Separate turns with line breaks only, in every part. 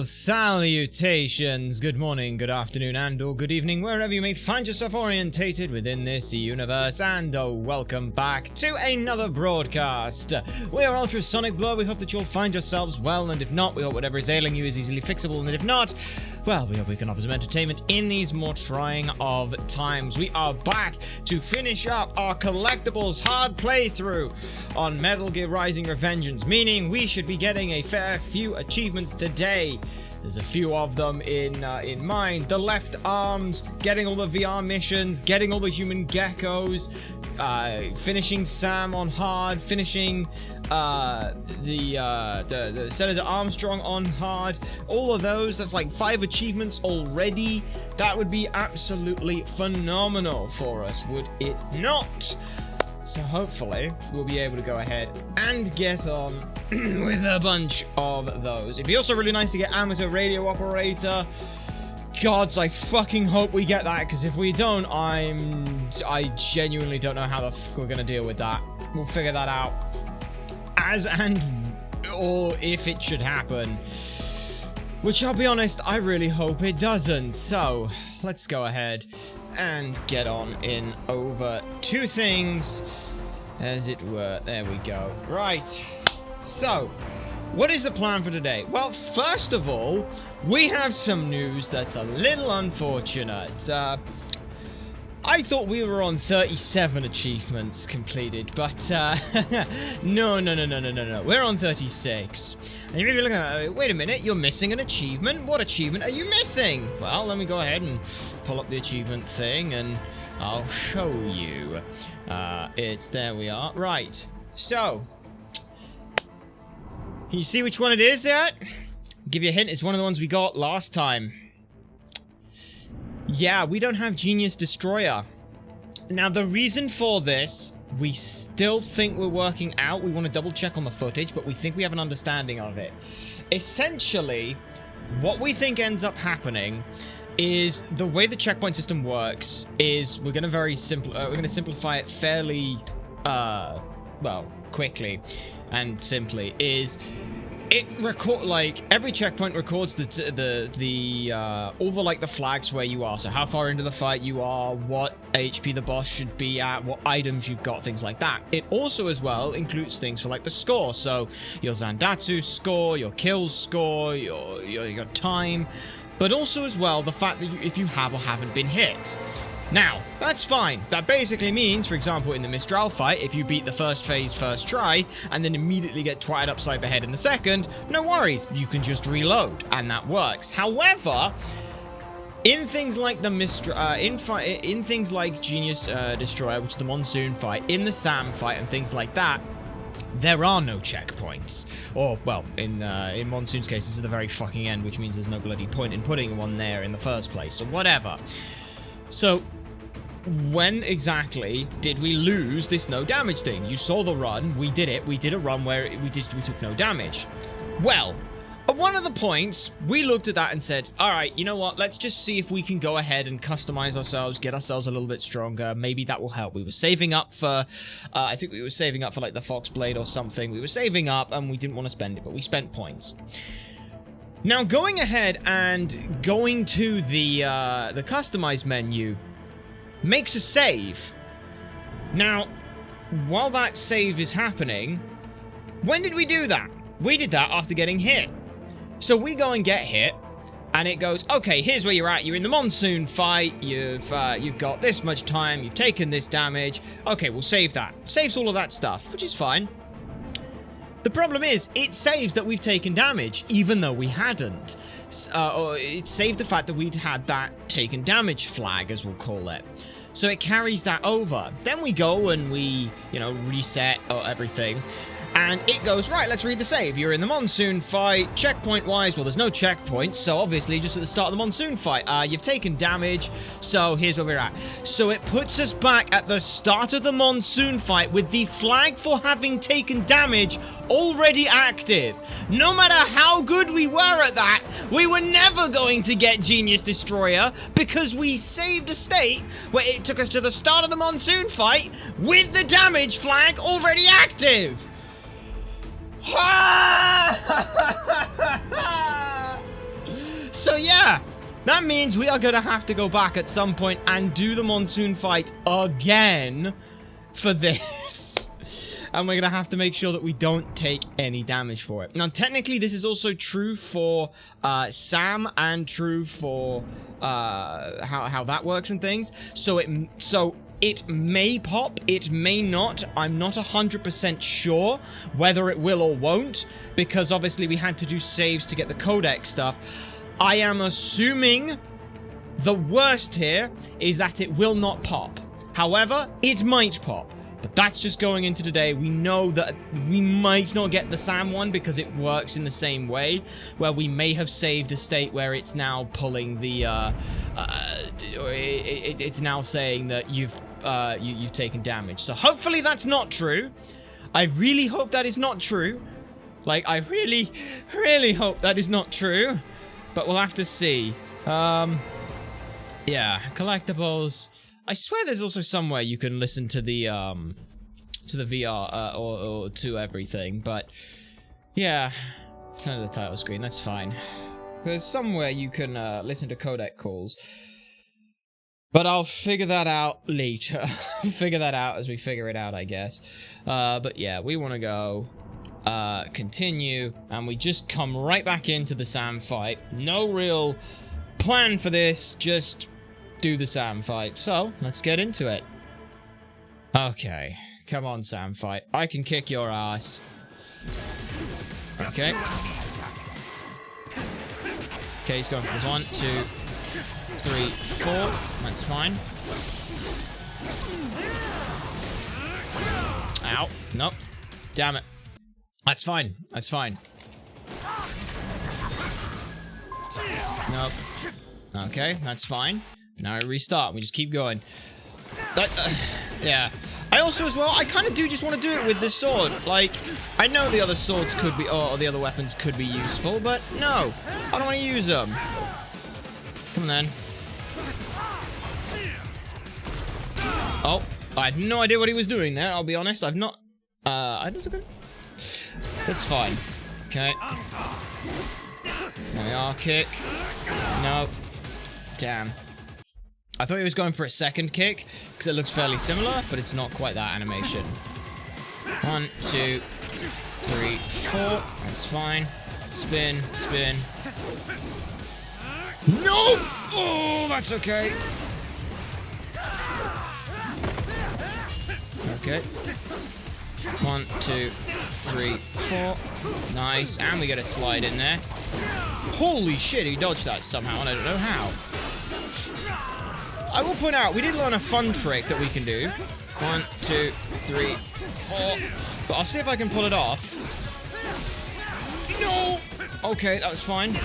Salutations, good morning, good afternoon, and or good evening, wherever you may find yourself orientated within this universe, and welcome back to another broadcast. We are Ultrasonic Blur. We hope that you'll find yourselves well, and if not, we hope whatever is ailing you is easily fixable, and if not, well, we hope we can offer some entertainment in these more trying of times. We are back to finish up our collectibles hard playthrough on Metal Gear Rising Revengeance, meaning we should be getting a fair few achievements today. There's a few of them in mind. The left arms, getting all the VR missions, getting all the human geckos, finishing Sam on hard, finishing the Senator Armstrong on hard. All of those, that's like 5 achievements already. That would be absolutely phenomenal for us, would it not? So hopefully we'll be able to go ahead and get on with a bunch of those. It'd be also really nice to get amateur radio operator. Gods, I fucking hope we get that, because if we don't, I genuinely don't know how the fuck we're gonna deal with that. We'll figure that out as and or if it should happen, which I'll be honest, I really hope it doesn't. So let's go ahead and get on in over to things, as it were. There we go. Right, so what is the plan for today? Well, first of all, we have some news that's a little unfortunate. I thought we were on 37 achievements completed, but no. We're on 36. And you may be looking at, wait a minute, you're missing an achievement? What achievement are you missing? Well, let me go ahead and pull up the achievement thing, and I'll show you. There we are. Right, so can you see which one it is yet? I'll give you a hint, it's one of the ones we got last time. Yeah, we don't have Genius Destroyer. Now, the reason for this, we still think we're working out. We want to double check on the footage, but we think we have an understanding of it. Essentially, what we think ends up happening is the way the checkpoint system works is we're going to simplify it fairly, well, quickly and simply, is it every checkpoint records all the flags where you are. So how far into the fight you are, what HP the boss should be at, what items you've got, things like that. It also as well includes things for like the score. So your Zandatsu score, your kills score, your time, but also as well the fact that if you have or haven't been hit. Now, that's fine. That basically means, for example, in the Mistral fight, if you beat the first phase first try, and then immediately get twatted upside the head in the second, no worries, you can just reload, and that works. However, in things like the in things like Genius Destroyer, which is the Monsoon fight, in the Sam fight, and things like that, there are no checkpoints. Or, well, in Monsoon's case, this is the very fucking end, which means there's no bloody point in putting one there in the first place, or whatever. So, when exactly did we lose this no damage thing? You saw the run, we did it, we did a run where we took no damage. Well, at one of the points, we looked at that and said, alright, you know what, let's just see if we can go ahead and customize ourselves, get ourselves a little bit stronger, maybe that will help. We were saving up for, I think we were saving up for like the Fox Blade or something. We were saving up and we didn't want to spend it, but we spent points. Now, going ahead and going to the customize menu makes a save. Now, while that save is happening, when did we do that? We did that after getting hit. So we go and get hit, and it goes, okay, here's where you're at. You're in the Monsoon fight. You've got this much time. You've taken this damage. Okay, we'll save that. Saves all of that stuff, which is fine. The problem is, it saves that we've taken damage, even though we hadn't. It saved the fact that we'd had that taken damage flag, as we'll call it. So it carries that over. Then we go and we, reset everything. And it goes, right, let's read the save. You're in the Monsoon fight. Checkpoint-wise, well, there's no checkpoint, so obviously just at the start of the Monsoon fight. You've taken damage, so here's where we're at. So it puts us back at the start of the Monsoon fight with the flag for having taken damage already active. No matter how good we were at that, we were never going to get Genius Destroyer because we saved a state where it took us to the start of the Monsoon fight with the damage flag already active. So yeah, that means we are going to have to go back at some point and do the monsoon fight again for this. And we're going to have to make sure that we don't take any damage for it. Now, technically, this is also true for Sam and true for how that works and things. So it may pop, it may not. I'm not 100% sure whether it will or won't, because obviously we had to do saves to get the codec stuff. I am assuming the worst here is that it will not pop. However, it might pop. But that's just going into today. We know that we might not get the Sam one because it works in the same way, where we may have saved a state where it's now pulling the, it's now saying that you've taken damage. So hopefully that's not true. I really hope that is not true. Like, I really, really hope that is not true. But we'll have to see. Yeah, collectibles. I swear there's also somewhere you can listen to the VR, or to everything, but yeah, it's under the title screen, that's fine. There's somewhere you can listen to codec calls, but I'll figure that out later. Figure that out as we figure it out, I guess. But yeah, we want to go continue, and we just come right back into the Sam fight. No real plan for this, just do the Sam fight. So, let's get into it. Okay. Come on, Sam fight. I can kick your ass. Okay. Okay, he's going for this. 1, 2, 3, 4. That's fine. Ow. Nope. Damn it. That's fine. That's fine. Nope. Okay, that's fine. Now we restart. We just keep going. Yeah. I also, as well, I kind of do just want to do it with this sword. Like, I know the other swords could be, or the other weapons could be useful, but no. I don't want to use them. Come on, then. Oh, I had no idea what he was doing there, I'll be honest. I've not, I don't think that's fine. Okay. There we are, kick. No. Damn. I thought he was going for a second kick, because it looks fairly similar, but it's not quite that animation. 1, 2, 3, 4. That's fine. Spin, spin. No! Oh, that's okay. Okay. 1, 2, 3, 4. Nice. And we get a slide in there. Holy shit, he dodged that somehow, and I don't know how. I will point out, we did learn a fun trick that we can do. 1, 2, 3, 4. But I'll see if I can pull it off. No! Okay, that was fine.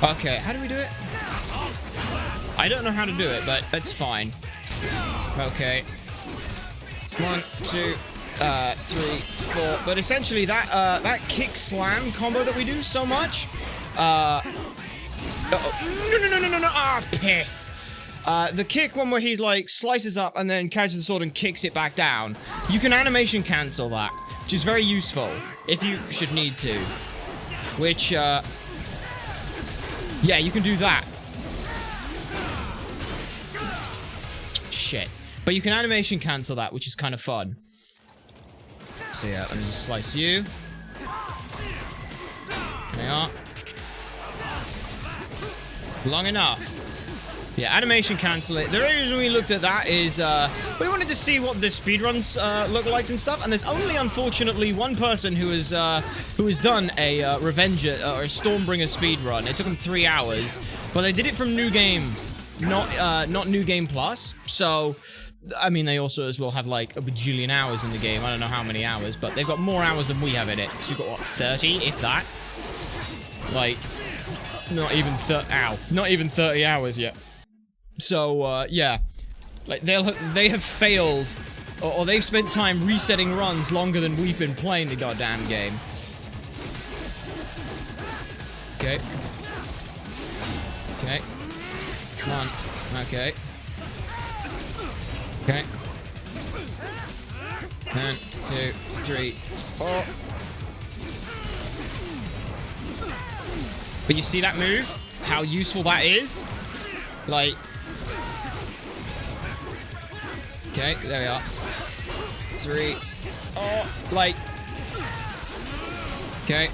Okay, how do we do it? I don't know how to do it, but that's fine. Okay. 1, 2, 3, 4. But essentially, that kick slam combo that we do so much. No! Ah, piss! The kick one where he's like slices up and then catches the sword and kicks it back down. You can animation cancel that, which is very useful if you should need to. Which, yeah, you can do that. Shit. But you can animation cancel that, which is kind of fun. So yeah, let me just slice you. There you are. Long enough. Yeah, animation cancel it. The reason we looked at that is we wanted to see what the speedruns look like and stuff. And there's only, unfortunately, one person who has done a Revengeance or a Stormbringer speedrun. It took them 3 hours, but they did it from New Game, not New Game Plus. So, I mean, they also as well have like a bajillion hours in the game. I don't know how many hours, but they've got more hours than we have in it. So we've got what, 30, if that. Like, not even 30 hours yet. So, yeah, like, they have failed, or they've spent time resetting runs longer than we've been playing the goddamn game. Okay. Okay. Come on. Okay. Okay. 1, 2, 3, 4. But you see that move? How useful that is? Like... Okay, there we are. 3, 4, like... Okay.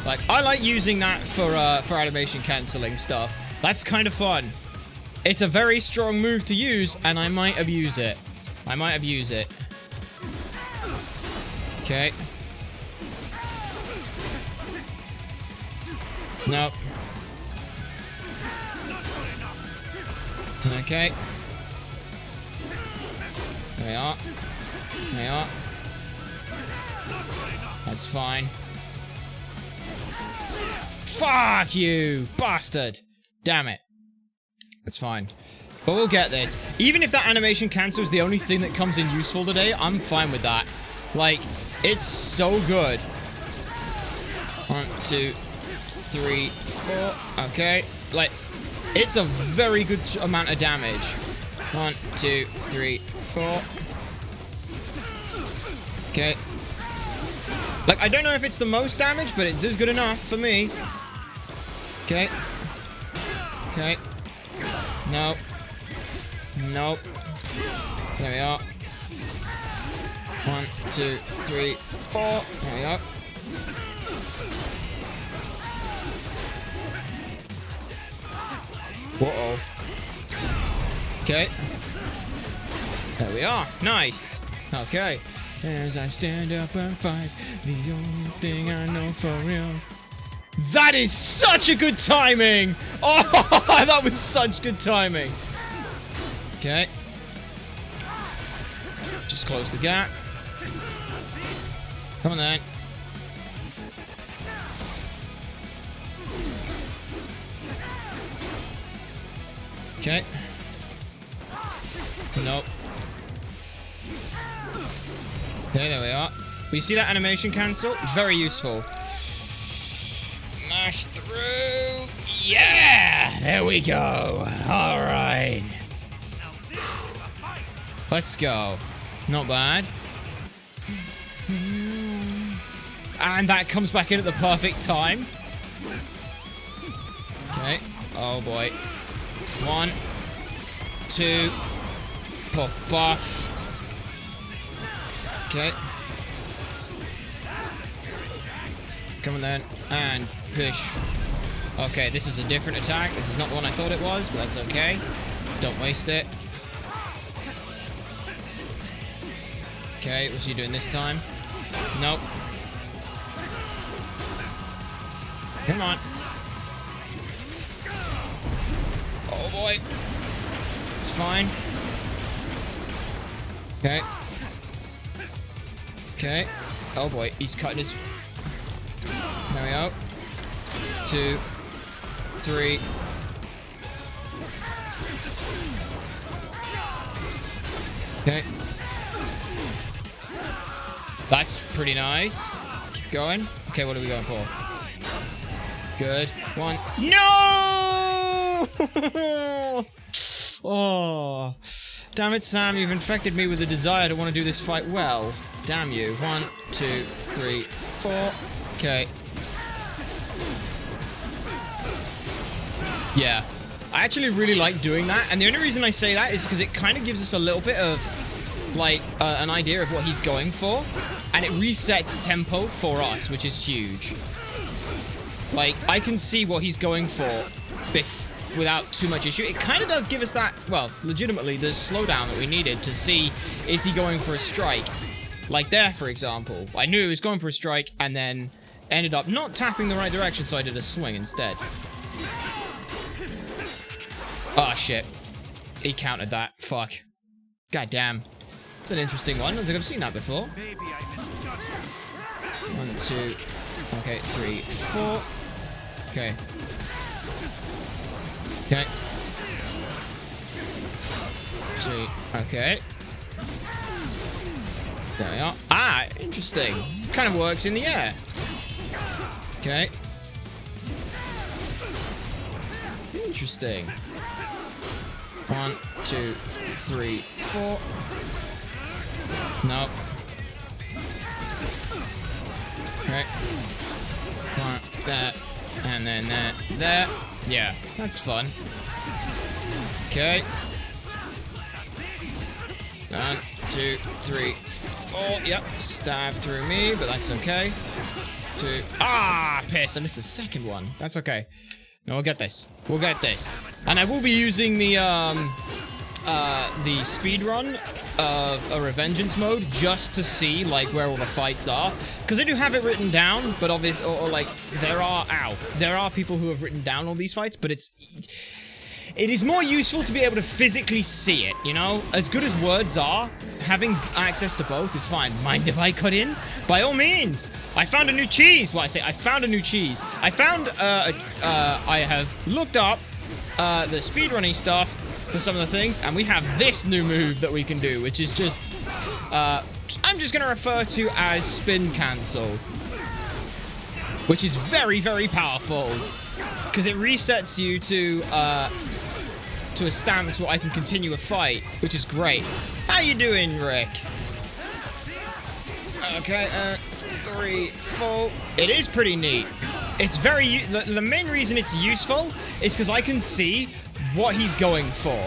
Like, I like using that for animation cancelling stuff. That's kind of fun. It's a very strong move to use, and I might abuse it. I might abuse it. Okay. Nope. Okay. There we are. There we are. That's fine. Fuck you, bastard! Damn it. It's fine. But we'll get this. Even if that animation cancel is the only thing that comes in useful today, I'm fine with that. Like, it's so good. 1, 2, 3, 4. Okay. Like, it's a very good amount of damage. 1, 2, 3, 4. Okay. Like, I don't know if it's the most damage, but it does good enough for me. Okay. Okay. Nope. Nope. There we are. 1, 2, 3, 4. There we go. Whoa. Okay. There we are. Nice. Okay. As I stand up and fight, the only thing I know for real. That is such a good timing! Oh, that was such good timing. Okay. Just close the gap. Come on then. Okay. Nope. Okay, there we are. But you see that animation cancel? Very useful. Mash through. Yeah! There we go. Alright. Let's go. Not bad. And that comes back in at the perfect time. Okay. Oh boy. 1, 2. Puff, buff. Okay. Come on then. And push. Okay, this is a different attack. This is not the one I thought it was, but that's okay. Don't waste it. Okay, what's he doing this time? Nope. Come on. Oh boy. It's fine. Okay. Okay. Oh boy, he's cutting his... There we go. 2, 3. Okay. That's pretty nice. Keep going. Okay, what are we going for? Good. 1. No! Oh. Damn it, Sam. You've infected me with the desire to want to do this fight well. Damn you. 1, 2, 3, 4. Okay. Yeah. I actually really like doing that, and the only reason I say that is because it kind of gives us a little bit of, like, an idea of what he's going for, and it resets tempo for us, which is huge. Like, I can see what he's going for without too much issue. It kind of does give us that, well, legitimately, the slowdown that we needed to see, is he going for a strike? Like there, for example. I knew he was going for a strike, and then ended up not tapping the right direction, so I did a swing instead. Oh, shit. He countered that. Fuck. God damn. It's an interesting one. I don't think I've seen that before. 1, 2. Okay, 3, 4. Okay. Okay. 2. Okay. There we are. Ah, interesting. Kind of works in the air. Okay. Interesting. 1, 2, 3, 4. Nope. Okay. 1, that. And then there. Yeah, that's fun. Okay. 1, 2, 3, 4. Yep, stab through me, but that's okay. 2. Ah, piss. I missed the second one. That's okay. No, we'll get this. We'll get this. And I will be using the speedrun of a Revengeance mode just to see, like, where all the fights are. Because I do have it written down, but obviously, or like, there are people who have written down all these fights, but it is more useful to be able to physically see it, you know? As good as words are, having access to both is fine. Mind if I cut in? By all means! I found a new cheese! Well, I say I found a new cheese. I found, I have looked up, the speedrunning stuff for some of the things, and we have this new move that we can do, which is just, I'm just gonna refer to as spin cancel. Which is very, very powerful. Because it resets you to a stance where I can continue a fight, which is great. How you doing, Rick? Okay, 3, 4. It is pretty neat. It's very... The main reason it's useful is because I can see what he's going for,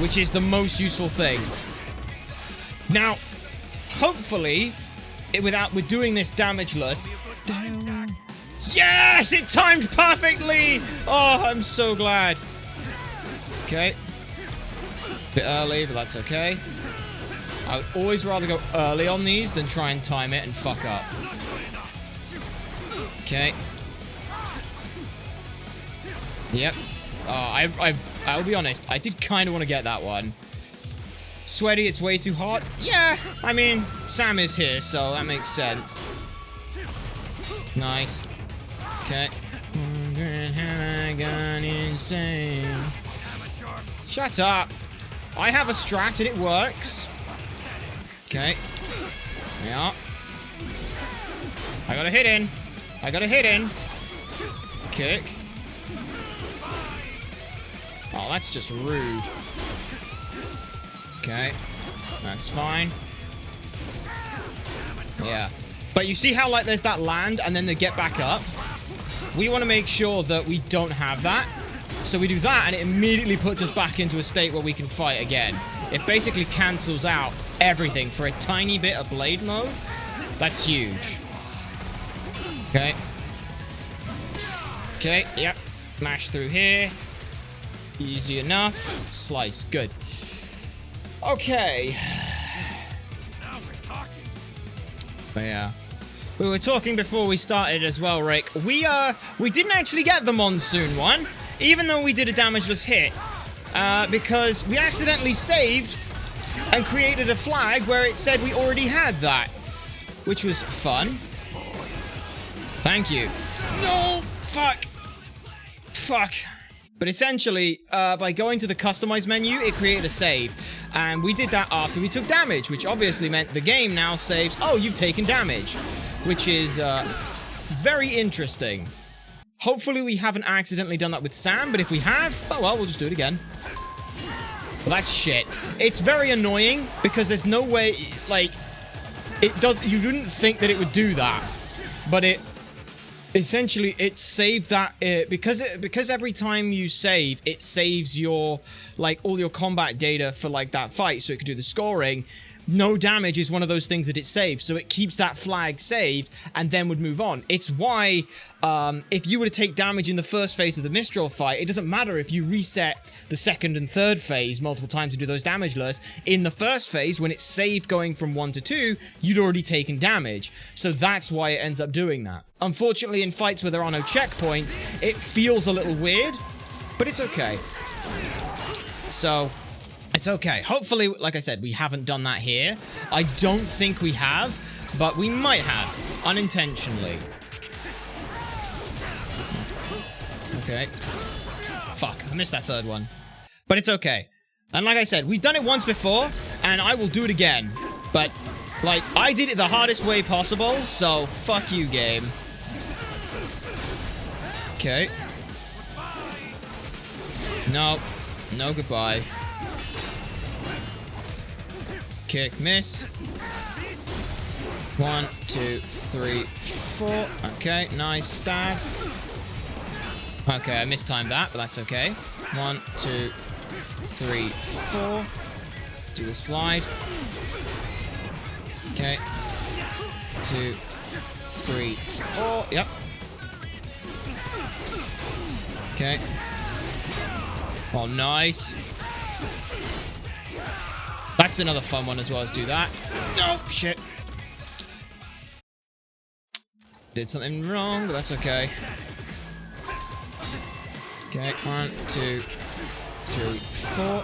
which is the most useful thing. Now, hopefully, with doing this damageless... Yes! It timed perfectly! Oh, I'm so glad. Okay. Bit early, but that's okay. I would always rather go early on these than try and time it and fuck up. Okay. Yep. I'll be honest. I did kind of want to get that one. Sweaty, it's way too hot. Yeah, I mean, Sam is here, so that makes sense. Nice. Okay. Gone insane. Shut up. I have a strat and it works. Okay. Yeah. I got a hit in. I got a hit in. Kick. Oh, that's just rude. Okay. That's fine. Yeah. But you see how, like, there's that land and then they get back up? We want to make sure that we don't have that. So we do that and it immediately puts us back into a state where we can fight again. It basically cancels out everything for a tiny bit of blade mode. That's huge. Okay. Okay, yep. Mash through here. Easy enough. Slice. Good. Okay.
Now we're talking.
But yeah. We were talking before we started as well, Rick. We didn't actually get the monsoon one, even though we did a damageless hit, because we accidentally saved and created a flag where it said we already had that, which was fun. Thank you. No! Fuck. Fuck. But essentially, by going to the customize menu, it created a save. And we did that after we took damage, which obviously meant the game now saves, oh, you've taken damage. Which is very interesting. Hopefully we haven't accidentally done that with Sam, but if we have, oh well, we'll just do it again. Well, that's shit. It's very annoying because there's no way, like, it does. You wouldn't think that it would do that, but it essentially it saved that because every time you save, it saves your all your combat data for like that fight, so it could do the scoring. No damage is one of those things that it saves, so it keeps that flag saved and then would move on. It's why if you were to take damage in the first phase of the Mistral fight, it doesn't matter if you reset the second and third phase multiple times to do those damageless. In the first phase, when it's saved going from 1 to 2, you'd already taken damage. So that's why it ends up doing that. Unfortunately, in fights where there are no checkpoints, it feels a little weird, but it's okay. So... it's okay. Hopefully, like I said, we haven't done that here. I don't think we have, but we might have, unintentionally. Okay. Fuck, I missed that third one. But it's okay. And like I said, we've done it once before, and I will do it again. But, like, I did it the hardest way possible, so fuck you, game. Okay. No. No goodbye. Kick, miss. 1, 2, 3, 4. Okay, nice stab. Okay, I mistimed that, but that's okay. 1, 2, 3, 4. Do the slide. Okay. 2, 3, 4. Yep. Okay. Oh, nice. That's another fun one as well as do that. No, shit. Did something wrong, but that's okay. Okay, 1, 2, 3, 4.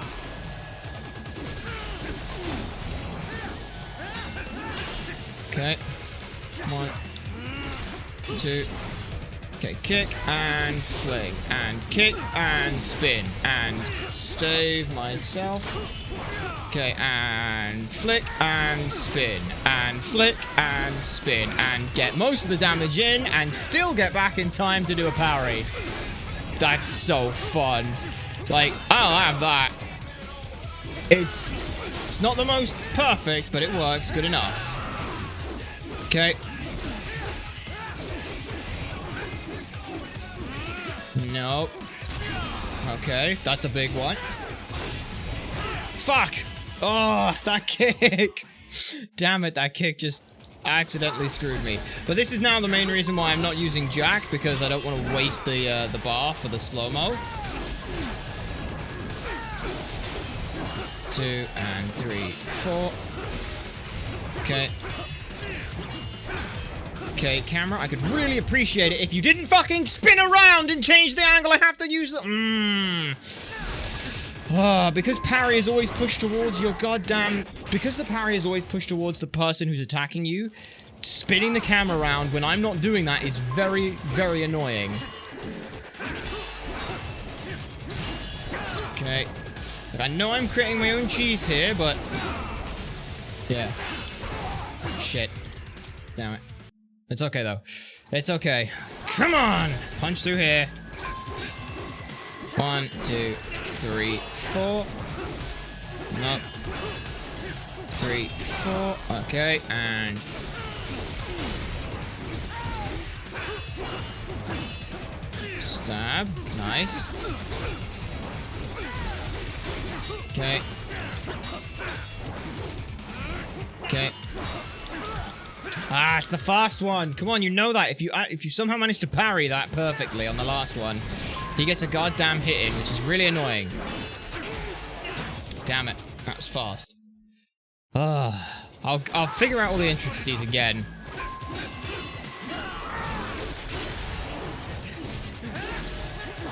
Okay. 1, 2. Okay, kick and fling and kick and spin and stave myself. Okay, and flick and spin and flick and spin and get most of the damage in and still get back in time to do a parry. That's so fun. Like, I'll have that. It's not the most perfect, but it works good enough. Okay. Nope. Okay, that's a big one. Fuck! Oh, that kick! Damn it, that kick just accidentally screwed me. But this is now the main reason why I'm not using Jack, because I don't want to waste the bar for the slow-mo. 2 and 3, 4. Okay. Okay, camera, I could really appreciate it if you didn't fucking spin around and change the angle. I have to use the... because parry is always pushed towards your goddamn... Because the parry is always pushed towards the person who's attacking you, spinning the camera around when I'm not doing that is very, very annoying. Okay. Like, I know I'm creating my own cheese here, but... Yeah. Shit. Damn it. It's okay, though. It's okay. Come on! Punch through here. 1, 2, 3, 4. Nope. 3, 4. Okay, and... Stab. Nice. Okay. Okay. Ah, it's the fast one. Come on, you know that. If you somehow manage to parry that perfectly on the last one, he gets a goddamn hit in, which is really annoying. Damn it. That was fast. I'll figure out all the intricacies again.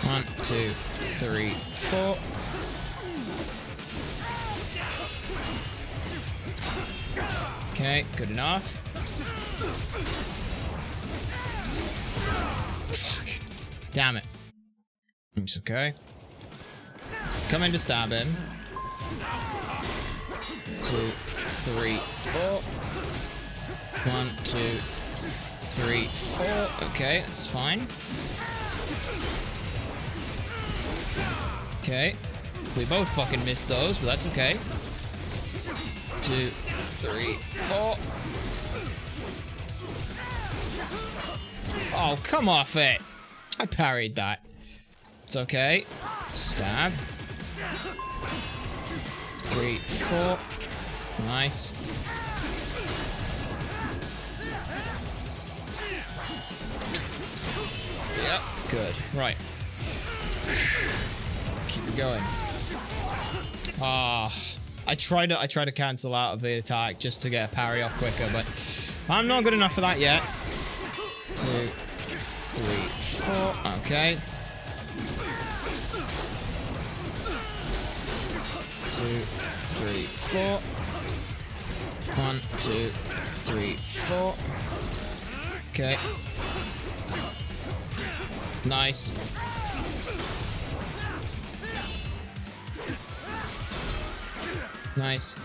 One, 2, 3, 4. Okay, good enough. Fuck. Damn it. It's okay. Come in to stab him. 2, 3, 4. 1, 2, 3, 4. Okay, that's fine. Okay. We both fucking missed those, but that's okay. 2, 3, 4. Oh, come off it. I parried that. It's okay. Stab. 3, 4. Nice. Yep, good. Right. Keep it going. Ah. I try to cancel out of the attack just to get a parry off quicker, but I'm not good enough for that yet. 2, 3, 4. Okay. 2, 3, 4. 1, 2, 3, 4. Okay. Nice. Nice.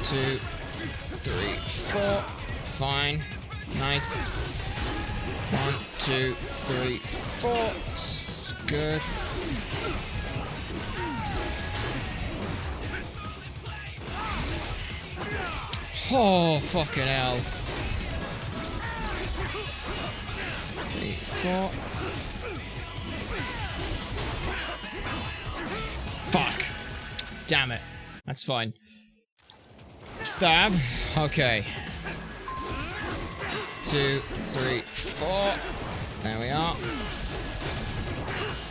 2, 3, 4. Fine. Nice. 1, 2, 3, 4. Good. Oh, fucking hell. 3, 4. Fuck. Damn it. That's fine. Stab. Okay. 2, 3, 4. There we are.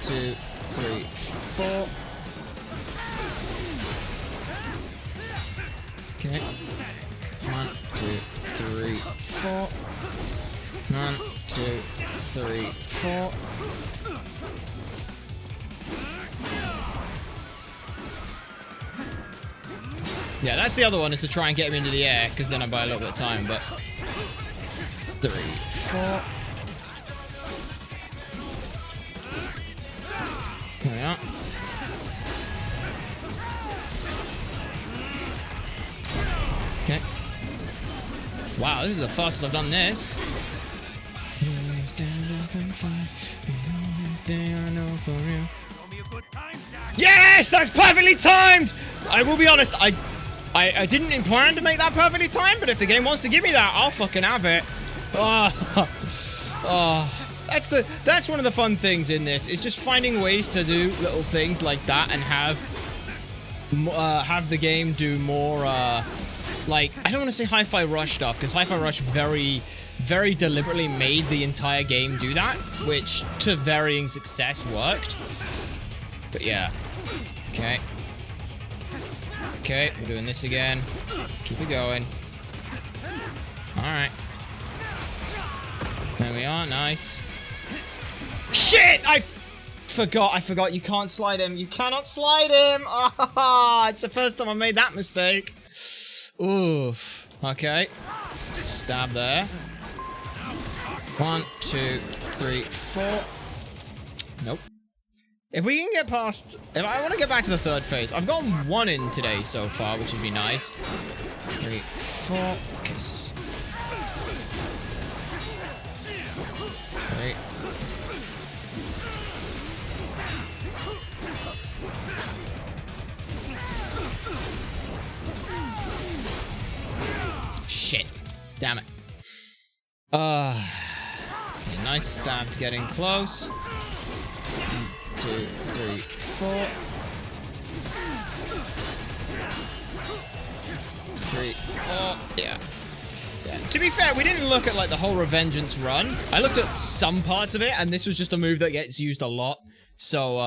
2, 3, 4. Okay. 1, 2, 3, 4. 1, 2, 3, 4. Yeah, that's the other one, is to try and get him into the air, because then I buy a little bit of time, but... 3, 4. There we are. Okay. Wow, this is the fastest I've done this. Stand up and fight. The only day I know for real. Yes! That's perfectly timed! I will be honest, I didn't plan to make that perfectly timed, but if the game wants to give me that, I'll fucking have it. Oh, oh. That's one of the fun things in this, is just finding ways to do little things like that and have the game do more, like, I don't want to say Hi-Fi Rush stuff, because Hi-Fi Rush very, very deliberately made the entire game do that, which to varying success worked. But yeah. Okay. Okay, we're doing this again. Keep it going. Alright. There we are, nice. Shit! I forgot you can't slide him. You cannot slide him! Ah, it's the first time I made that mistake. Oof. Okay. Stab there. 1, 2, 3, 4. Nope. If we can get past... If I want to get back to the third phase. I've gotten 1 in today so far, which would be nice. 3, 4. Kiss. 3. Shit. Damn it. Okay, nice stabs getting close. 2, 3, 4. 3, 4. Yeah. To be fair, we didn't look at like the whole Revengeance run. I looked at some parts of it, and this was just a move that gets used a lot. So,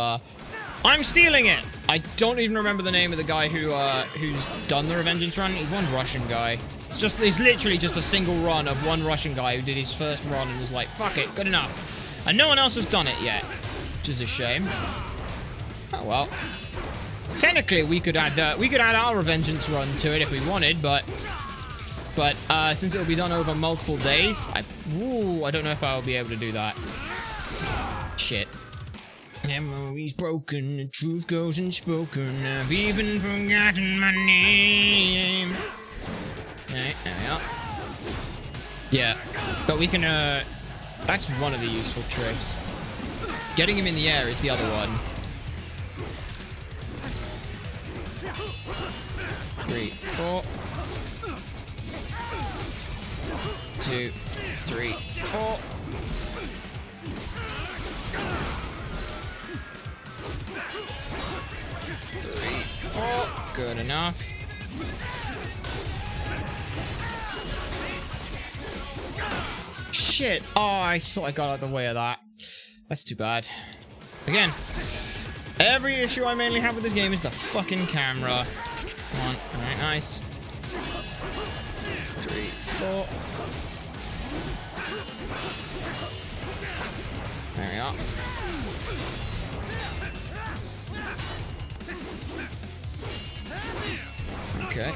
I'm stealing it! I don't even remember the name of the guy who's done the Revengeance run. He's one Russian guy. It's literally just a single run of one Russian guy who did his first run and was like, fuck it, good enough. And no one else has done it yet, which is a shame. Oh well. Technically, we could add our Revengeance run to it if we wanted, but since it'll be done over multiple days, I don't know if I'll be able to do that. Shit. Memory's broken, the truth goes unspoken. I've even forgotten my name. Okay, there we are. Yeah, but we can, that's one of the useful tricks. Getting him in the air is the other one. 3, 4. 2, 3, 4. 3, 4. Good enough. Shit! Oh, I thought I got out of the way of that. That's too bad. Again, every issue I mainly have with this game is the fucking camera. Come on. Alright, nice. 3, 4. There we are. Okay.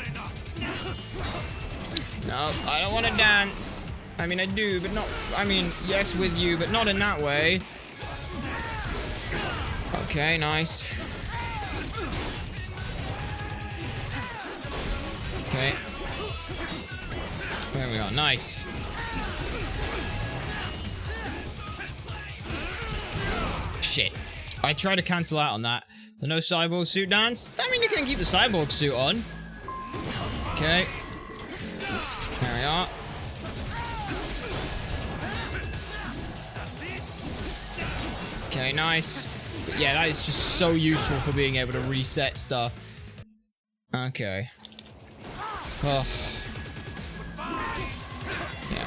No, I don't want to dance. I mean, I do, but not... I mean, yes, with you, but not in that way. Okay, nice. Okay. There we are, nice. Shit. I tried to cancel out on that. The no cyborg suit dance? I mean, you can keep the cyborg suit on. Okay. There we are. Okay, nice. But yeah, that is just so useful for being able to reset stuff. Okay. Oh. Yeah.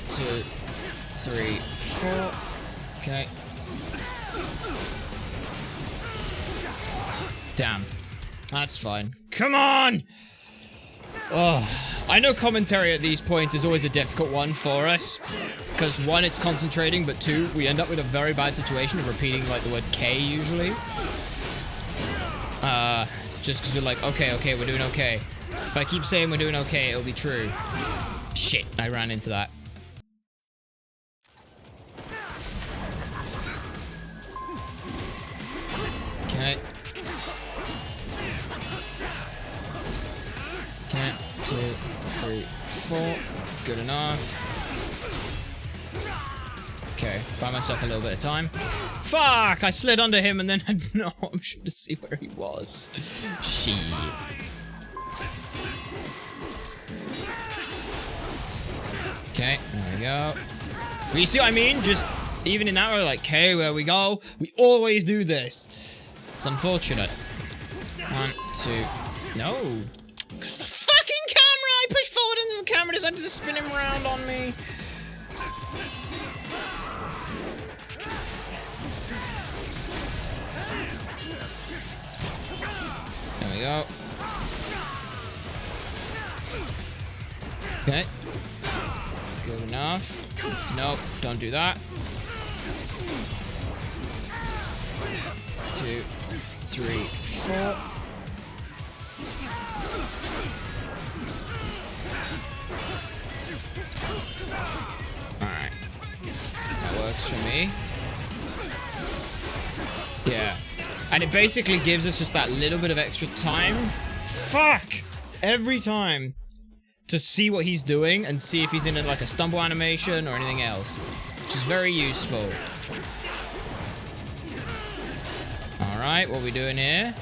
2, 3, 4. Okay. Damn. That's fine. Come on! Oh, I know commentary at these points is always a difficult one for us. Because one, it's concentrating, but two, we end up with a very bad situation of repeating like the word K usually. Just because we're like, okay, we're doing okay. If I keep saying we're doing okay, it'll be true. Shit, I ran into that. Okay. Okay, 2, 3, 4. Good enough. Okay, buy myself a little bit of time. Fuck! I slid under him and then had no option to see where he was. Shit. Okay, there we go. But you see what I mean? Just, even in that way, like, okay, where we go. We always do this. It's unfortunate. 1, 2, no. Because the fucking camera! I pushed forward into the camera, decided to spin him around on me. There we go. Okay. Good enough. Nope, don't do that. 2, 3, 4. Alright. That works for me. Yeah. And it basically gives us just that little bit of extra time. Fuck! Every time. To see what he's doing and see if he's in like a stumble animation or anything else. Which is very useful. Alright, what are we doing here?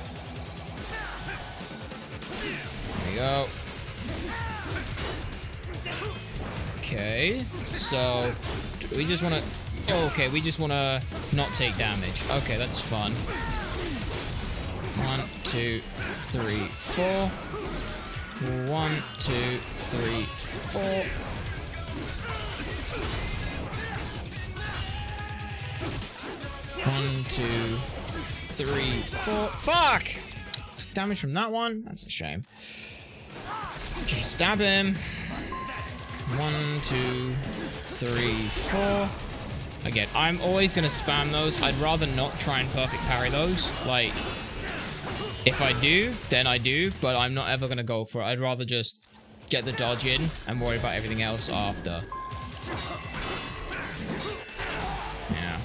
There we go. Okay, so we just want to... Oh, okay, we just want to not take damage. Okay, that's fun. 1, 2, 3, 4. 1, 2, 3, 4. 1, 2, 3, 4. Fuck! Took damage from that one. That's a shame. Okay, stab him. 1, 2, 3, 4. Again, I'm always gonna spam those. I'd rather not try and perfect parry those. Like, if I do, then I do, but I'm not ever gonna go for it. I'd rather just get the dodge in and worry about everything else after. Yeah.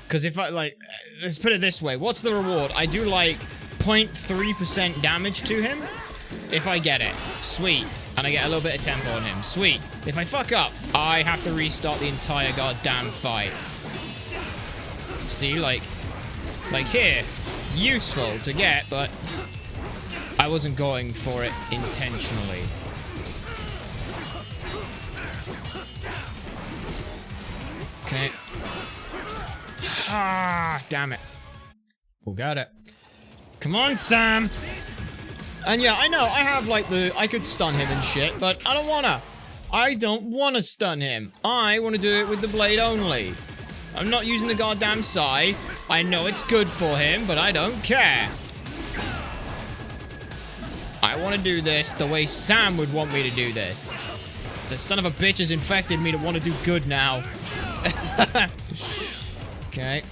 Because if I, like, let's put it this way. What's the reward? I do, like, 0.3% damage to him. If I get it. Sweet. And I get a little bit of tempo on him. Sweet. If I fuck up, I have to restart the entire goddamn fight. See, like here. Useful to get, but I wasn't going for it intentionally. Okay. Ah, damn it. We got it. Come on, Sam. And yeah, I know, I have like I could stun him and shit, but I don't wanna. I don't wanna stun him. I wanna do it with the blade only. I'm not using the goddamn Sai. I know it's good for him, but I don't care. I want to do this the way Sam would want me to do this. The son of a bitch has infected me to want to do good now. Okay.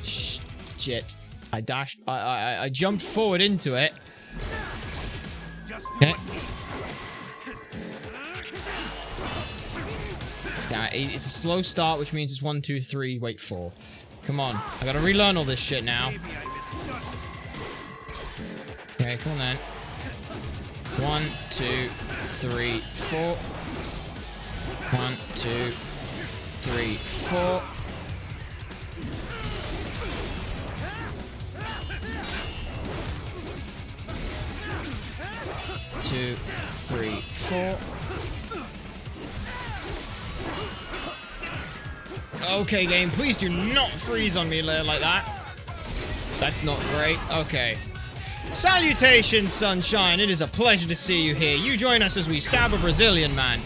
Shit. I dashed. I jumped forward into it. Okay. It's a slow start, which means it's 1, 2, 3, wait, 4. Come on. I gotta relearn all this shit now. Okay, come on then. 1, 2, 3, 4. 1, 2, 3, 4. 2, 3, 4. Okay, game, please do not freeze on me like that. That's not great. Okay. Salutations, Sunshine. It is a pleasure to see you here. You join us as we stab a Brazilian man.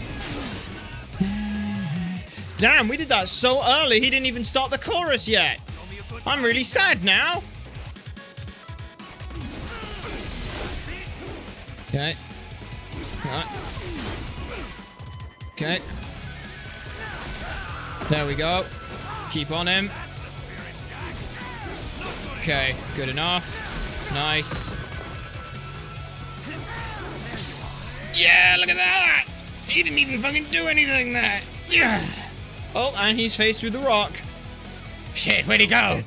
Damn, we did that so early, he didn't even start the chorus yet. I'm really sad now. Okay. Okay. There we go. Keep on him. Okay, good enough. Nice. Yeah, look at that! He didn't even fucking do anything there! Yeah! Oh, and he's phased through the rock. Shit, where'd he go?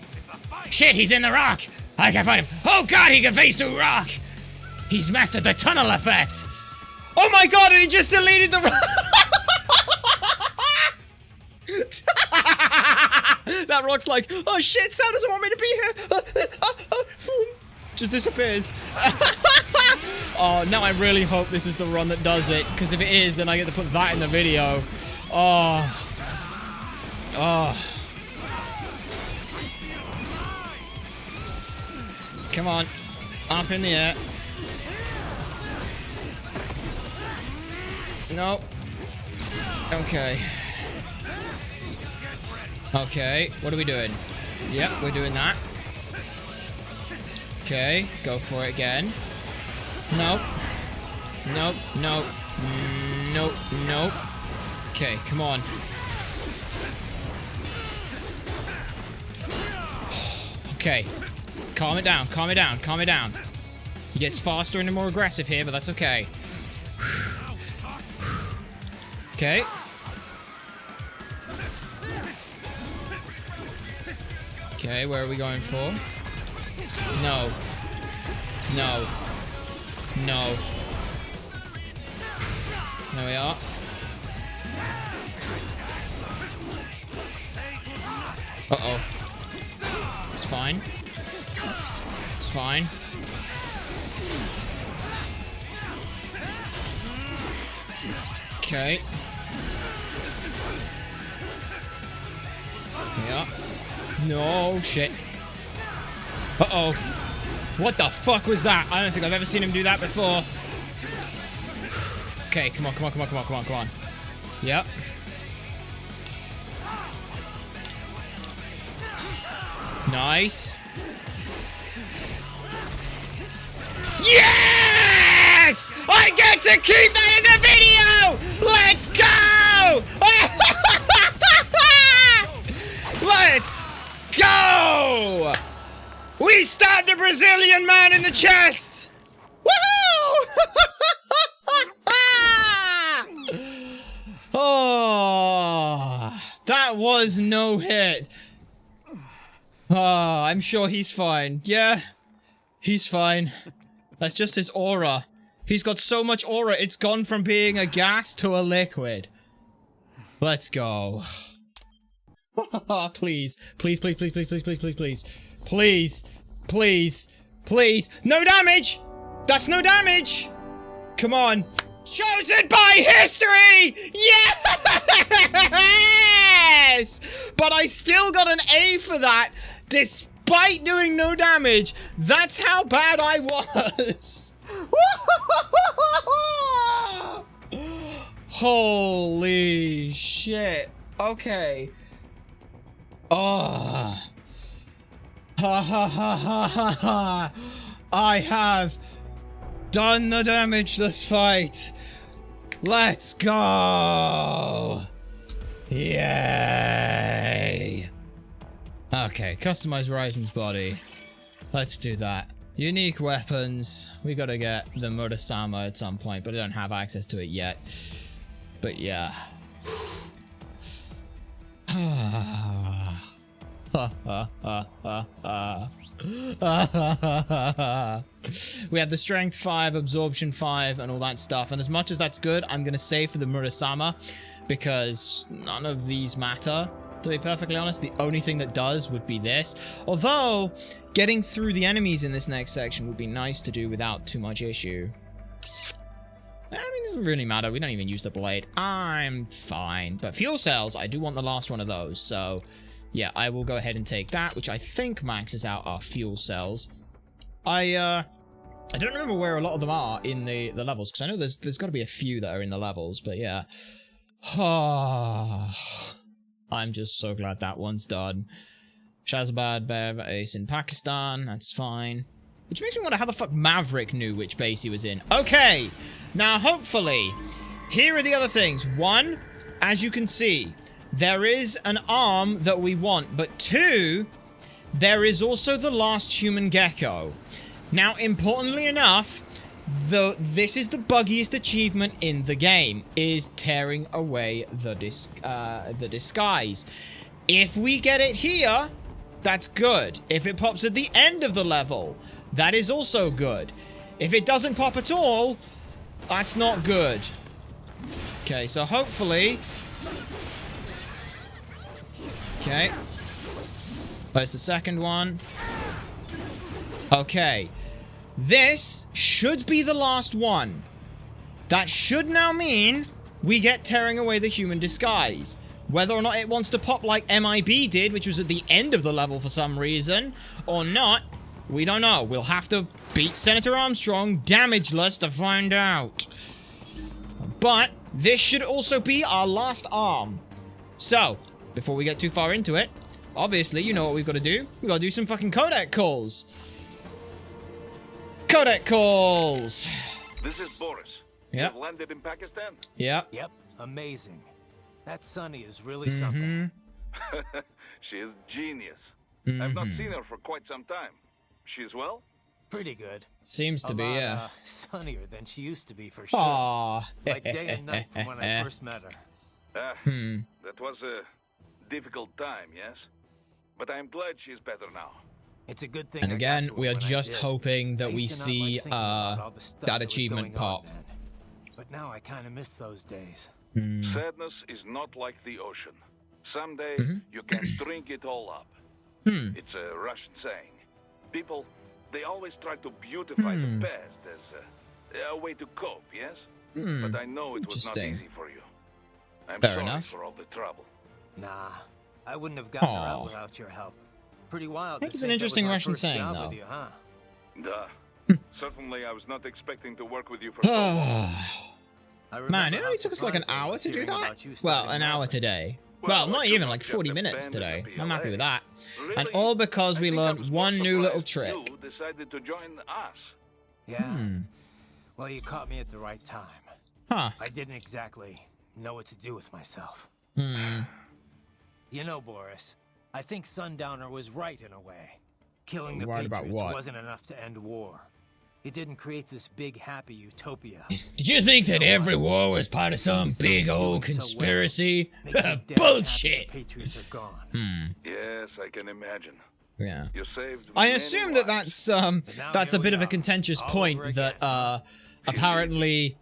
Shit, he's in the rock! I can't find him. Oh god, he can phase through rock! He's mastered the tunnel effect! Oh my god, and he just deleted the rock! That rock's like, oh shit, Sam doesn't want me to be here! Just disappears. Oh, now I really hope this is the run that does it, because if it is, then I get to put that in the video. Oh. Oh. Come on. Up in the air. No. Okay. Okay, what are we doing? Yep, we're doing that. Okay, go for it again. Nope. Nope, nope. Nope, nope. Okay, come on. Okay. Calm it down, calm it down, calm it down. He gets faster and more aggressive here, but that's okay. Okay. Okay, where are we going for? No. No. No. There we are. Uh-oh. It's fine. It's fine. Okay. Yeah. No, shit. Uh-oh. What the fuck was that? I don't think I've ever seen him do that before. Okay, come on, come on, come on, come on, come on, come on. Yep. Nice. Yes! I get to keep that in the video! Let's go! Let's go! We stabbed the Brazilian man in the chest! Woohoo! Oh, that was no hit. Oh, I'm sure he's fine. Yeah, he's fine. That's just his aura. He's got so much aura, it's gone from being a gas to a liquid. Let's go. Please. Please, please, please, please, please, please, please, please. Please, please, please. No damage! That's no damage! Come on. Chosen by history! Yes! But I still got an A for that, despite doing no damage. That's how bad I was. Holy shit. Okay. Oh. Ha ha ha ha ha ha. I have done the damage this fight. Let's go. Yay. Okay, customize Ryzen's body. Let's do that. Unique weapons. We gotta get the Murasama at some point, but I don't have access to it yet. But yeah. We have the strength 5, absorption 5, and all that stuff. And as much as that's good, I'm gonna save for the Murasama because none of these matter. To be perfectly honest, the only thing that does would be this. Although, getting through the enemies in this next section would be nice to do without too much issue. I mean, it doesn't really matter. We don't even use the blade. I'm fine. But fuel cells, I do want the last one of those. So, yeah, I will go ahead and take that, which I think maxes out our fuel cells. I don't remember where a lot of them are in the levels, because I know there's got to be a few that are in the levels, but yeah. I'm just so glad that one's done. Shazabad, Bev, Ace in Pakistan, that's fine. Which makes me wonder how the fuck Maverick knew which base he was in. Okay, now hopefully, here are the other things. One, as you can see, there is an arm that we want, but two, there is also the last human gecko. Now, importantly enough, this is the buggiest achievement in the game, is tearing away the disguise. If we get it here, that's good. If it pops at the end of the level, that is also good. If it doesn't pop at all, that's not good. Okay, so hopefully... Okay. Where's the second one? Okay. This should be the last one. That should now mean we get tearing away the human disguise. Whether or not it wants to pop like MIB did, which was at the end of the level for some reason, or not, we don't know. We'll have to beat Senator Armstrong damageless to find out. But this should also be our last arm. So, before we get too far into it, obviously, you know what we've got to do. We've got to do some fucking codec calls. Codec calls!
This is Boris.
Yep.
You have landed in Pakistan?
Yep.
Yep, amazing. That Sunny is really something.
She is genius.
Mm-hmm.
I've not seen her for quite some time. She is well?
Pretty good.
Seems to be, yeah.
Sunnier than she used to be for sure.
Aww.
Like day and night from when I first met her.
That was a difficult time, yes? But I'm glad she's better now.
It's a good thing.
And again, we are just hoping that we see that achievement pop.
But now I kind of miss those days.
Sadness is not like the ocean. Someday you can drink it all up. It's a Russian saying. People, they always try to beautify the past as a way to cope, yes? But I know it was not easy for you. I'm
Fair
sorry
enough.
for all the trouble.
Nah, I wouldn't have gotten her out without your help. Pretty wild.
I think it's an interesting Russian saying, though.
You, huh?
Duh. Certainly, I was not expecting to work with you for so long.
Man, it only took us like an hour to do that? Well, an hour today. Well, not even like 40 minutes today. I'm happy with that. And all because we learned one new little trick.
You decided to join us.
Yeah. Well, you caught me at the right time.
Huh.
I didn't exactly know what to do with myself. You know, Boris, I think Sundowner was right in a way. Killing the
Right about
Patriots
what?
wasn't enough to end war. It didn't create this big, happy utopia.
Did you think that every war was part of some big old conspiracy? Bullshit!
Patriots are gone.
Yes, I can imagine.
Yeah.
You saved
I
many
assume that
lives.
that's a bit of a contentious point that apparently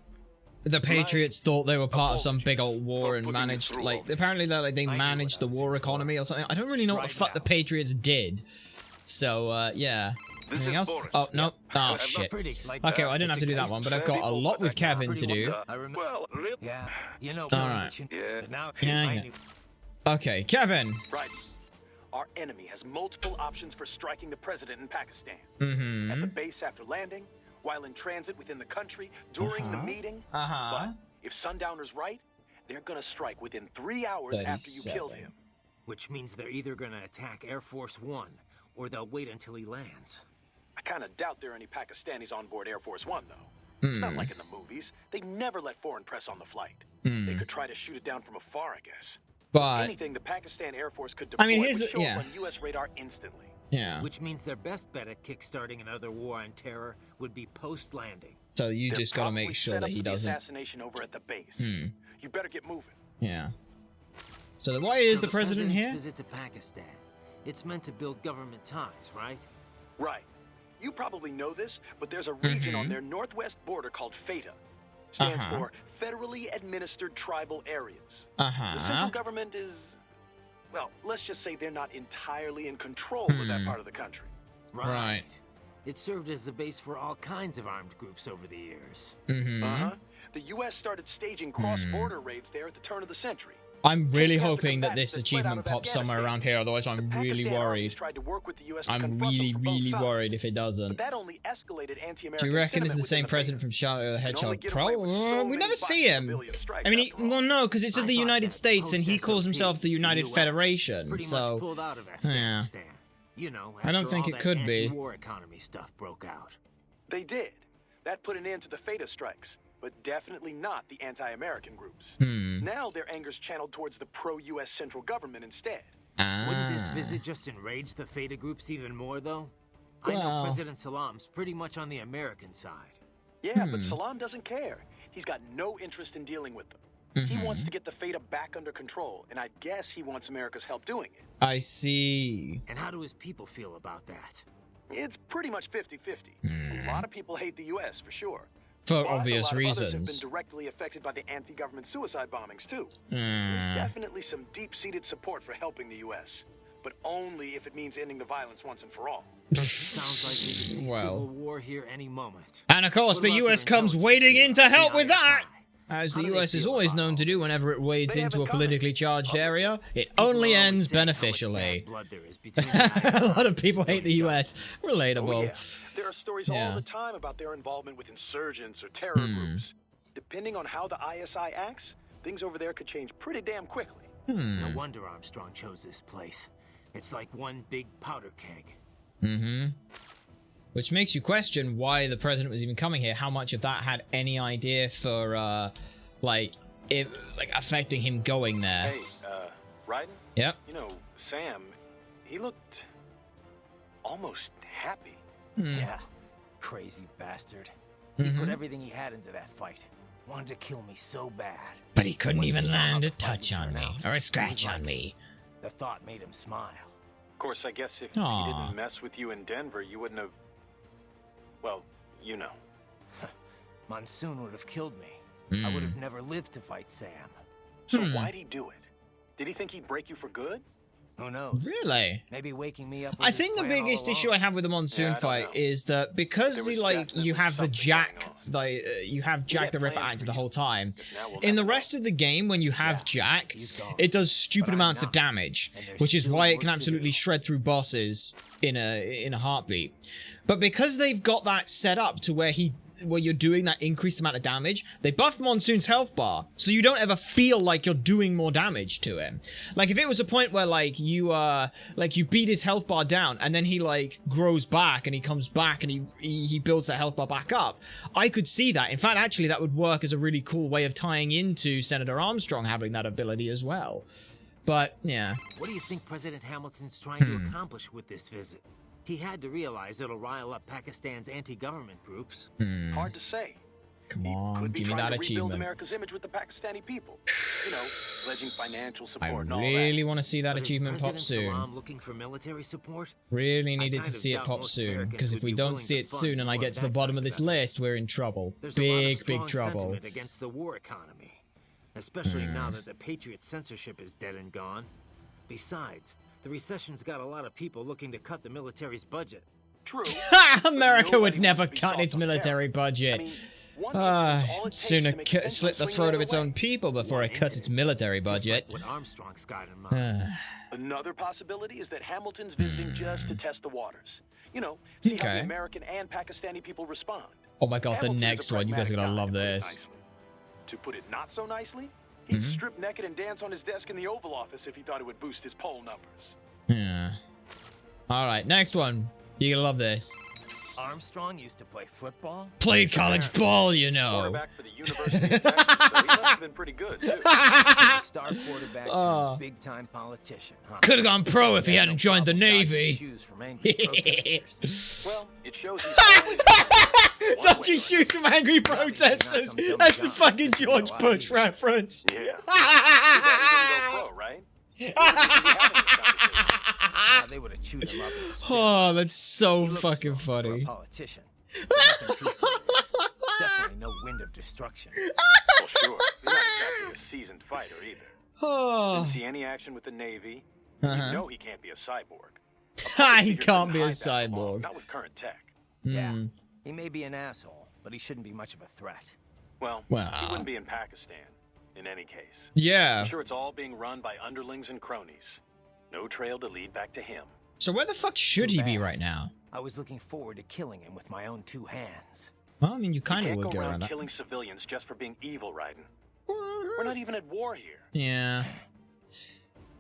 the Patriots thought they were part of some big old war and managed, like, apparently they managed the war economy or something. I don't really know what the fuck the Patriots did. So, yeah. Anything else? Oh, no. Oh, shit. Okay, well, I didn't have to do that one, but I've got a lot with Kevin to do.
Well, really?
Yeah, you know.
Alright.
Yeah.
Yeah. Okay, Kevin.
Right. Our enemy has multiple options for striking the president in Pakistan.
Mm-hmm.
At the base after landing, while in transit within the country, during the meeting.
Uh-huh.
But if Sundowner's right, they're gonna strike within 3 hours after you killed him.
Which means they're either gonna attack Air Force One, or they'll wait until he lands.
I kind of doubt there are any Pakistanis on board Air Force One, though. It's not like in the movies. They never let foreign press on the flight. They could try to shoot it down from afar, I guess.
But
Anything the Pakistan Air Force could deploy
here's
would
the-
show
yeah.
up on U.S. radar instantly.
yeah.
Which means their best bet at kickstarting another war on terror would be post-landing.
So you
They're
just gotta
probably
make sure
set
that
up
he
for the
doesn't.
assassination over at the base. You better get moving.
Yeah. So why is
So
the president
president's
here?
visit to Pakistan. It's meant to build government ties, right?
Right. You probably know this, but there's a region on their northwest border called FATA. Stands for Federally Administered Tribal Areas. The central government is, well, let's just say they're not entirely in control of that part of the country.
Right.
It served as a base for all kinds of armed groups over the years.
Uh-huh. The U.S. started staging cross-border raids there at the turn of the century.
I'm really hoping that this achievement pops somewhere around here, otherwise I'm really worried. I'm really worried if it doesn't. Do you reckon it's the same president from Shadow the Hedgehog Pro? We never see him. I mean, well, no, because it's of the United States and he calls himself the United Federation, so... Yeah. I don't think it could be.
War economy stuff broke out.
They did. That put an end to the Feta strikes, but definitely not the anti-American groups. Now their anger's channeled towards the pro-U.S. central government instead.
Wouldn't this visit just enrage the Feta groups even more, though? I know President Salam's pretty much on the American side.
Yeah, but Salam doesn't care. He's got no interest in dealing with them. He wants to get the Feta back under control, and I guess he wants America's help doing it.
I see.
And how do his people feel about that?
It's pretty much 50-50. A lot of people hate the U.S. for sure.
For obvious reasons.
Others have been directly affected by the anti-government suicide bombings too. There's definitely some deep-seated support for helping the U.S., but only if it means ending the violence once and for all.
Sounds like we could see civil war here any moment.
And of course, the U.S. comes wading in to help with that! As the US is always known to do whenever it wades into a politically charged area, it only ends beneficially. A lot of people hate the US. Relatable.
Oh, yeah. There are stories all the time about their involvement with insurgents or terror groups. Depending on how the ISI acts, things over there could change pretty damn quickly.
No wonder Armstrong chose this place. It's like one big powder keg.
Which makes you question why the president was even coming here. How much of that had any idea for, like affecting him going there?
Hey, Raiden?
Yep.
You know, Sam, he looked almost happy.
Yeah, crazy bastard. He put everything he had into that fight. Wanted to kill me so bad.
But he couldn't even land a touch on me, or a scratch on me.
The thought made him smile.
Of course, I guess if he didn't mess with you in Denver, you wouldn't have... Well, you know.
Monsoon would have killed me. I would have never lived to fight Sam.
So why'd he do it? Did he think he'd break you for good?
Who knows?
Really?
Maybe waking me up.
I think the biggest issue I have with the Monsoon fight is that because you have the Jack, you have Jack the Ripper active the whole time. In the rest of the game, when you have Jack, it does stupid amounts of damage, which is why it can absolutely shred through bosses in a heartbeat. But because they've got that set up to where you're doing that increased amount of damage, they buffed Monsoon's health bar, so you don't ever feel like you're doing more damage to him. Like, if it was a point where, you beat his health bar down, and then he, grows back, and he comes back, and he builds that health bar back up, I could see that. In fact, actually, that would work as a really cool way of tying into Senator Armstrong having that ability as well. But, yeah.
What do you think President Hamilton's trying to accomplish with this visit? He had to realize it'll rile up Pakistan's anti-government groups.
Hard to say.
Come on, give me that achievement.
America's image with the Pakistani people. You know, pledging financial support and all
I really want to see that achievement pop soon.
Salam looking for military support?
Really needed to see it pop soon, because if we don't see it soon and I get to the bottom of this list, we're in trouble. Big trouble.
Against the war economy, especially now that the Patriot censorship is dead and gone. Besides, the recession's got a lot of people looking to cut the military's budget.
True.
America would never cut its military budget. Sooner slit the throat of its own people before it cuts its military budget.
What Armstrong's got in mind.
Another possibility is that Hamilton's visiting just to test the waters. You know, see how the American and Pakistani people respond.
Oh my god, the next one. You guys are gonna love this.
To put it not so nicely, he'd strip naked and dance on his desk in the Oval Office if he thought it would boost his poll numbers.
Yeah. Alright, next one. You're gonna love this.
Armstrong used to play football?
Played college ball, you know.
Quarterback for the University of Texas, so he must have been pretty good, too.
Star quarterback turns big-time politician, huh?
Could have gone pro if he hadn't joined the Navy.
Well, it shows he's
dodgy shoes from angry protesters. That's a fucking George Bush reference.
Yeah. Go pro, right?
They would have chewed him up.
Oh, that's so fucking funny.
Politician. Definitely no wind of destruction.
Well, sure. He's not exactly a seasoned fighter either. Didn't see any action with the Navy. You know he can't be a cyborg.
He can't be a cyborg.
Not with current tech.
Yeah. He may be an asshole, but he shouldn't be much of a threat.
Well,
Well.
he wouldn't be in Pakistan, in any case.
Yeah.
I'm sure it's all being run by underlings and cronies. No trail to lead back to him.
So where the fuck should he be right now?
I was looking forward to killing him with my own 2 hands.
Well, I mean, you kind of
can't
would
go
go around
around
that.
killing civilians just for being evil, Raiden. We're not even at war here.
Yeah.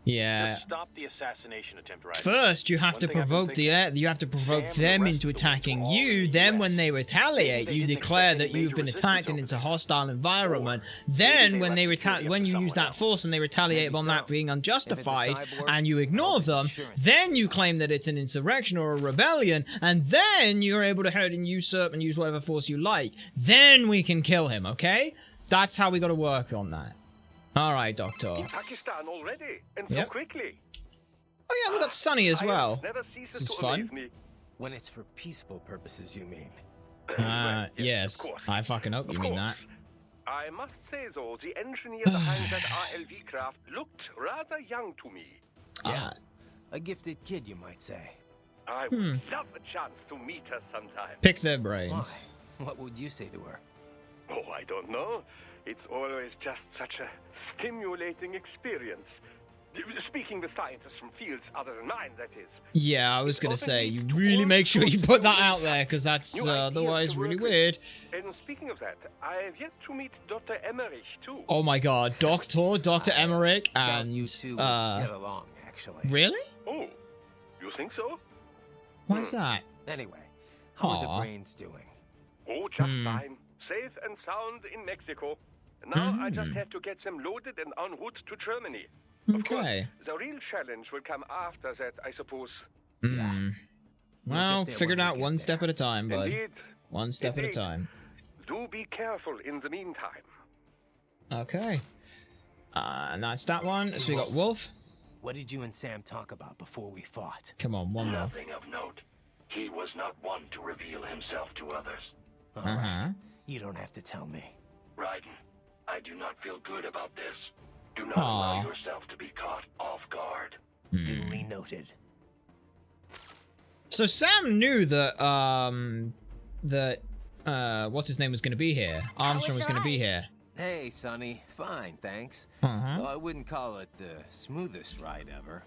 Yeah.
Just stop the assassination attempt, Raiden.
First, you have to provoke them into attacking you. Then, when they retaliate, you declare that you've been attacked and it's a hostile environment. Then, when you use that force and they retaliate upon that being unjustified, and you ignore them, then you claim that it's an insurrection or a rebellion, and then you're able to hurt and usurp and use whatever force you like. Then we can kill him. Okay? That's how we got to work on that. All right, Doctor.
In Pakistan already, and
Yep.
so quickly.
Oh yeah, we got Sunny as well.
Never ceases
This is
to
fun.
amaze me.
When it's for peaceful purposes, you mean?
Yes.
of course.
I fucking hope you
Of
mean
course.
that.
I must say though, the engineer behind that RLV craft looked rather young to me.
Yeah. A gifted kid, you might say.
I would love a chance to meet her sometime.
Pick their brains.
Why? What would you say to her?
Oh, I don't know. It's always just such a stimulating experience. Speaking with scientists from fields other than mine, that is.
Yeah, I was gonna say, you really make sure you put that out there, because that's otherwise really weird.
And speaking of that, I have yet to meet Dr. Emmerich, too.
Oh my god, Dr. Emmerich, and,
you two get along, actually.
Really?
Oh, you think so?
Why is that?
Anyway, how are
Aw.
the brains doing?
Oh, just fine. Safe and sound in Mexico. Now I just have to get them loaded and en route to Germany. Of course,
Okay.
the real challenge will come after that, I suppose.
Well,
get there
figure it
when we
out
get
one
there.
step at a time, bud.
Indeed.
One step at a
Indeed.
time.
Do be careful in the meantime.
Okay. And that's that one. So we got Wolf.
What did you and Sam talk about before we fought?
Come on, one more.
Nothing of note. He was not one to reveal himself to others.
All right. You don't have to tell me.
Raiden, I do not feel good about this. Do not
Aw.
allow yourself to be caught off guard.
Duly noted.
So Sam knew that what's his name was going to be here. Armstrong was going to be here.
Hey, Sonny. Fine, thanks.
Uh-huh.
Though I wouldn't call it the smoothest ride ever.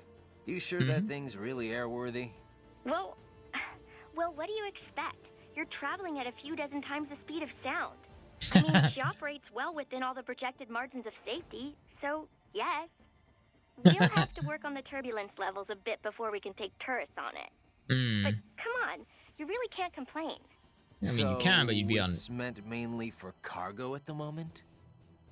You sure that thing's really airworthy?
Well, what do you expect? You're traveling at a few dozen times the speed of sound. I mean, she operates well within all the projected margins of safety, so yes. We'll have to work on the turbulence levels a bit before we can take tourists on it. But come on, you really can't complain.
I mean, you can, but you'd be on
It's meant mainly for cargo at the moment?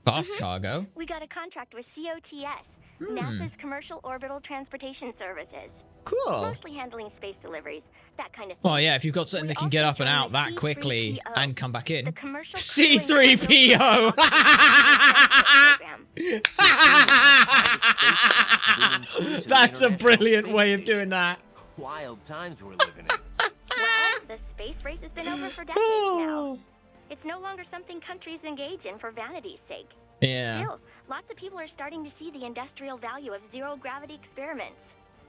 fast cargo.
We got a contract with COTS, NASA's Commercial Orbital Transportation Services.
Cool.
Mostly handling space deliveries, that kind of thing.
Well, yeah, if you've got something
We
that can get
also
up and
joined
out
the
that quickly
C3PO,
and come back in.
the commercial
C3PO! That's a brilliant way of doing that.
Wild times we're living in.
Well, the space race has been over for decades now. It's no longer something countries engage in for vanity's sake.
Yeah.
Still, lots of people are starting to see the industrial value of zero-gravity experiments.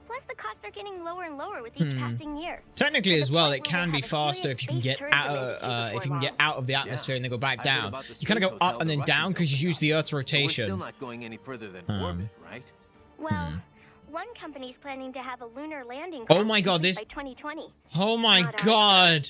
Plus, the costs are getting lower and lower with each passing year.
Technically,
To
as
the
well,
point
it
where
can
we'll
be
have a
faster
serious
if you can
space
get
tourism
out.
industry
If you can
before
get
long.
out of the atmosphere and then go back
I heard
down.
about the
You kind of
space
go
hotel
up and then
the
down
Russians
because you
opened
use the Earth's
But we're still
rotation.
not going any further than orbit, right?
Well, one company's planning to have a lunar landing.
Oh my God,
complete
this-
by 2020.
Oh my
Not us.
God!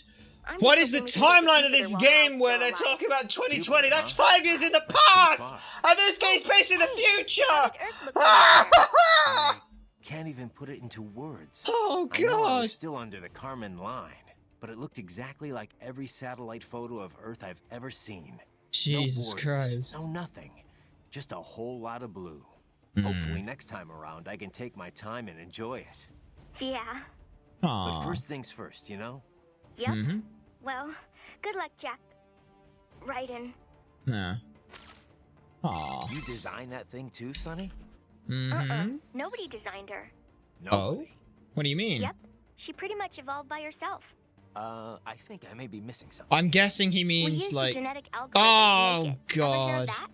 I'm
What
just
is the
hoping we can get
timeline of
Jupiter
this
while
game
Al's
where
still
they're
alive.
talking about 2020?
Jupiter,
That's
huh?
5 years in the past! And this game's based in the future!
Earth looks like
I can't even put it into words.
Oh
I know I
God!
was still under the Kármán line, but it looked exactly like every satellite photo of Earth I've ever seen.
Jesus
no borders,
Christ.
No nothing. Just a whole lot of blue.
Hmm.
Hopefully next time around I can take my time and enjoy it.
Yeah.
But
Aw.
first things first, you know?
Yep.
Mm-hmm.
Well, good luck, Jack. Raiden.
Yeah. Aw.
You designed that thing too, Sonny?
Mm-hmm.
Nobody designed her.
Nobody.
What do you mean?
Yep. She pretty much evolved by herself.
I think I may be missing something.
I'm guessing he
We
means
used the
like.
genetic algorithm
Oh
to make it. Ever hear
God.
that?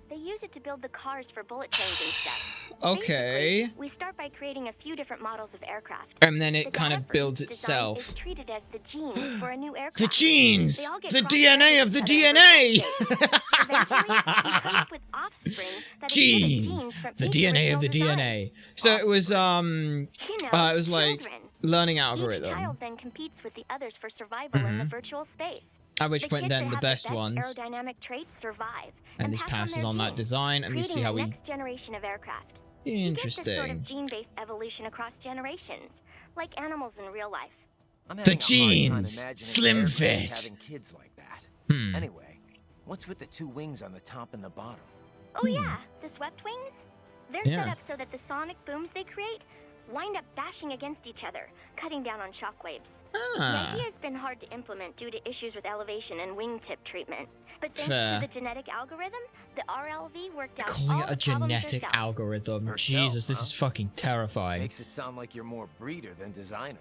They use it to build the cars for bullet trains and stuff.
Okay.
Basically, we start by creating a few different models of aircraft.
And then it
The
kind
data
of
for
builds
each design
itself.
is treated as the genes for a new aircraft.
The genes!
They all get
The
crossed
DNA
over
of the
each other in
DNA!
virtual space. Eventually, we come up with offspring that
Genes!
exhibit from
The
each
DNA of the
original design.
DNA. So it was,
You know,
it was like
children.
learning
Each
algorithm.
child then competes with the others for survival in the virtual space.
At which
The
point
kids
then
that
the
have
best ones.
aerodynamic traits survive
And this
pass
passes
their
on that
genes,
design, and we see
creating
how
the
we.
next generation of aircraft. You get this sort
Interesting.
of gene-based evolution across generations, like animals in real life.
I'm
The
having a hard time
genes.
imagining
Slim
airplanes
fit.
having kids like that. Anyway, what's with the two wings on the top and the bottom?
Oh yeah, the swept wings? They're set up so that the sonic booms they create wind up bashing against each other, cutting down on shockwaves. The idea has been hard to implement due to issues with elevation and wingtip treatment. But thanks
Fair.
to the genetic algorithm, the RLV worked out
Calling
all
it a
the problems
genetic
herself.
algorithm.
Herself,
Jesus, this
huh?
is fucking terrifying.
Makes it sound like you're more breeder than designer.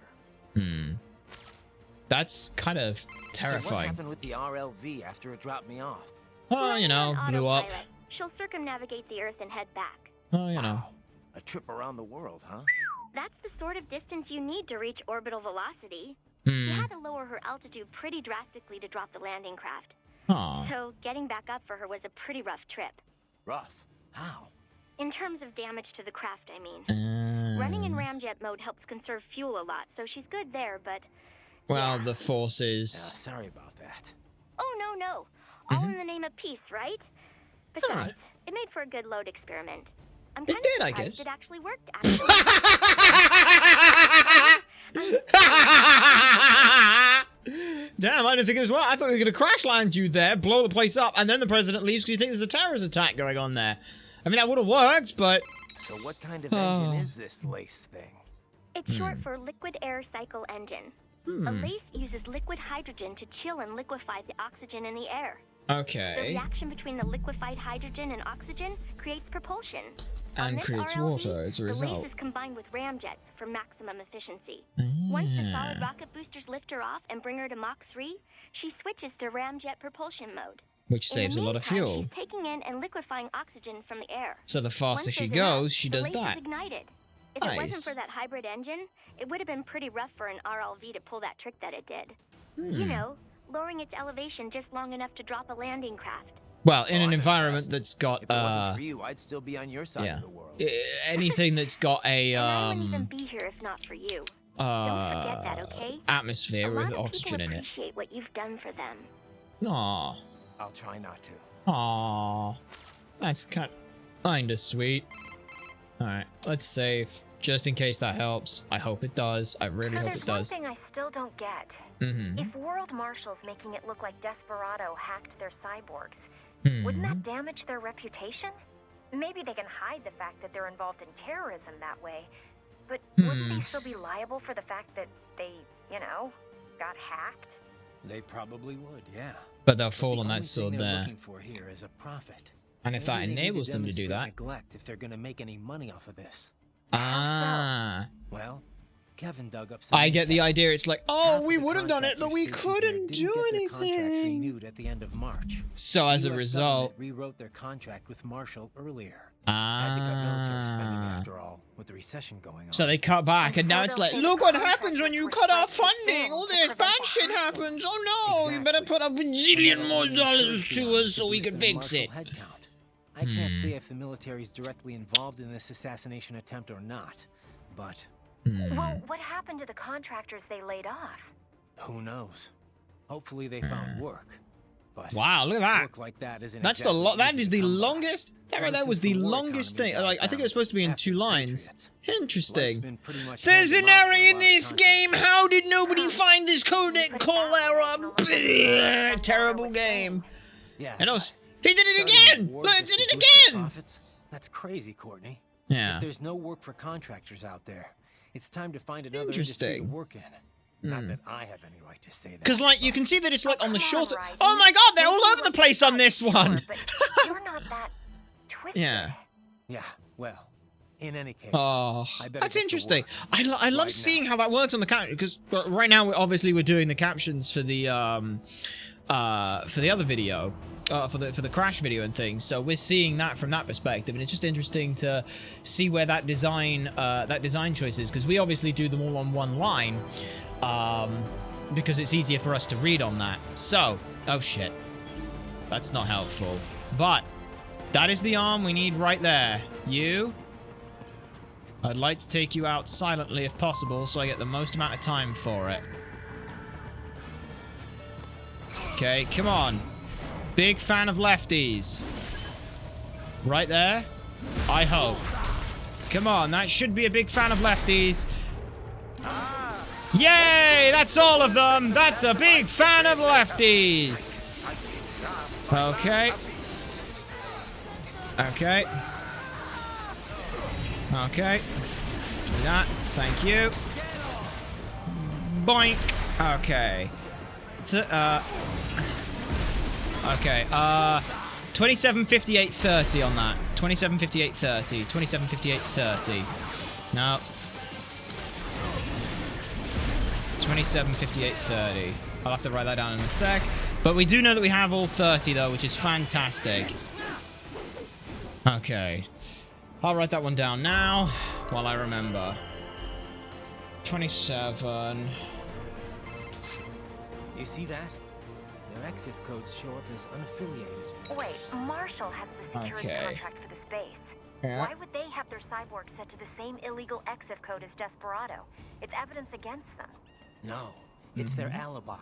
That's kind of
So what
terrifying.
happened with the RLV after it dropped me off?
Oh, you know,
On
blew up.
autopilot, she'll circumnavigate the Earth and head back.
Oh, you know.
Wow. A trip around the world, huh?
That's the sort of distance you need to reach orbital velocity. She had to lower her altitude pretty drastically to drop the landing craft.
Aw.
So getting back up for her was a pretty rough trip.
Rough. How?
In terms of damage to the craft, I mean. Running in ramjet mode helps conserve fuel a lot, so she's good there, but...
Well,
yeah.
the forces.
Sorry about that.
Oh, no. All in the name of peace, right? Besides, it made for a good load experiment. I'm
It
kind of
did, I
surprised
guess.
it actually worked, actually.
Damn, I didn't think it was well. I thought we were going to crash land you there, blow the place up, and then the president leaves because you think there's a terrorist attack going on there. I mean, that would have worked, but...
So what kind of engine is this lace thing?
It's short for liquid air cycle engine. A lace uses liquid hydrogen to chill and liquefy the oxygen in the air. The
Okay.
reaction between the liquefied hydrogen and oxygen creates propulsion. On
And
this
creates
RLV,
water as a
The
result.
lace is combined with ramjets for maximum efficiency. Once the solid rocket boosters lift her off and bring her to Mach 3, she switches to ramjet propulsion mode.
Which
In the
saves a lot of
meantime,
fuel.
She's taking in and liquefying oxygen from the air.
So the faster
Once
she
there's enough,
goes, she
the
does
lace is
that.
ignited. If it
Nice.
wasn't for that hybrid engine, it would have been pretty rough for an RLV to pull that trick that it did. You know, lowering its elevation just long enough to drop a landing craft.
Well, in
Oh,
an
I'm
environment
impressed.
that's got,
If it wasn't for you, I'd still be on your side
yeah.
of the world.
Anything that's got a,
And I wouldn't even be here if not for you. Don't forget that, okay?
atmosphere
A lot
with
of
oxygen in
people
it.
appreciate what you've done for them.
Aw.
I'll try not to.
Aw. That's kinda sweet. Alright, let's save. Just in case that helps. I hope it does. I really
So
hope
there's
it does.
one thing I still don't get. If World Marshal's making it look like Desperado hacked their cyborgs, wouldn't that damage their reputation? Maybe they can hide the fact that they're involved in terrorism that way, but wouldn't they still be liable for the fact that they, you know, got hacked?
They probably would, yeah.
But they'll fall
The
on
only
that
thing
sword
they're
there.
looking for here is a profit.
And if that
Maybe they need
enables them to do
demonstrate
that.
neglect if they're gonna make any money off of this.
Ah.
Well, Kevin dug up some
I get the
intel.
idea. It's like,
Half
oh,
of
we
the
would have done it, but we
contractors stationed there
couldn't
didn't
do
get their contracts
anything.
renewed at the end of March.
So as a
US
result,
government rewrote their contract with Marshall earlier. Had to cut military spending after all, with the recession going on.
so they cut back, and now it's like, look what happens when you cut our funding. All this bad shit happens. Oh no, you better put a bajillion more dollars to us so we can fix it.
I can't say if the military's directly involved in this assassination attempt or not, but
Well, what happened to the contractors they laid off?
who knows? Hopefully they found work. But
Wow, look at that.
work like that isn't
That's the
exactly
that
easy
is
to
the
come by.
longest. That right there was the
Since war
longest
economy
thing. Like I think it was supposed to be in
after
2 lines.
Patriots. Life's
Interesting.
been pretty much
There's
hand
an
to mouth
error
for a
in
lot of
this
contractors.
game. How did nobody find this codec call error? Bleh, terrible game.
Yeah.
And also, he did it again. Look, he did it again.
Profits? That's crazy, Courtney.
Yeah.
If there's no work for contractors out there, it's time to find another
Interesting.
industry to work in. Not that I have any right to say that.
Because like you can see that it's like on the
Come on,
shorter.
Ryzen.
Oh my God, they're all
Maybe
over the
what
place
you
on this
thought
one.
before, but you're not that twisted.
Yeah.
Yeah, well, in any case.
Oh,
I better
that's
get to
interesting.
work.
I love
Right
seeing
now.
how that works on the caption because right now we're doing the captions for the other video, for the crash video and things. So we're seeing that from that perspective, and it's just interesting to see where that design choice is, because we obviously do them all on one line, because it's easier for us to read on that. So, oh shit, that's not helpful. But that is the arm we need right there. You. I'd like to take you out silently if possible, so I get the most amount of time for it. Okay, come on. Big fan of lefties. Right there? I hope. Come on, that should be a big fan of lefties. Yay! That's all of them! That's a big fan of lefties! Okay. Okay. Okay. Do that. Thank you. Boink. Okay. Okay, 27:58:30 on that. 27:58:30. 27:58:30. No. 27:58:30. I'll have to write that down in a sec. But we do know that we have all 30 though, which is fantastic. Okay. I'll write that one down now while I remember. 27.
You see that? Their exif codes show up as unaffiliated.
Wait, Marshall has the security contract for this base.
Yeah.
Why would they have their cyborg set to the same illegal exif code as Desperado? It's evidence against them.
No, it's their alibi.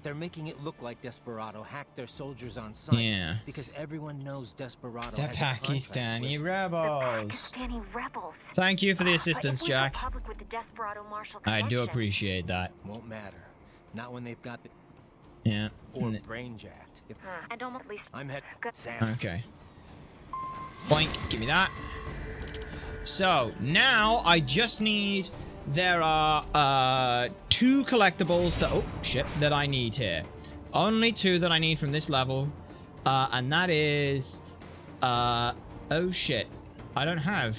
They're making it look like Desperado hacked their soldiers on site.
Yeah.
Because everyone knows Desperado
The
has
Pakistani
a
rebels.
The Pakistani rebels.
Thank you for the assistance,
but if we go
Jack.
public with the Desperado Marshall
I do
connection,
appreciate that.
Won't matter. Not when they've got the
Yeah.
or brain jacked.
and almost at least
I'm head
good.
Sam.
Okay. Boink. Give me that. So, now I just need... There are 2 collectibles that... Oh, shit. That I need here. Only 2 that I need from this level. And that is... oh, shit. I don't have...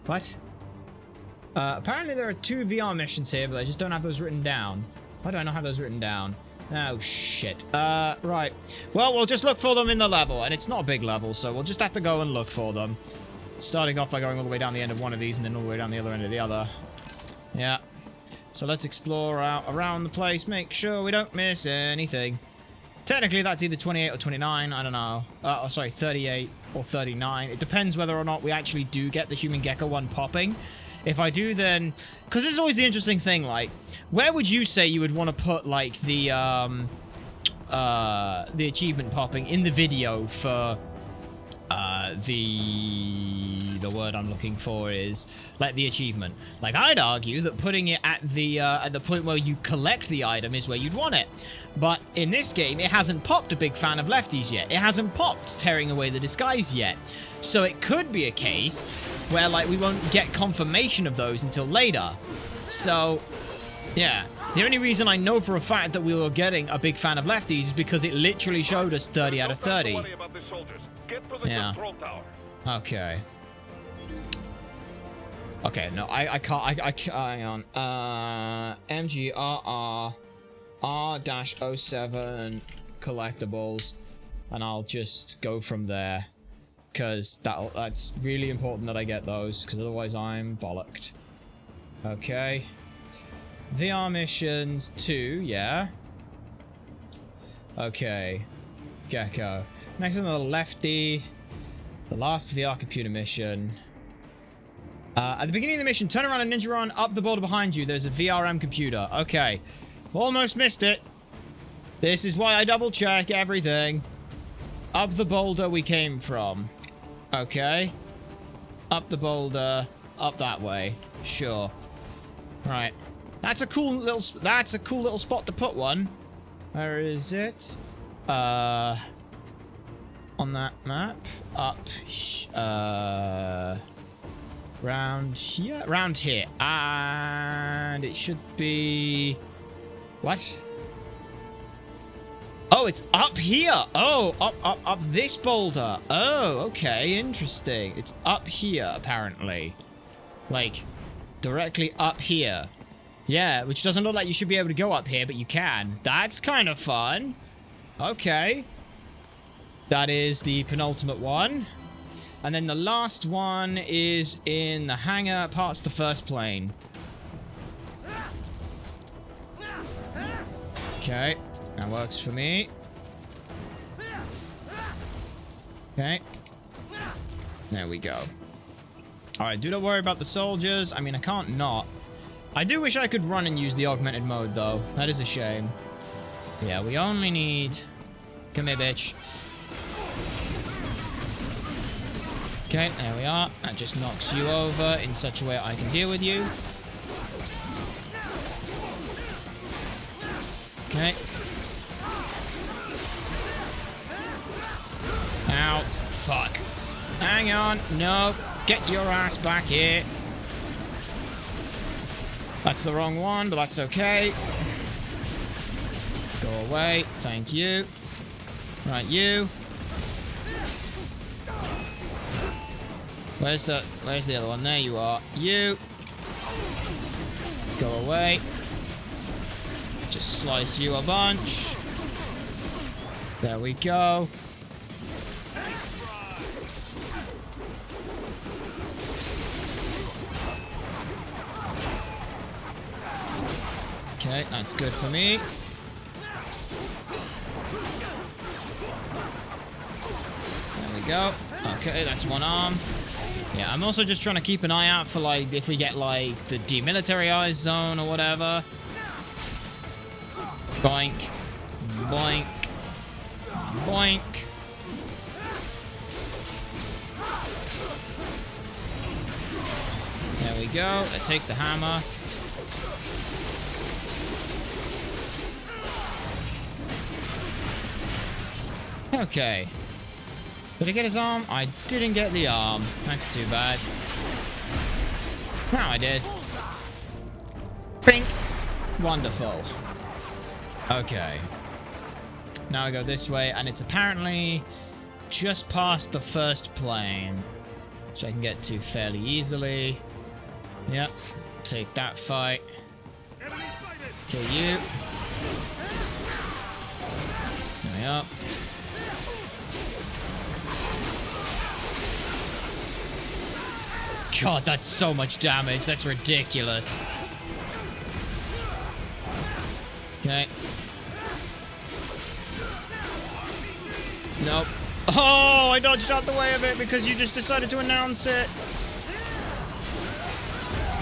What? Apparently there are 2 VR missions here, but I just don't have those written down. Why do I not have those written down? Oh, shit. Right. Well, we'll just look for them in the level. And it's not a big level, so we'll just have to go and look for them. Starting off by going all the way down the end of one of these and then all the way down the other end of the other. Yeah. So let's explore out around the place, make sure we don't miss anything. Technically, that's either 28 or 29. I don't know. Oh, sorry, 38 or 39. It depends whether or not we actually do get the human gecko one popping. If I do, then... Because this is always the interesting thing, like... Where would you say you would want to put, like, the achievement popping in the video for... the word I'm looking for is like the achievement. Like, I'd argue that putting it at the point where you collect the item is where you'd want it. But in this game, it hasn't popped a big fan of lefties yet. It hasn't popped tearing away the disguise yet. So it could be a case where like we won't get confirmation of those until later. So yeah, the only reason I know for a fact that we were getting a big fan of lefties is because it literally showed us 30 out of 30. Yeah. Okay. Okay, no, I can't, hang on. MGRR R-07 collectibles, and I'll just go from there, because that's really important that I get those, because otherwise I'm bollocked. Okay. VR missions 2, yeah. Okay. Gecko. Next on the lefty. The last VR computer mission. At the beginning of the mission, turn around and ninja run up the boulder behind you. There's a VRM computer. Okay. Almost missed it. This is why I double check everything. Up the boulder we came from. Okay. Up the boulder. Up that way. Sure. Right. That's a cool little spot to put one. Where is it? On that map. Up. Round here? Round here. And it should be... What? Oh, it's up here. Oh, up this boulder. Oh, okay. Interesting. It's up here, apparently. Like, directly up here. Yeah, which doesn't look like you should be able to go up here, but you can. That's kind of fun. Okay. That is the penultimate one. And then the last one is in the hangar, parts the first plane. Okay, that works for me. Okay. There we go. Alright, do not worry about the soldiers. I mean, I can't not. I do wish I could run and use the augmented mode, though. That is a shame. Yeah, we only need... Come here, bitch. Okay, there we are. That just knocks you over in such a way I can deal with you. Okay. Ow. Fuck. Hang on. No. Get your ass back here. That's the wrong one, but that's okay. Go away. Thank you. Right, you. Where's the other one? There you are. You. Go away. Just slice you a bunch. There we go. Okay, that's good for me. There we go. Okay, that's one arm. Yeah, I'm also just trying to keep an eye out for, like, if we get, like, the demilitarized zone or whatever. Boink. Boink. Boink. There we go. That takes the hammer. Okay. Did I get his arm? I didn't get the arm. That's too bad. Now I did. Pink. Wonderful. Okay. Now I go this way, and it's apparently just past the first plane, which I can get to fairly easily. Yep. Take that fight. Kill you. There we are. God, that's so much damage. That's ridiculous. Okay. Nope. Oh, I dodged out the way of it because you just decided to announce it.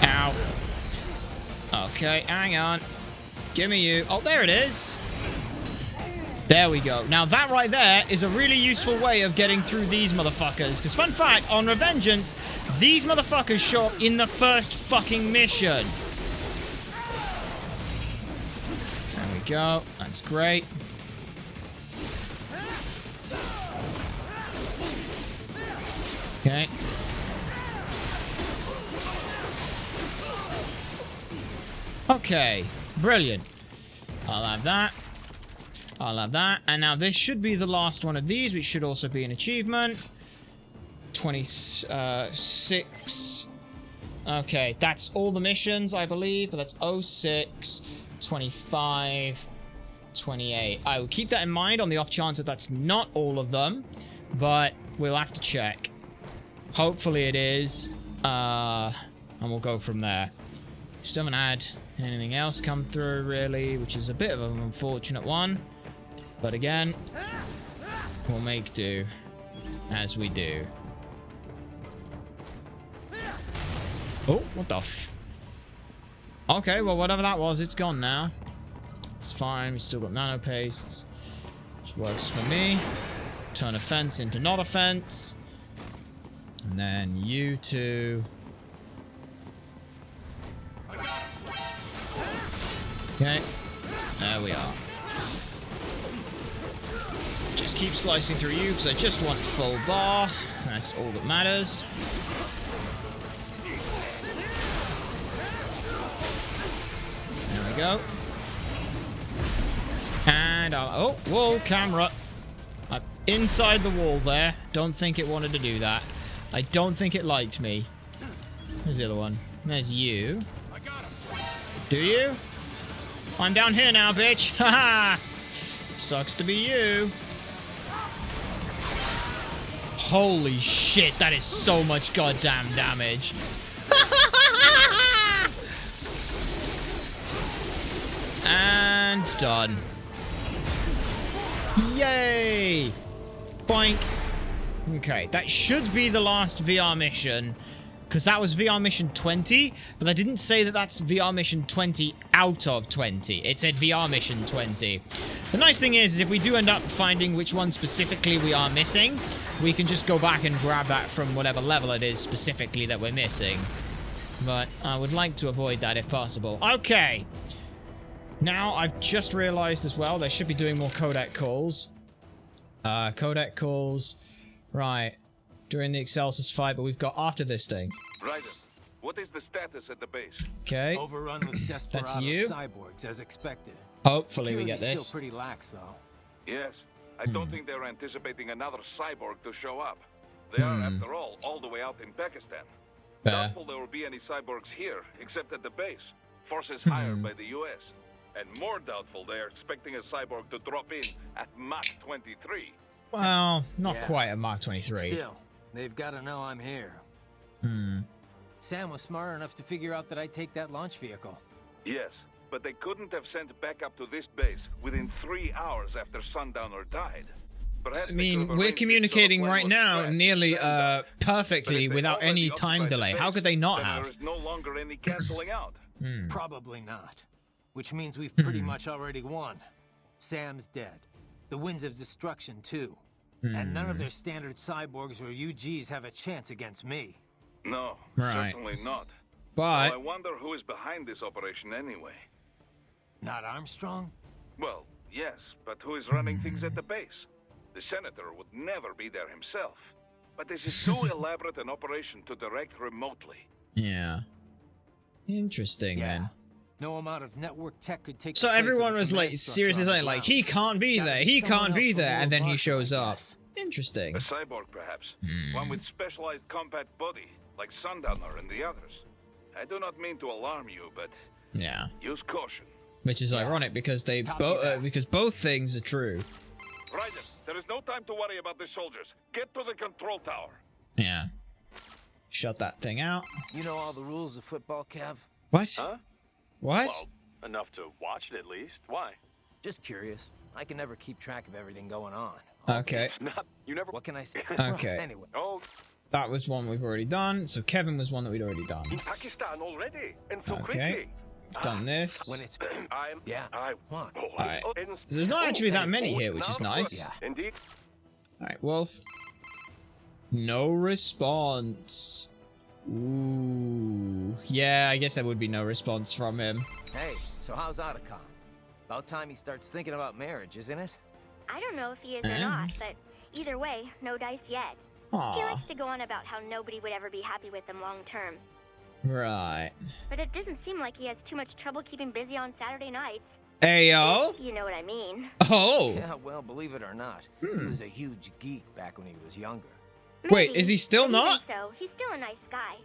Ow. Okay, hang on. Give me you. Oh, there it is. There we go. Now, that right there is a really useful way of getting through these motherfuckers. Because, fun fact, on Revengeance, these motherfuckers show up in the first fucking mission. There we go. That's great. Okay. Okay. Brilliant. I'll have that. I'll have that. And now this should be the last one of these, which should also be an achievement. 26. Okay, that's all the missions, I believe. But that's 06, 25, 28. I will keep that in mind on the off chance that that's not all of them. But we'll have to check. Hopefully it is. And we'll go from there. Just haven't had anything else come through, really, which is a bit of an unfortunate one. But again, we'll make do as we do. Oh, what the f... Okay, well, whatever that was, it's gone now. It's fine. We still got nano pastes, which works for me. Turn a fence into not a fence. And then you two... Okay, there we are. Just keep slicing through you because I just want full bar. That's all that matters. There we go. And oh, whoa, camera. I'm inside the wall there. Don't think it wanted to do that. I don't think it liked me. There's the other one. There's you. Do you? I'm down here now, bitch. Haha. Sucks to be you. Holy shit, that is so much goddamn damage. And done. Yay! Boink. Okay, that should be the last VR mission, because that was VR mission 20, but I didn't say that that's VR mission 20 out of 20. It said VR mission 20. The nice thing is if we do end up finding which one specifically we are missing, we can just go back and grab that from whatever level it is specifically that we're missing. But I would like to avoid that if possible. Okay. Now, I've just realized as well, they should be doing more codec calls. Codec calls. Right. During the Excelsis fight, but we've got after this thing.
Raiden, what is the status at the base?
Okay.
Overrun with Desperado cyborgs as expected.
Hopefully we get this.
Still pretty lax though.
Yes. I don't think they're anticipating another cyborg to show up. They are, after all the way out in Pakistan. Doubtful there will be any cyborgs here, except at the base. Forces hired by the US. And more doubtful they are expecting a cyborg to drop in at Mach 23.
Well, not quite at Mach 23.
Still, they've got to know I'm here. Sam was smart enough to figure out that I'd take that launch vehicle.
Yes, but they couldn't have sent backup to this base within 3 hours after Sundowner died. Perhaps
I mean, we're communicating right now nearly perfectly without any time delay. How could they not have?
There is no longer any canceling out.
Probably not. Which means we've pretty much already won. Sam's dead. The Winds of Destruction too. And none of their standard cyborgs or UGs have a chance against me.
No,
Right.
certainly not.
But
Well, I wonder who is behind this operation anyway.
Not Armstrong?
Well, yes, but who is running things at the base? The senator would never be there himself. But this is too elaborate an operation to direct remotely.
yeah. Interesting then.
No amount of network tech could take
So
the place of
everyone
a
was
command
like
structure
seriously
on the
saying like
ground.
he can't be
Gotta
there,
be
he
someone
can't
else
be
for
there, and then he
World
shows
War, I
up.
guess.
Interesting.
A cyborg, perhaps. One with specialized compact body, like Sundowner and the others. I do not mean to alarm you, but
Yeah.
use caution.
Which is ironic because they both things are true.
Raiden, there is no time to worry about the soldiers. Get to the control tower.
Yeah. Shut that thing out.
You know all the rules of football, Kev?
What?
Huh?
What?
Well, enough to watch it at least. Why?
Just curious. I can never keep track of everything going on.
Okay.
Not, you never...
What can I say?
Okay.
Anyway.
Oh,
That was one we've already done. So Kevin was one that we'd already done.
in Pakistan already, and so
Okay.
quickly.
Done this.
When it's...
I'm...
Yeah.
I...
What?
Oh,
Alright.
oh,
So there's not actually that many here, which is nice.
Yeah.
Indeed.
Alright, Wolf. No response. Ooh. Yeah, I guess there would be no response from him.
Hey, so how's Otacon? About time he starts thinking about marriage, isn't it?
I don't know if he is or not, but either way, no dice yet. He
Aw.
likes to go on about how nobody would ever be happy with him long term.
Right.
But it doesn't seem like he has too much trouble keeping busy on Saturday nights.
Ayo.
You know what I mean.
Oh.
Yeah, well, believe it or not, he was a huge geek back when he was younger.
Wait,
Maybe,
is he still
but
not?
even so, he's still a nice guy.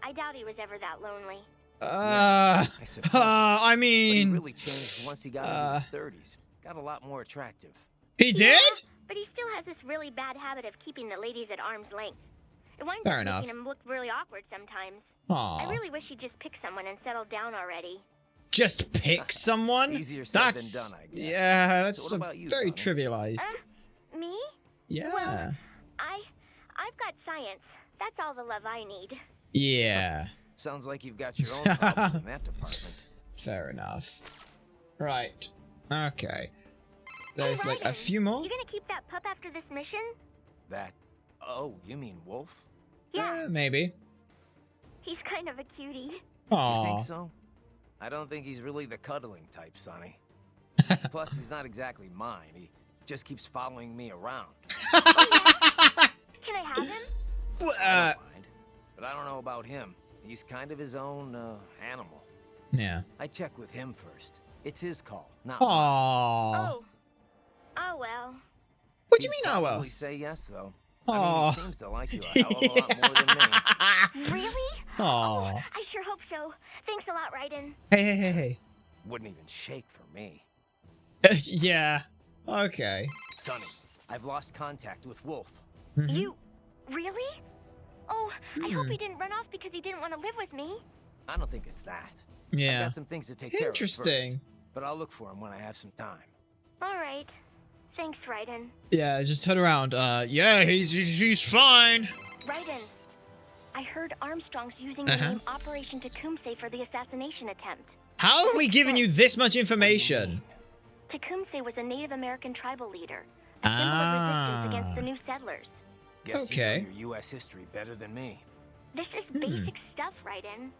I doubt he was ever that lonely.
I suppose.
I
But he
mean,
really changed once he got into his 30s. Got a lot more attractive.
he did?
But he still has this really bad habit of keeping the ladies at arm's length. It winds
Fair
up
enough.
making him look really awkward sometimes. I
Aw.
really wish he'd just pick someone and settle down already.
Just pick someone?
Easier said than
That's
done, I guess.
yeah, that's
So what about you,
very
Sonny?
trivialized.
Me?
Yeah.
I've got science. That's all the love I need.
Yeah.
Sounds like you've got your own problems in that department.
Fair enough. Right. Okay. There's like a
Raiden,
few more?
You gonna keep that pup after this mission?
That... Oh, you mean Wolf?
Yeah,
Maybe.
he's kind of a cutie.
You
Aw.
think so? I don't think he's really the cuddling type, Sonny. Plus, he's not exactly mine. He just keeps following me around.
Can I have him?
I don't mind. But I don't know about him. He's kind of his own, animal.
Yeah.
I check with him first. It's his call, not mine.
Aw.
Oh. Oh well.
What do you
He'd
mean, oh well?
probably say yes, though.
Aw.
I mean, he seems to like you a hell of a lot more than me.
Really?
Aw.
I sure hope so. Thanks a lot, Raiden.
Hey.
Wouldn't even shake for me.
Yeah. Okay.
Sonny, I've lost contact with Wolf.
Mhm.
You Really? Oh, I hope he didn't run off because he didn't want to live with me.
I don't think it's that.
Yeah.
I got some things to take care of
Interesting.
first, but I'll look for him when I have some time.
All right. Thanks, Raiden.
Yeah, just turn around. Yeah, he's fine.
Raiden, I heard Armstrong's using the name Operation Tecumseh for the assassination attempt.
How are we giving you this much information?
Tecumseh was a Native American tribal leader, a symbol of resistance against the new settlers.
Guess you know your U.S. history better than me.
This is basic stuff, Raiden.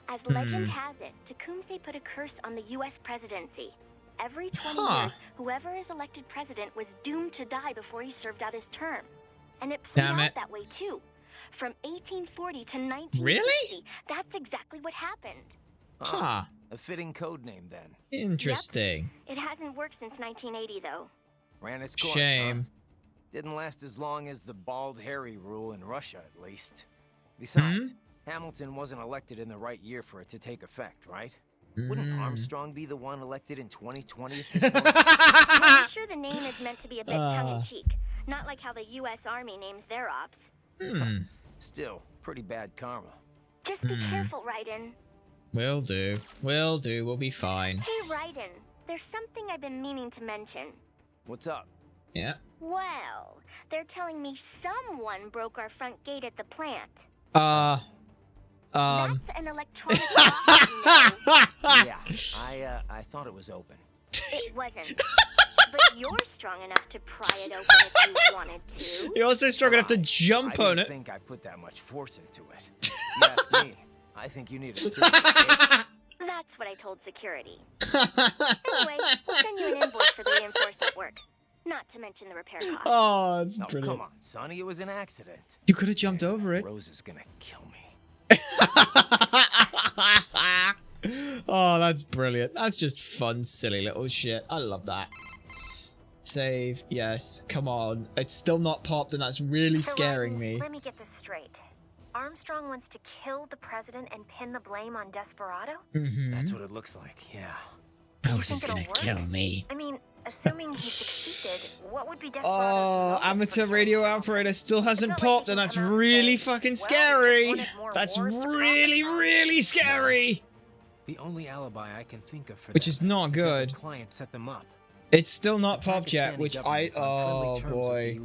As legend has it, Tecumseh put a curse on the U.S. presidency. Every 20 years, whoever is elected president was doomed to die before he served out his term. And it played out that way, too. From 1840 to 1960,
really?
That's exactly what happened.
Huh.
A fitting code name, then.
Interesting.
Yep. It hasn't worked since 1980, though.
Ran its course,
Shame.
Huh? Didn't last as long as the Bald Harry rule in Russia, at least. Besides, Hamilton wasn't elected in the right year for it to take effect, right? Wouldn't Armstrong be the one elected in 2020?
I'm sure the name is meant to be a bit tongue-in-cheek. Not like how the U.S. Army names their ops.
Still, pretty bad karma.
Just be careful, Raiden.
Will do. Will do. We'll be fine.
Hey, Raiden. There's something I've been meaning to mention.
What's up?
Yeah.
Well, they're telling me someone broke our front gate at the plant.
That's
an electronic lock.
Yeah, I thought it was open.
It wasn't. But you're strong enough to pry it open if you wanted to.
You're also strong enough to jump on it.
I didn't think I put that much force into it. You ask me, I think you need a
That's what I told security. Anyway, we'll send you an invoice for the reinforcement work. Not to mention the repair costs.
Oh, it's brilliant.
Come on, Sonny, it was an accident.
You could have jumped over it.
Rose is gonna kill me.
Oh, that's brilliant. That's just fun, silly little shit. I love that. Save. Yes. Come on. It's still not popped, and that's really scaring me.
Let me get this straight. Armstrong wants to kill the president and pin the blame on Desperado?
That's what it looks like, yeah.
Rose is gonna kill me.
I mean, assuming he succeeded, what would be Desperado's
amateur radio operator still hasn't popped, and that's really fucking scary. That's really, really scary.
The only alibi I can think of for
which is not good.
The client set them up.
It's still not popped yet, which oh boy.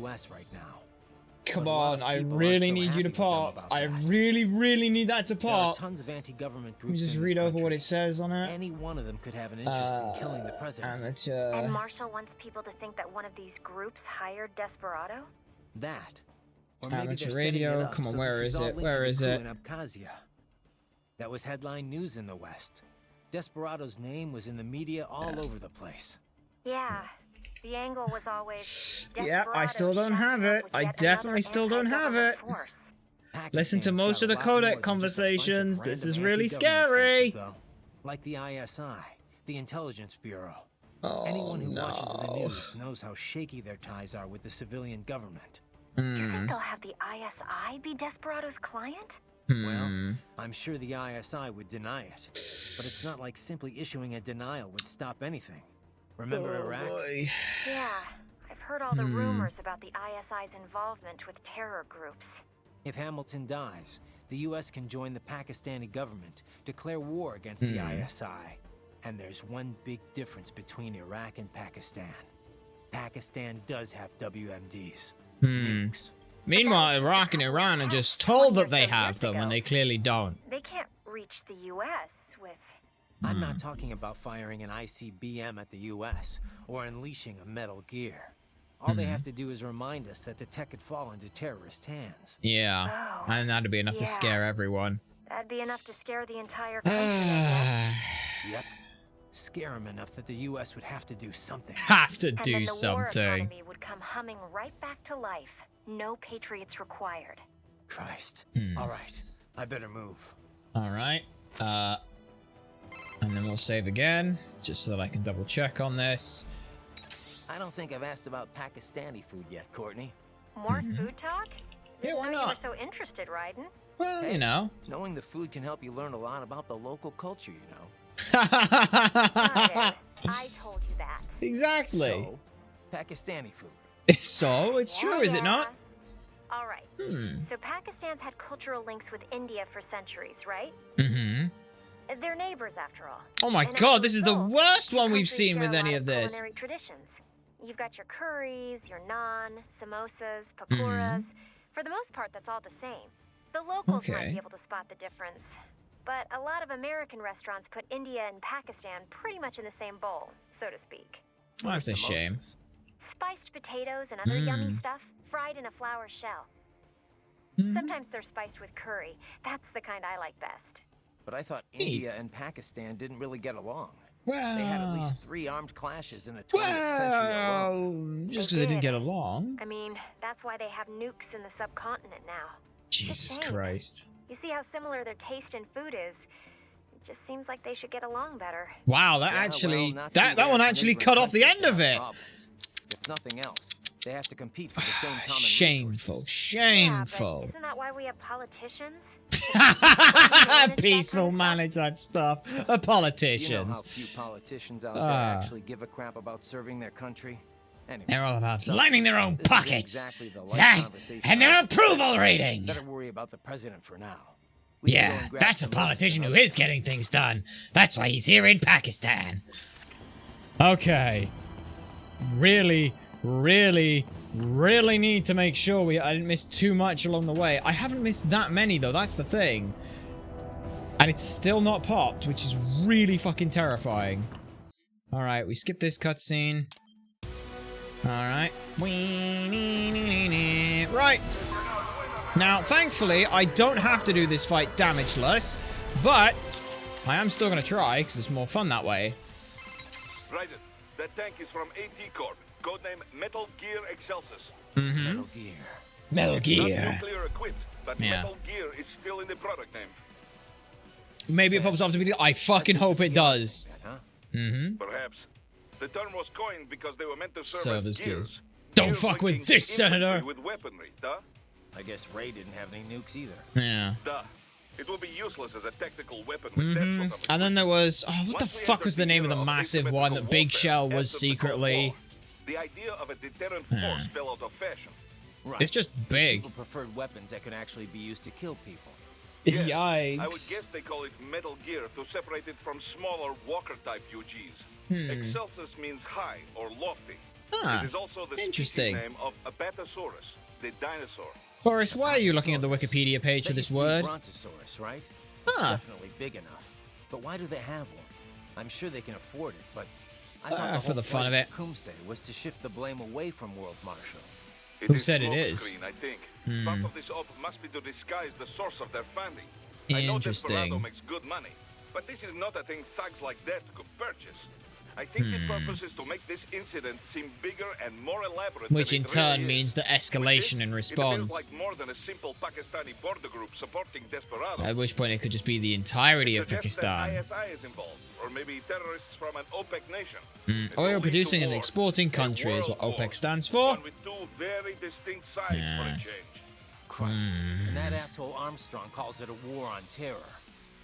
Come on, I really need you to pop. I really, really need that to pop.
Tons of anti-government groups.
Let me just read over what it says on it.
Any one of them could have an interest in killing the president.
And Marshall wants people to think that one of these groups hired Desperado?
That. Or maybe
amateur radio. Come on, where is it? Where is it?
That was headline news in the West. Desperado's name was in the media all over the place.
Yeah. The angle was always
yeah, I still don't have it. I definitely still don't have it. Listen to most of the codec conversations. This is really scary.
Like the ISI, the Intelligence Bureau.
Oh,
anyone who watches the news knows how shaky their ties are with the civilian government.
You think they'll have the ISI be Desperado's client?
Well, I'm sure the ISI would deny it. But it's not like simply issuing a denial would stop anything. Remember Iraq?
Boy.
Yeah, I've heard all the rumors about the ISI's involvement with terror groups.
If Hamilton dies, the US can join the Pakistani government, declare war against the ISI. And there's one big difference between Iraq and Pakistan. Pakistan does have WMDs. Nukes.
Meanwhile, Iraq and Iran are just told that they have them when they clearly don't.
They can't reach the US with...
I'm not talking about firing an ICBM at the US or unleashing a Metal Gear. All they have to do is remind us that the tech could fall into terrorist hands.
Yeah, and that'd be enough to scare everyone.
That'd be enough to scare the entire country.
Yep. Scare them enough that the US would have to do something.
Have to do
and then the
something.
War economy would come humming right back to life. No patriots required.
Christ. All right. I better move.
All right. And then we'll save again, just so that I can double check on this.
I don't think I've asked about Pakistani food yet, Courtney.
More food talk?
Yeah, why not?
You were so interested, Raiden.
Well, you know.
Knowing the food can help you learn a lot about the local culture, you know.
I told you that.
Exactly.
So, Pakistani food.
So, it's true, is it not?
All right. So Pakistan's had cultural links with India for centuries, right? They're neighbors, after all.
Oh my god, this is the worst one we've seen with any of this.
Culinary traditions. You've got your curries, your naan, samosas, pakoras. For the most part, that's all the same. The locals might be able to spot the difference. But a lot of American restaurants put India and Pakistan pretty much in the same bowl, so to speak.
Well, that's a shame.
Spiced potatoes and other yummy stuff, fried in a flour shell. Sometimes they're spiced with curry. That's the kind I like best.
But I thought India and Pakistan didn't really get along.
Well,
they had at least 3 armed clashes in the 20th century alone.
Just because they didn't get along.
I mean, that's why they have nukes in the subcontinent now.
Jesus Christ.
You see how similar their taste in food is. It just seems like they should get along better.
Wow, that actually, that one actually cut off the end of it.
If nothing else, they have to compete for the same common
Shameful, shameful.
Yeah, but isn't that why we have politicians?
Peaceful manage that stuff. The politicians.
You know how few politicians out there actually give a crap about serving their country? Anyway,
they're all about lining their own pockets.
Exactly
that and their approval rating.
Better worry about the president for now.
Yeah, that's a politician who is getting things done. That's why he's here in Pakistan. Okay. Really need to make sure I didn't miss too much along the way. I haven't missed that many though, that's the thing. And it's still not popped, which is really fucking terrifying. Alright, we skip this cutscene. Alright. Right. Now, thankfully, I don't have to do this fight damageless, but I am still going to try, because it's more fun that way.
Right, that tank is from AT Corp. Codename Metal Gear Excelsis.
Metal Gear.
Metal Gear.
Not nuclear equipped, but Metal Gear is still in the product name.
Maybe it pops up to be. I fucking hope it does.
Perhaps. The term was coined because they were meant to serve as gears.
Don't fuck with this, Senator.
With weaponry, duh?
I guess Ray didn't have any nukes either.
Yeah.
Duh. It will be useless as a tactical weapon with that sort of
and then there was... Oh, what the fuck was the name of the massive one that Big Shell was secretly?
The idea of a deterrent force fell out of fashion.
Right.
It's just big.
People preferred weapons that could actually be used to kill people.
Yes,
Yikes.
I would guess they call it Metal Gear to separate it from smaller Walker-type UGs. Excelsis means high or lofty. It is also the species name of Apatosaurus, the dinosaur.
Boris, why are you looking at the Wikipedia page for this word?
Brontosaurus, right? It's definitely big enough. But why do they have one? I'm sure they can afford it, but I thought
for the fun of it.
Kumse was to shift the blame away from World Marshal.
Who said it is?
Screen, I think. Part of this op must be to disguise the source of their funding.
Interesting.
I know Desperado makes good money, but this is not a thing thugs like that could purchase. I think the purpose is to make this incident seem bigger and more elaborate.
Which in turn means the escalation in response.
It feels like more than a simple Pakistani border group supporting Desperado.
At which point it could just be the entirety of Pakistan.
ISI is involved, or maybe terrorists from an OPEC nation.
Oil producing and exporting country is what OPEC stands for.
One with two very distinct sides for a change.
Christ. And that asshole Armstrong calls it a war on terror.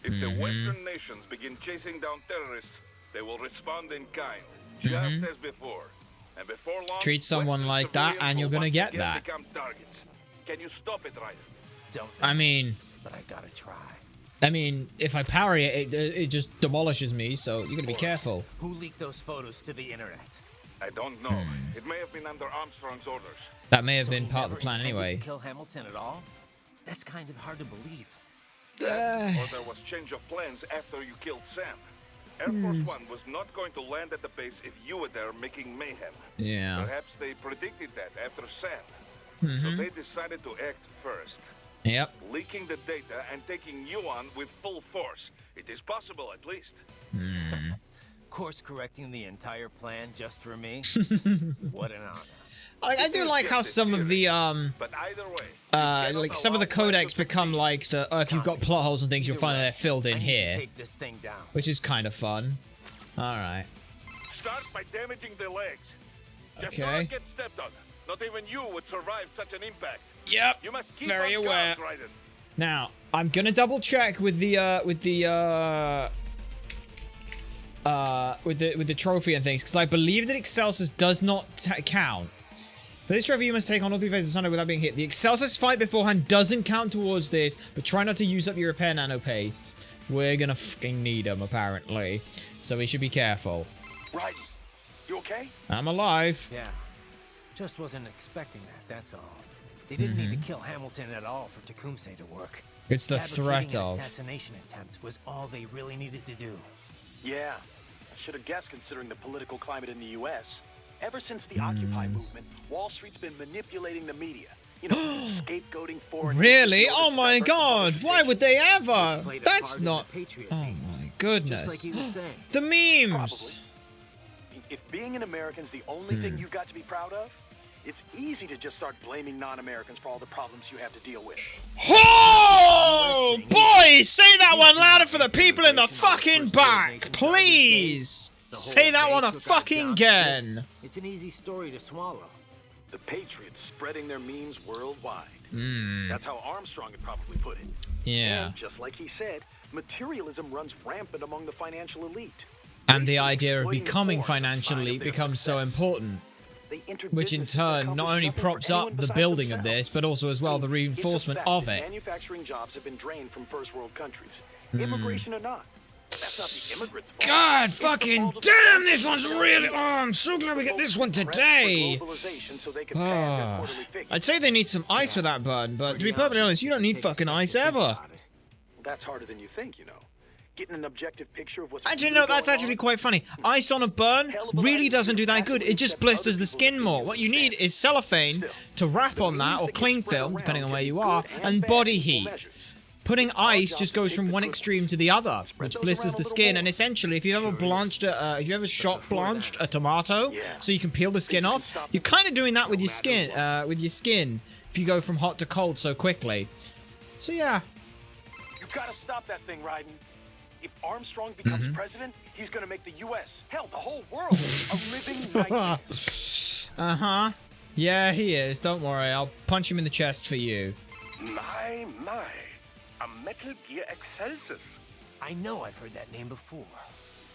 If the Western nations begin chasing down terrorists, they will respond in kind, just as before. And before long,
treat someone like that and you're gonna get that.
Can you stop it, Ryder?
Don't.
I mean,
but I gotta try.
I mean, if I parry it, it just demolishes me, so you gotta be careful.
Who leaked those photos to the internet?
I don't know. It may have been under Armstrong's orders.
That may have been part of the plan anyway.
To kill Hamilton at all? That's kind of hard to believe.
Or there was change of plans after you killed Sam. Air Force One was not going to land at the base if you were there making mayhem.
Yeah.
Perhaps they predicted that after Sam. So they decided to act first.
Yep.
Leaking the data and taking you on with full force. It is possible, at least.
Course correcting the entire plan just for me? What an honor.
I do like how some of the
but either way,
like some of the codex become like the if you've got plot holes and things, you'll find they're filled in here,
take this thing down.
Which is kind of fun. All right.
Start by damaging the legs. Just
Okay.
don't get stepped on. Not even you would survive such an impact.
Yep.
You must keep
Very
on
aware.
guard, Raiden.
Now I'm gonna double check with the trophy and things, because I believe that Excelsis does not count. For this review, you must take on all 3 phases of Sunday without being hit. The Excelsis fight beforehand doesn't count towards this, but try not to use up your repair nano pastes. We're gonna fucking need them, apparently. So we should be careful.
Right. You okay?
I'm alive.
Yeah. Just wasn't expecting that, that's all. They didn't need to kill Hamilton at all for Tecumseh to work.
It's the threat
Fabricating an
of.
assassination attempt was all they really needed to do.
Yeah. I should have guessed considering the political climate in the U.S. Ever since the Occupy movement, Wall Street's been manipulating the media. You know, scapegoating foreign...
Really? Oh my god! Why would they ever? That's not...
Patriot
Oh
memes,
my goodness.
Just like he was saying.
The memes!
Probably. If being an American's the only thing you've got to be proud of, it's easy to just start blaming non-Americans for all the problems you have to deal with.
Oh boy! Say that one louder for the people in the fucking back! Please! Say that one fucking again!
It's an easy story to swallow.
The Patriots spreading their memes worldwide. That's how Armstrong had probably put it.
Yeah.
And just like he said, materialism runs rampant among the financial elite.
And the idea of becoming financial elite becomes so important. Which in turn not only props up the building of this, but also as well the reinforcement of it.
Manufacturing jobs have been drained from first world countries. Immigration or not. That's not the immigrants' fault.
God fucking damn, this one's really... Oh, I'm so glad we get this one today. Oh. I'd say they need some ice for that button, but to be perfectly honest, you don't need fucking ice ever.
That's harder than you think, you know. Getting an objective picture of what's
Actually, no, that's actually quite funny. Ice on a burn really doesn't do that good. It just blisters the skin more. What you need is cellophane to wrap on that, or cling film, depending on where you are, and body heat. Putting ice just goes from one extreme to the other, which blisters the skin. And essentially, if you ever shot blanched a tomato, so you can peel the skin off, you're kind of doing that with your skin. If you go from hot to cold so quickly. So yeah.
You've got to stop that thing, Raiden. If Armstrong becomes president, he's going to make the U.S., hell, the whole world, a living nightmare.
Yeah, he is. Don't worry. I'll punch him in the chest for you.
My. A Metal Gear Excelsis.
I know I've heard that name before.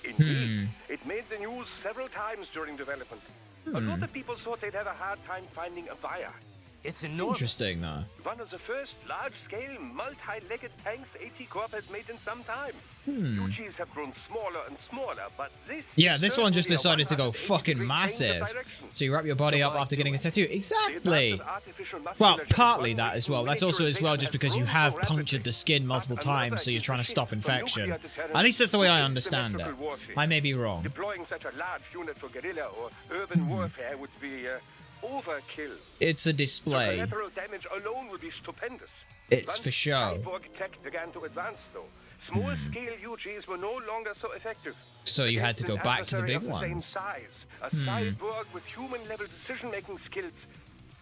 Indeed. It made the news several times during development. A lot of people thought they'd have a hard time finding a buyer.
It's enormous.
Interesting, though.
One of the first large-scale, multi-legged tanks AT Corp has made in some time. UGs have grown smaller and smaller, but this...
Yeah, this one just decided to go fucking massive. So you wrap your body up after getting a tattoo. Exactly! Well, partly that as well. That's also as well just because you have punctured the skin multiple times, so you're trying to stop infection. At least that's the way I understand it. I may be wrong.
Deploying such a large unit for guerrilla or urban warfare would be... overkill.
It's a display.
The collateral damage alone would be stupendous.
It's for show.
Cyborg tech began to advance, though. Small-scale UGs were no longer so effective.
So you had to go back to the big ones.
Same size, a cyborg with human-level decision-making skills.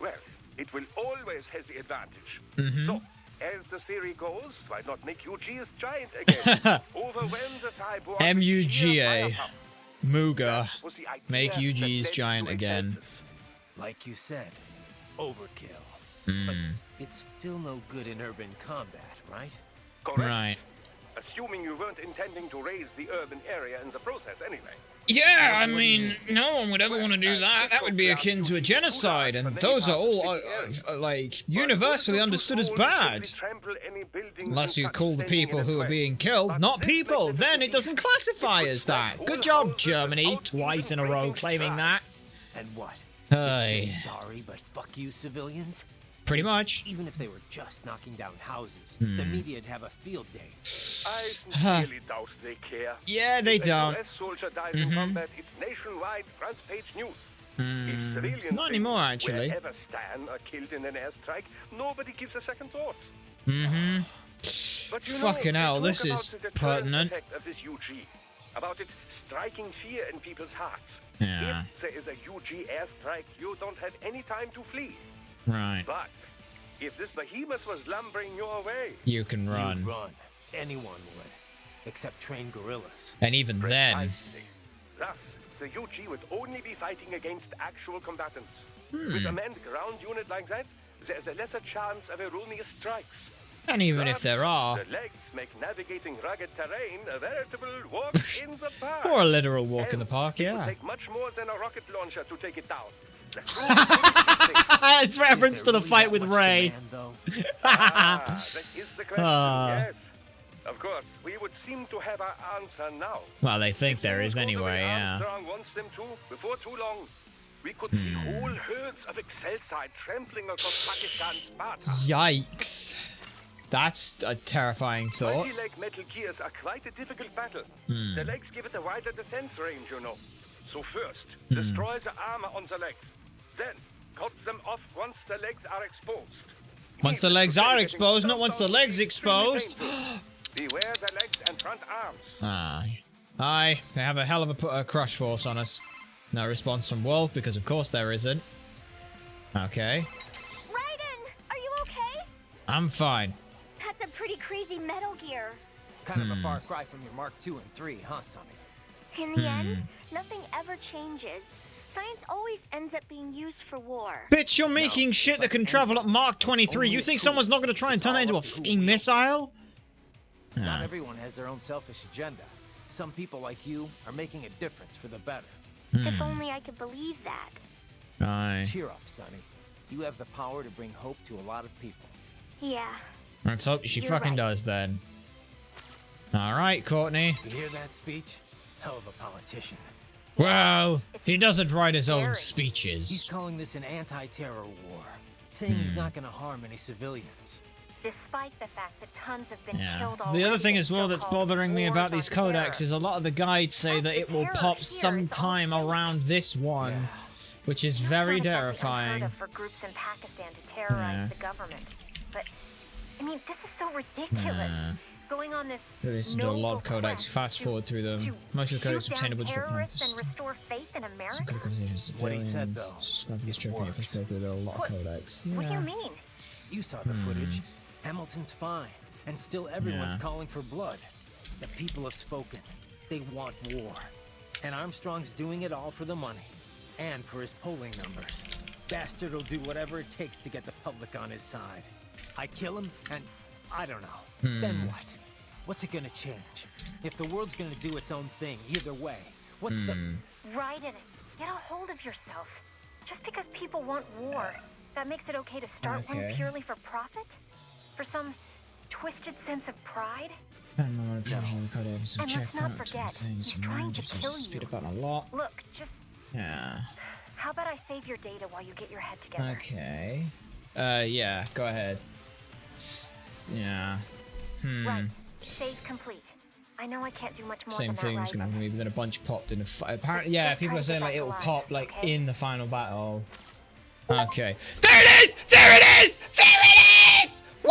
Well, it will always have the advantage. So, as the theory goes, why not make UGs giant again? Overwhelm the cyborg.
MUGA. Muga. Make UGs giant again.
Like you said, overkill. But it's still no good in urban combat, right?
Correct.
Right.
Assuming you weren't intending to raise the urban area in the process anyway.
Yeah, I mean, no one would ever want to do that. That would be akin to a genocide, and those are all, like, universally understood as bad. Unless you call the people who are being killed not people, then it doesn't classify as that. Good job, Germany, twice in a row claiming that.
And what?
Hey.
Sorry, but fuck you, civilians.
Pretty much.
Even if they were just knocking down houses, the media'd have a field day.
I sincerely doubt they care.
Yeah, they don't.
If a US soldier dies in combat, it's nationwide front-page news. If civilians
Not anymore, actually.
wherever Stan are killed in an airstrike, nobody gives a second thought. But you
Fucking
know,
hell,
they
this
talk
is
about the deterrent
pertinent.
effect of this UG, about it striking fear in people's hearts.
Yeah.
If there is a UG airstrike, you don't have any time to flee.
Right.
But if this behemoth was lumbering your way,
You can
You'd
run.
run. Anyone would. Except trained guerrillas.
And even then.
precisely. Thus, the UG would only be fighting against actual combatants. With a manned ground unit like that, there's a lesser chance of erroneous strikes.
And even if there are.
The legs make navigating rugged terrain a veritable walk in the park.
Or a literal walk in the park,
It would
yeah.
take much more than a rocket launcher to take it down.
It's reference to the fight with Ray.
That is the question, yes. Of course, we would seem to have our answer now.
Well, they think there is anyway, yeah.
Armstrong wants them to. Before too long, we could see whole herds of Excelsior trampling across Pakistan's Sparta.
Yikes. That's a terrifying thought.
Multi-leg metal gears are quite a difficult battle. The legs give it a wider defense range, you know. So first, destroy the armor on the legs. Then, cut them off once the legs are exposed.
Once the legs are exposed, not once the legs exposed.
Beware the legs and front arms.
Aye, they have a hell of a crush force on us. No response from Wolf, because of course there isn't. Okay.
Raiden, are you okay?
I'm fine.
That's a pretty crazy Metal Gear.
Kind of a far cry from your Mark II and III, huh, Sonny?
In the end, nothing ever changes. Science always ends up being used for war.
Bitch, you're making shit that can travel at Mark 23. You think someone's not going to try and turn that into a fucking missile?
Not everyone has their own selfish agenda. Some people like you are making a difference for the better.
If only I could believe that.
Aye.
Cheer up, Sonny. You have the power to bring hope to a lot of people.
Yeah.
Let's hope she
You're
fucking
right.
does then. Alright, Courtney.
You hear that speech? Hell of a politician.
Well, he doesn't write his own
He's
speeches.
calling this an anti-terror war, saying he's not going to harm any civilians.
Despite the fact that tons have been
Yeah.
killed
The
already
other thing
in
as well that's
so-called
bothering me
wars
about these
on terror.
codex is a lot of the guides say that it will pop sometime around this one, which is very
Not exactly
terrifying.
unheard of for groups in Pakistan to terrorize the government. But I mean, this is so ridiculous. Going on this
So this is a lot
noble
of codex.
quest
Fast forward through them.
to
Most of the codex
shoot
are obtainable
down
just for
terrorists and
practice.
restore faith in
Some
America?
code conversations,
What he said,
civilians.
though,
Subscribe to this
it
trophy.
works.
First play through a lot of codex.
What do you
Yeah.
mean?
You saw the footage. Hamilton's fine, and still everyone's
Yeah.
calling for blood. The people have spoken. They want war. And Armstrong's doing it all for the money. And for his polling numbers. Bastard will do whatever it takes to get the public on his side. I kill him, and I don't know. Then what? What's it gonna change? If the world's gonna do its own thing, either way, what's the...
Raiden, get a hold of yourself. Just because people want war, that makes it okay to start one
Okay.
purely for profit? For some twisted sense of pride?
And codex.
And
Check
let's not
out
forget,
things.
he's trying to kill
Speed
you.
up on a lot.
Look, just
Yeah.
how about I save your data while you get your head together?
Okay. Yeah. Go ahead. Yeah.
Right. Save complete. I know I can't do much more
Same
than
thing's
that,
gonna happen to me, but then a bunch popped in a fight. Apparently, yeah, people are saying like it will pop like in the final battle. Okay. There it is! There it is! There it is! Woo!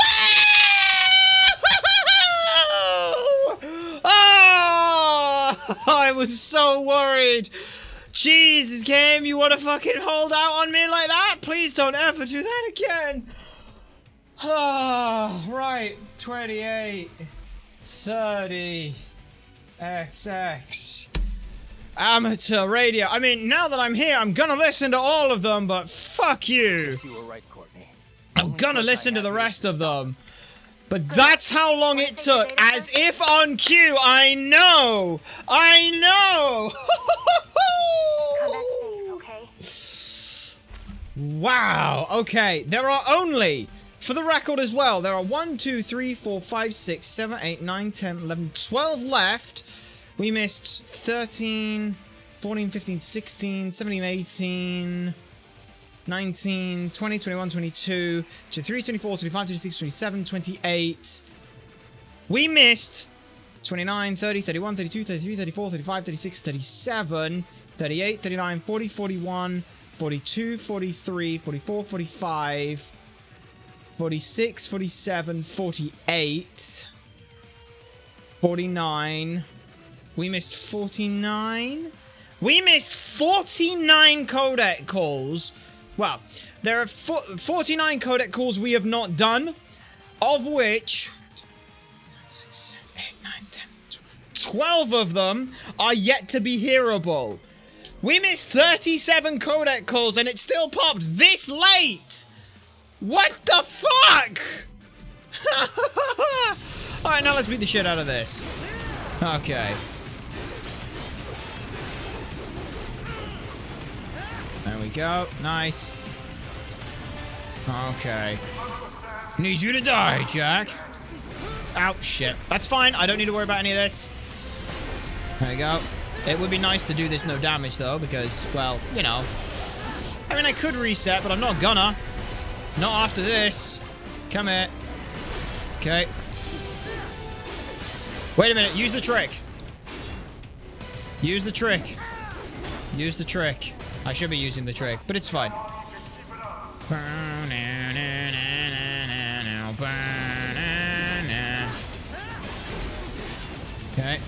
Oh! I was so worried. Jesus, game, you want to fucking hold out on me like that? Please don't ever do that again. Oh, right. 28. 30 XX amateur radio. I mean, now that I'm here, I'm gonna listen to all of them, but fuck you.
You were right, Courtney.
I'm gonna listen to the rest of them. But that's how long it took. As if on cue. I know. I know.
Come back safe, okay?
Wow. Okay. There are only, for the record as well, there are 1, 2, 3, 4, 5, 6, 7, 8, 9, 10, 11, 12 left. We missed 13, 14, 15, 16, 17, 18, 19, 20, 21, 22, 23, 24, 25, 26, 27, 28. We missed 29, 30, 31, 32, 33, 34, 35, 36, 37, 38, 39, 40, 41, 42, 43, 44, 45, 46, 47, 48, 49. We missed 49. We missed 49 codec calls. Well, there are 49 codec calls we have not done, of which 6, 7, 8, 9, 10, 12 of them are yet to be hearable. We missed 37 codec calls and it still popped this late. What the fuck? Alright, now let's beat the shit out of this. Okay. There we go. Nice. Okay. Need you to die, Jack. Ow, shit. That's fine. I don't need to worry about any of this. There we go. It would be nice to do this no damage, though, because, well, you know. I mean, I could reset, but I'm not gonna. Not after this. Come here. Okay. Wait a minute. Use the trick. Use the trick. Use the trick. I should be using the trick, but it's fine. Okay.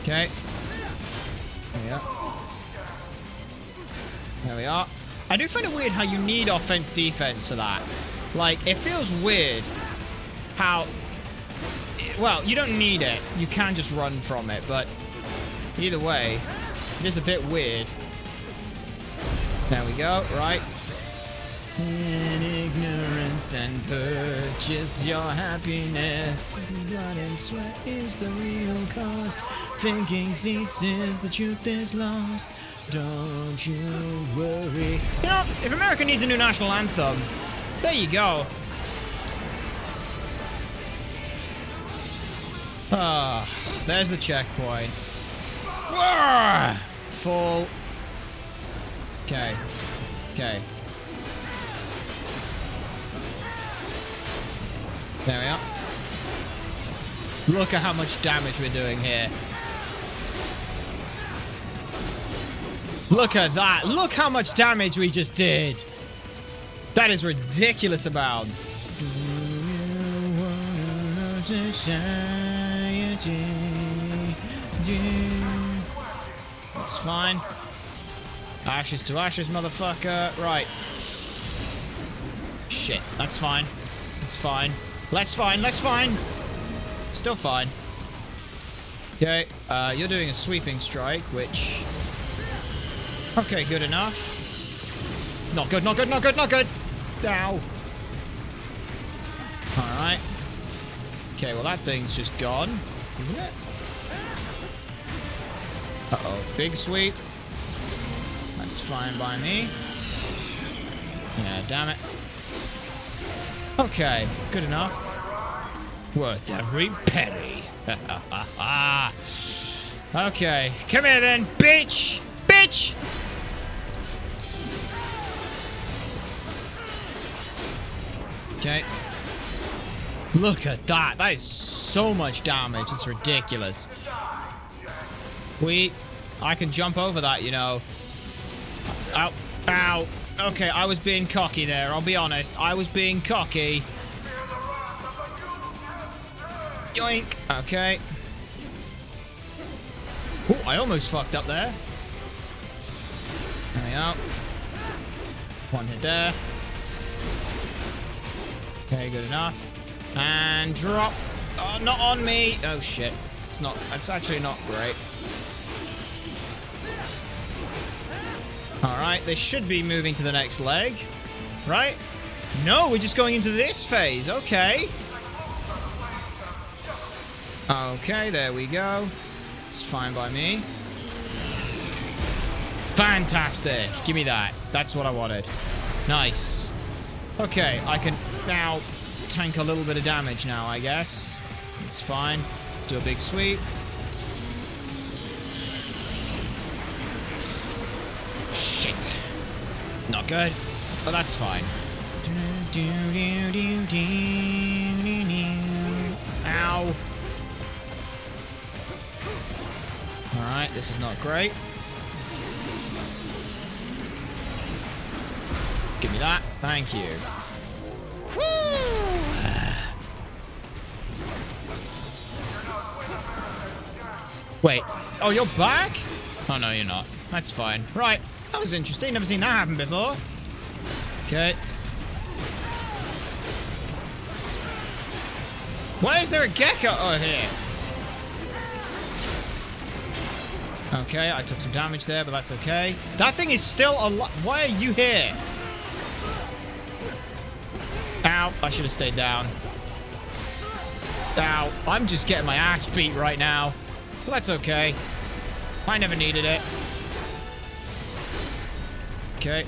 Okay. There we are. There we are. I do find it weird how you need offense-defense for that. Like, it feels weird how... Well, you don't need it. You can just run from it, but either way, it is a bit weird. There we go, right. In ignorance and purchase your happiness. Blood and sweat is the real cause. Thinking ceases, the truth is lost. Don't you worry. You know, if America needs a new national anthem, there you go. Ah, there's the checkpoint. Whoa! Full. Okay. Okay. There we are. Look at how much damage we're doing here. Look at that. Look how much damage we just did. That is ridiculous amounts. That's fine. Ashes to ashes, motherfucker. Right. Shit. That's fine. It's fine. Less fine. Less fine. Still fine. Okay. You're doing a sweeping strike, which... Okay, good enough. Not good, not good, not good, not good! Ow. Alright. Okay, well that thing's just gone, isn't it? Uh-oh. Big sweep. That's fine by me. Yeah, damn it. Okay, good enough. Worth every penny. Okay, come here then, bitch! Bitch! Okay. Look at that. That is so much damage. It's ridiculous. I can jump over that, you know. Ow. Ow. Okay, I was being cocky there. I'll be honest. I was being cocky. Yoink. Okay. Oh, I almost fucked up there. There we go. One hit there. Okay, good enough. And drop. Oh, not on me. Oh, shit. It's not. It's actually not great. Alright, they should be moving to the next leg. Right? No, we're just going into this phase. Okay. Okay, there we go. It's fine by me. Fantastic. Give me that. That's what I wanted. Nice. Okay, I can now tank a little bit of damage now, I guess. It's fine. Do a big sweep. Shit. Not good. But that's fine. Ow. Alright, this is not great. Give me that. Thank you. Wait. Oh, you're back? Oh, no, you're not. That's fine. Right. That was interesting. Never seen that happen before. Okay. Why is there a gecko? Oh, here. Okay, I took some damage there, but that's okay. That thing is still alive. Why are you here? Ow. I should have stayed down. Ow. I'm just getting my ass beat right now. Well, that's okay. I never needed it. Okay.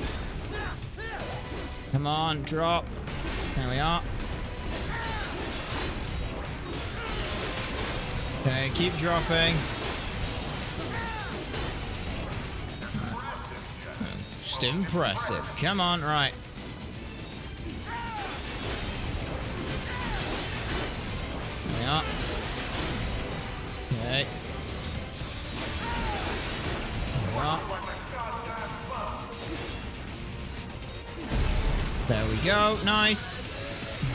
Come on, drop. There we are. Okay, keep dropping. Just impressive. Come on, right. There we are. Okay. There we are. There we go. Nice.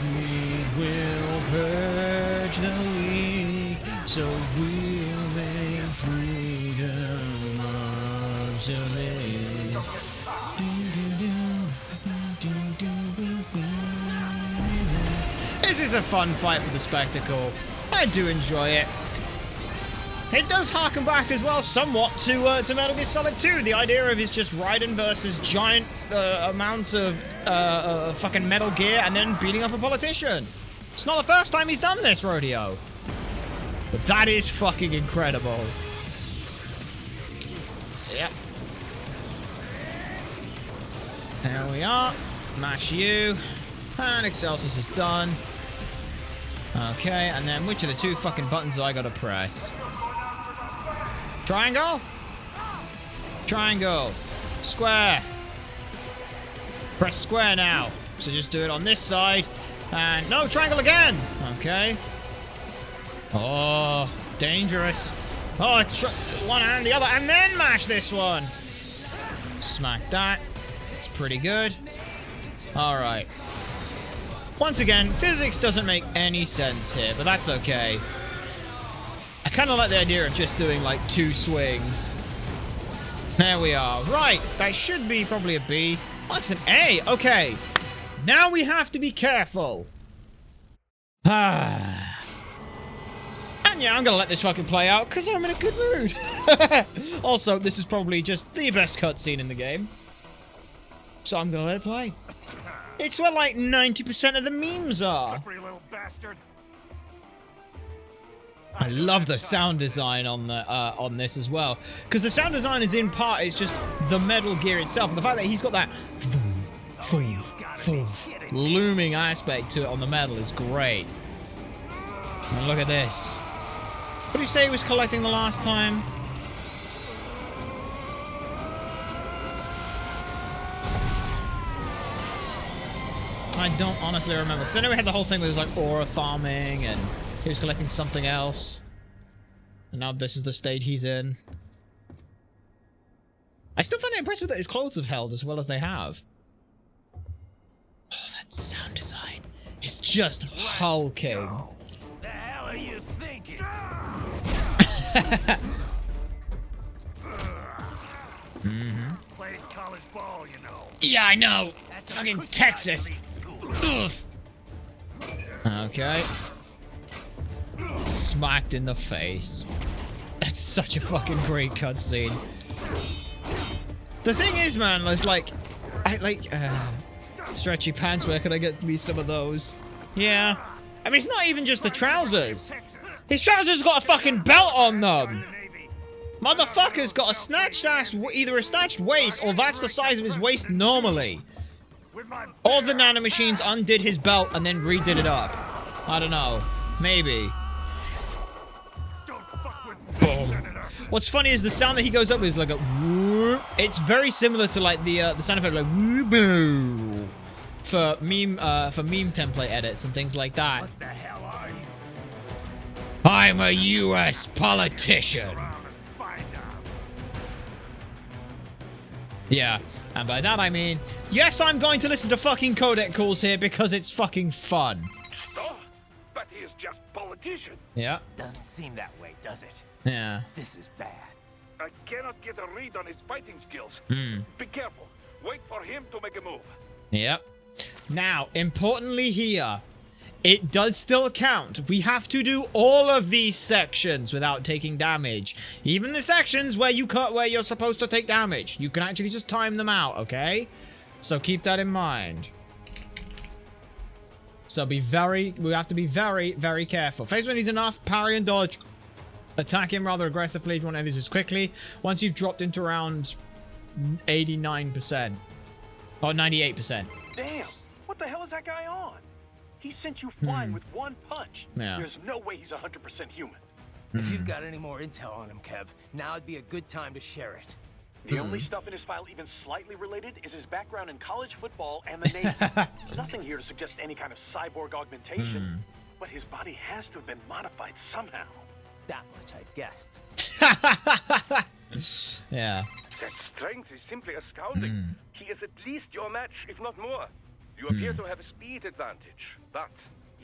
Greed will purge the weak, so we'll make freedom obsolete. This is a fun fight for the spectacle. I do enjoy it. It does harken back as well somewhat to Metal Gear Solid 2. The idea of it's just Raiden versus giant amounts of fucking Metal Gear and then beating up a politician. It's not the first time he's done this, Rodeo. But that is fucking incredible. Yep. There we are. Mash you. And Excelsis is done. Okay, and then which of the two fucking buttons do I gotta press? Triangle? Triangle. Square. Press square now. So just do it on this side. And no, triangle again. Okay. Oh, dangerous. Oh, one and the other, and then mash this one. Smack that. It's pretty good. All right. Once again, physics doesn't make any sense here, but that's okay. I kind of like the idea of just doing like 2 swings. There we are. Right, that should be probably a B. Oh, it's an A. Okay. Now we have to be careful. And yeah, I'm gonna let this fucking play out because I'm in a good mood. Also, this is probably just the best cutscene in the game. So I'm gonna let it play. It's where like 90% of the memes are.
Little bastard.
I love the sound design on the on this as well, because the sound design is in part is just the Metal Gear itself, and the fact that he's got that looming aspect to it on the metal is great. And look at this. What did you say he was collecting the last time? I don't honestly remember, because I know we had the whole thing where there's like aura farming and he was collecting something else. And now this is the state he's in. I still find it impressive that his clothes have held as well as they have. Oh, that sound design is just hulking.
The hell are you thinking?
Played college ball, you know.
Yeah, I know. Fucking Texas. Oof. Okay. Smacked in the face. That's such a fucking great cutscene. The thing is, man, it's like, stretchy pants. Where could I get me some of those? Yeah. I mean, it's not even just the trousers. His trousers got a fucking belt on them. Motherfucker's got a snatched ass, either a snatched waist or that's the size of his waist normally. All the nanomachines undid his belt and then redid it up. I don't know. Maybe. Boom. What's funny is the sound that he goes up with is like a whoop. It's very similar to like the sound effect like whoop boo for meme template edits and things like that.
What the hell are you?
I'm a US politician. Yeah, and by that I mean, yes, I'm going to listen to fucking codec calls here because it's fucking fun.
Oh, but he is just politician.
Yeah.
Doesn't seem that way, does it?
Yeah.
This is bad.
I cannot get a read on his fighting skills. Be careful. Wait for him to make a move.
Yep. Now, importantly here, it does still count. We have to do all of these sections without taking damage. Even the sections where you're supposed to take damage. You can actually just time them out, okay? So keep that in mind. So we have to be very, very careful. Phase 1 is enough. Parry and dodge. Attack him rather aggressively if you want to do this quickly. Once you've dropped into around 89%. Or 98%.
Damn! What the hell is that guy on? He sent you flying with one punch.
Yeah.
There's no way he's 100% human.
If you've got any more intel on him, Kev, now would be a good time to share it.
The only stuff in his file even slightly related is his background in college football and the Navy. Nothing here to suggest any kind of cyborg augmentation, but his body has to have been modified somehow.
That much I guessed.
Yeah.
That strength is simply astounding. He is at least your match, if not more. You appear to have a speed advantage, but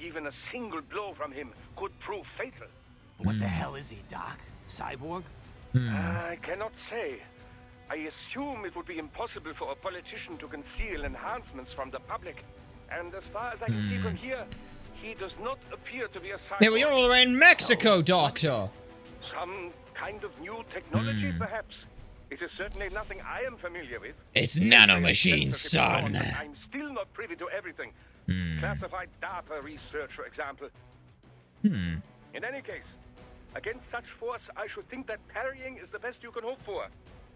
even a single blow from him could prove fatal.
What the hell is he, Doc? Cyborg?
I cannot say. I assume it would be impossible for a politician to conceal enhancements from the public. And as far as I can see from here, he does not appear to be a cyborg.
Hey, we are all the way in Mexico, Doctor.
Some kind of new technology, perhaps. It is certainly nothing I am familiar with.
It's nanomachines, son.
I'm still not privy to everything. Classified data research, for example. In any case, against such force, I should think that parrying is the best you can hope for.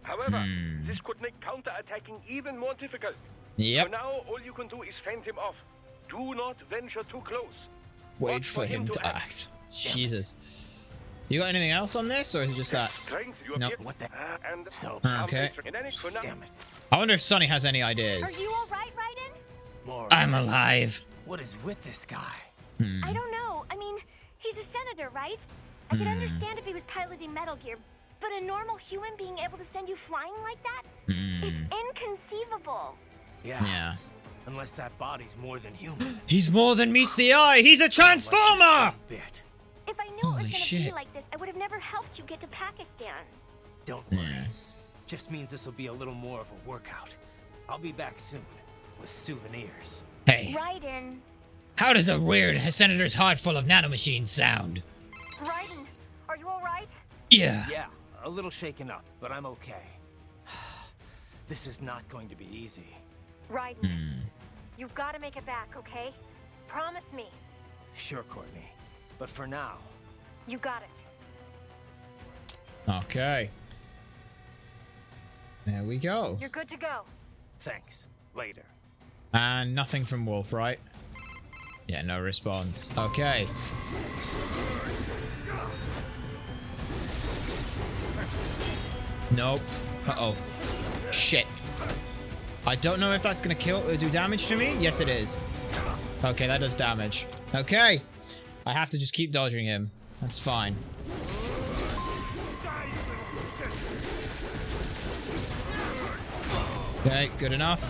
However, this could make counter-attacking even more difficult.
Yep.
For now, all you can do is fend him off. Do not venture too close.
Wait
Watch
for him to act. Jesus. You got anything else on this, or is it just that?
Strength, you
Nope.
appear-
What the?
and
So,
Okay.
In any for now,
Damn it.
I wonder if Sonny has any
Are
ideas.
you alright, Raiden?
More.
I'm alive.
What is with this guy?
I don't know. I mean, he's a senator, right? I could understand if he was piloting Metal Gear, but a normal human being able to send you flying like that? It's inconceivable.
Yeah.
Unless that body's more than human.
He's more than meets the eye. He's a transformer.
Bit.
If I knew it
Holy
was gonna be
shit.
like this, I would have never helped you get to Pakistan.
Don't worry.
Yeah.
Just means this will be a little more of a workout. I'll be back soon with souvenirs.
Hey,
Raiden.
how does a weird senator's heart full of nanomachines sound?
Raiden, are you alright?
Yeah.
Yeah, a little shaken up, but I'm okay. This is not going to be easy.
Raiden, you've got to make it back, okay? Promise me.
Sure, Courtney. But for now,
You got it.
Okay. There we go.
You're good to go.
thanks. Later.
And nothing from Wolf, right? Yeah, no response. Okay. Nope. Uh-oh. Shit. I don't know if that's gonna do damage to me. Yes, it is. Okay, that does damage. Okay. I have to just keep dodging him. That's fine. Okay, good enough.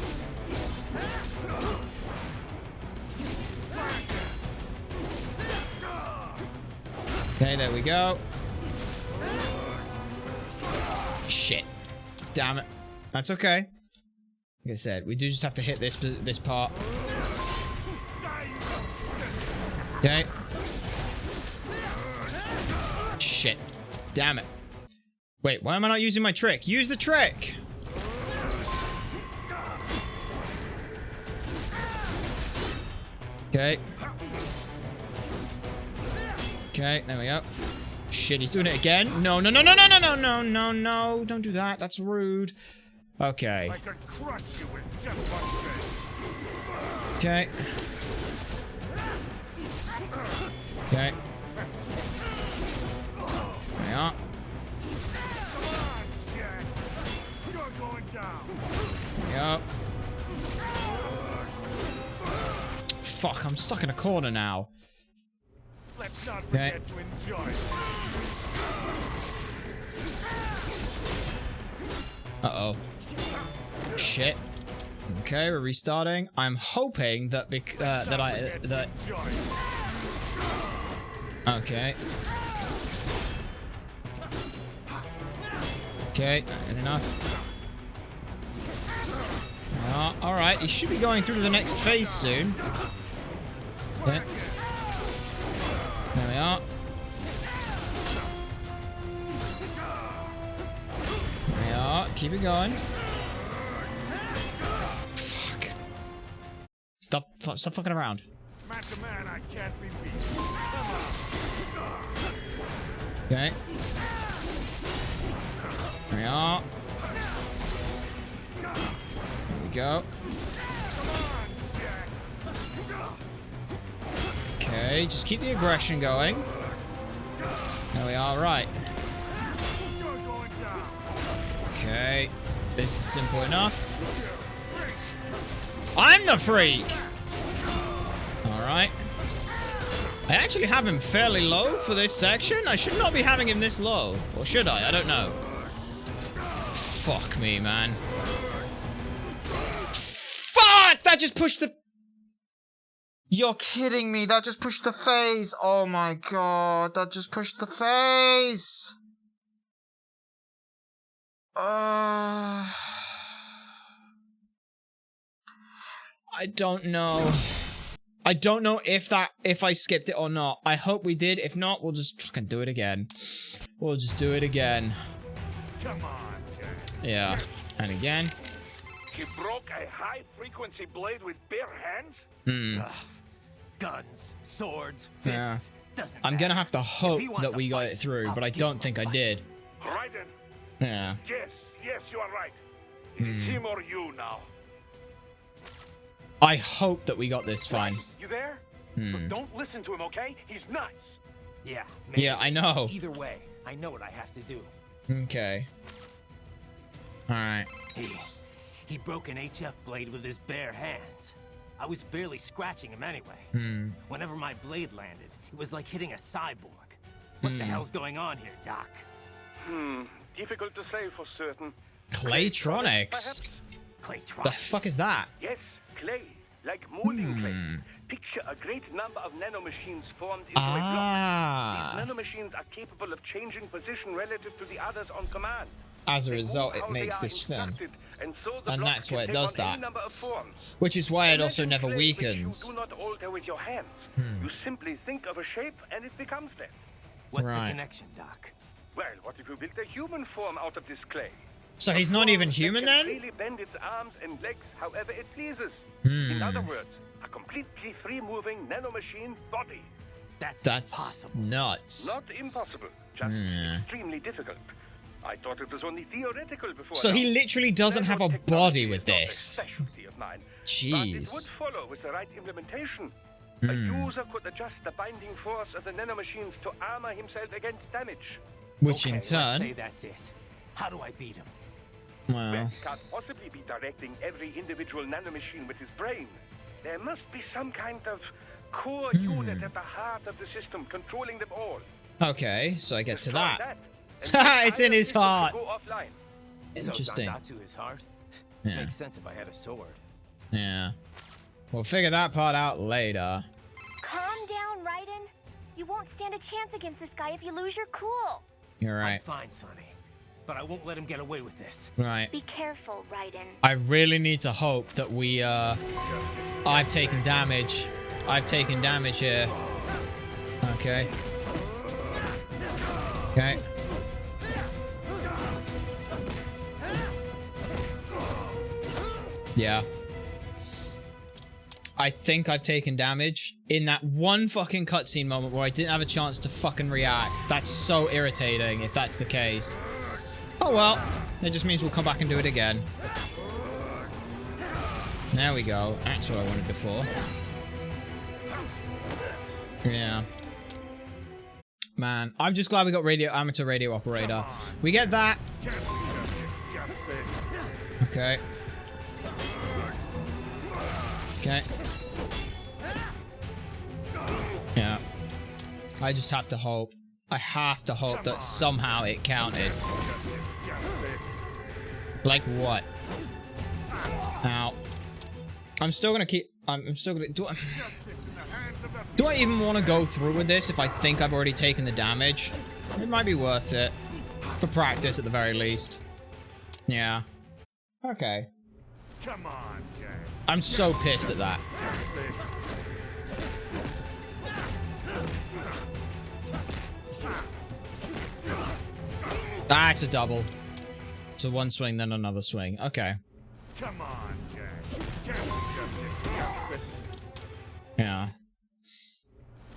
Okay, there we go. Shit. Damn it. That's okay. Like I said, we do just have to hit this part. Okay. Shit. Damn it. Wait, why am I not using my trick? Use the trick! Okay. Okay, there we go. Shit, he's doing it again. No, no, no, no, no, no, no, no, no, no. Don't do that. That's rude. Okay.
I could crush you with just one thing.
Okay. Okay. There we are.
You're going down.
There we go. Fuck, I'm stuck in a corner now.
Let's not
Okay.
forget to enjoy it.
Uh-oh. Shit. Okay, we're restarting. I'm hoping that that
Enjoy it.
okay. Okay, good enough. Alright, he should be going through to the next phase soon. Okay. There we are. There we are. Keep it going. Fuck. Stop fucking around.
Match a man I can't be beat.
Okay. There we are. go. Okay, just keep the aggression going. There we are, right. Okay, this is simple enough. I'm the freak! Alright. I actually have him fairly low for this section. I should not be having him this low. Or should I? I don't know. Fuck me, man. Fuck! That just pushed the... You're kidding me. That just pushed the phase. Oh my god. That just pushed the phase. I don't know. I don't know if I skipped it or not. I hope we did. If not, we'll just fucking do it again. We'll just do it again.
Come on, Jack.
Yeah. And again.
He broke a high-frequency blade with bare hands?
Guns, swords, fists.
Yeah.
Doesn't
I'm gonna
matter.
have to hope
If he wants
that
a
we got
fight,
it through,
I'll
but I
give
don't
him a
think I
fight.
did.
Right then.
Yeah.
Yes, you are right. It's him or you now.
I hope that we got this fine.
You there? Look, don't listen to him, okay? He's nuts.
Yeah, maybe.
Yeah, I know.
Either way, I know what I have to do.
Okay. Alright.
He broke an HF blade with his bare hands. I was barely scratching him anyway. Whenever my blade landed, it was like hitting a cyborg. What the hell's going on here, Doc?
Difficult to say for certain.
Claytronics?
Claytronics?
The fuck is that?
Yes, clay, like molding clay. Picture a great number of nanomachines formed into a block. These nanomachines are capable of changing position relative to the others on command.
As a
They
result,
move
it
how
makes
they are
this thing.
instructed, and so the
And
block
that's
can
why it
take
does
on any
that.
number of forms.
Which is why it also
Imagine
never
clay
weakens.
Which you do not alter with your hands. You simply think of a shape and it becomes that.
What's
Right.
the connection, Doc?
Well, what if you built a human form out of this clay?
So he's not even human
It can
then?
freely bend its arms and legs however it pleases. In other words, a completely free-moving nanomachine body.
That's
That's
impossible.
nuts.
Not impossible, just extremely difficult. I thought it was only theoretical before.
So
now.
he literally doesn't have a
Nanotechnology
body
is
with
not a
this.
specialty of mine, but it
Jeez.
would follow with the right implementation. A user could adjust the binding force of the nanomachines to armor himself against damage.
Which
Okay,
in
let's say
turn...
that's it. How do I beat him?
Well,
Well...
he can't possibly be directing every individual nanomachine with his brain. There must be some kind of core unit at the heart of the system controlling them all.
Okay, so I get to
Destroy
that.
and
It's in
either
his
system could
heart.
go offline.
Interesting.
So Zandatsu his heart?
Yeah.
Makes sense if I had a sword.
Yeah. We'll figure that part out later.
Calm down, Raiden. You won't stand a chance against this guy if you lose your cool.
You're
I'm
right.
fine, Sonny. But I won't let him get away with this.
Right.
Be careful, Raiden.
I really need to hope that we, I've taken damage. I've taken damage here. Okay. Okay. Yeah. I think I've taken damage in that one fucking cutscene moment where I didn't have a chance to fucking react. That's so irritating if that's the case. Oh well, it just means we'll come back and do it again. There we go. That's what I wanted before. Yeah. Man, I'm just glad we got amateur radio operator. We get that. Okay. Okay. Yeah. I just have to hope. I have to hope that somehow it counted. Like what? Ow. I'm still gonna keep... I'm still gonna... Do I even want to go through with this if I think I've already taken the damage? It might be worth it. For practice, at the very least. Yeah. Okay.
Come on, Jack.
I'm so pissed at that. Ah, it's a double. It's a one swing, then another swing. Okay.
Come on, Jack. Can't we just discuss it?
Yeah.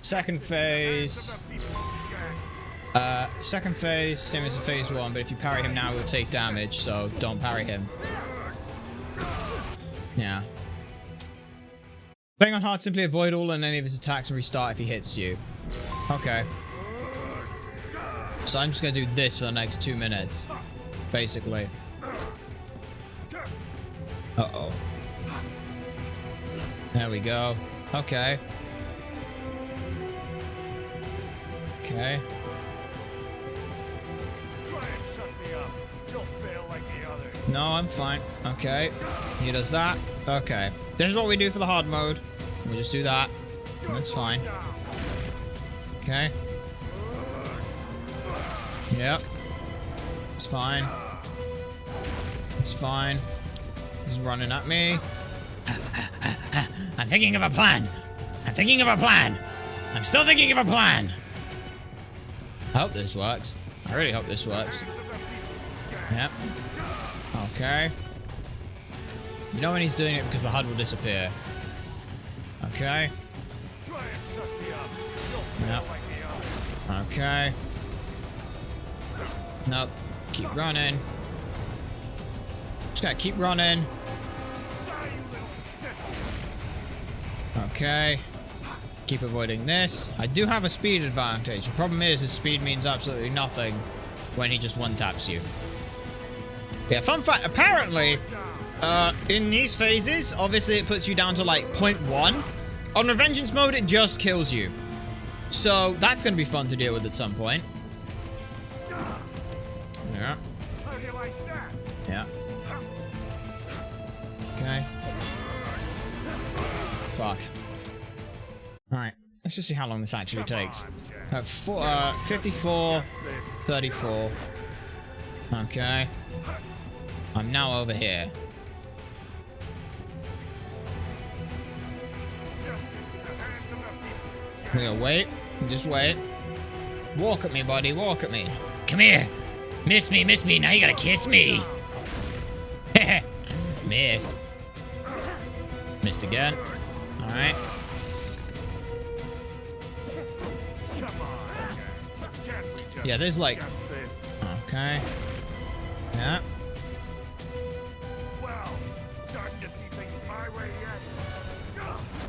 Second phase. Second phase, same as in phase 1, but if you parry him now, he'll take damage, so don't parry him. Yeah. Playing on hard, simply avoid all and any of his attacks and restart if he hits you. Okay. So I'm just gonna do this for the next 2 minutes. Basically. Uh-oh. There we go. Okay. Okay. No, I'm fine. Okay. He does that. Okay. This is what we do for the hard mode. We just do that. That's fine. Okay. Yep. It's fine. It's fine. He's running at me. I'm thinking of a plan. I'm thinking of a plan. I'm still thinking of a plan. I hope this works. I really hope this works. Yep. Okay. You know when he's doing it because the HUD will disappear. Okay. Yep. Okay. Nope. Keep running. Just gotta keep running. Okay. Keep avoiding this. I do have a speed advantage. The problem is his speed means absolutely nothing when he just one-taps you. Yeah, fun fact, apparently, in these phases, obviously it puts you down to like 0.1. On Revengeance mode, it just kills you. So that's going to be fun to deal with at some point. Yeah. Yeah. Okay. Fuck. Alright, let's just see how long this actually takes. 54, 34. Okay. I'm now over here. We're gonna wait. Just wait. Walk at me, buddy. Walk at me. Come here. Miss me, miss me. Now you gotta kiss me. Missed. Missed again. Alright. Yeah, there's like... Okay. Yeah.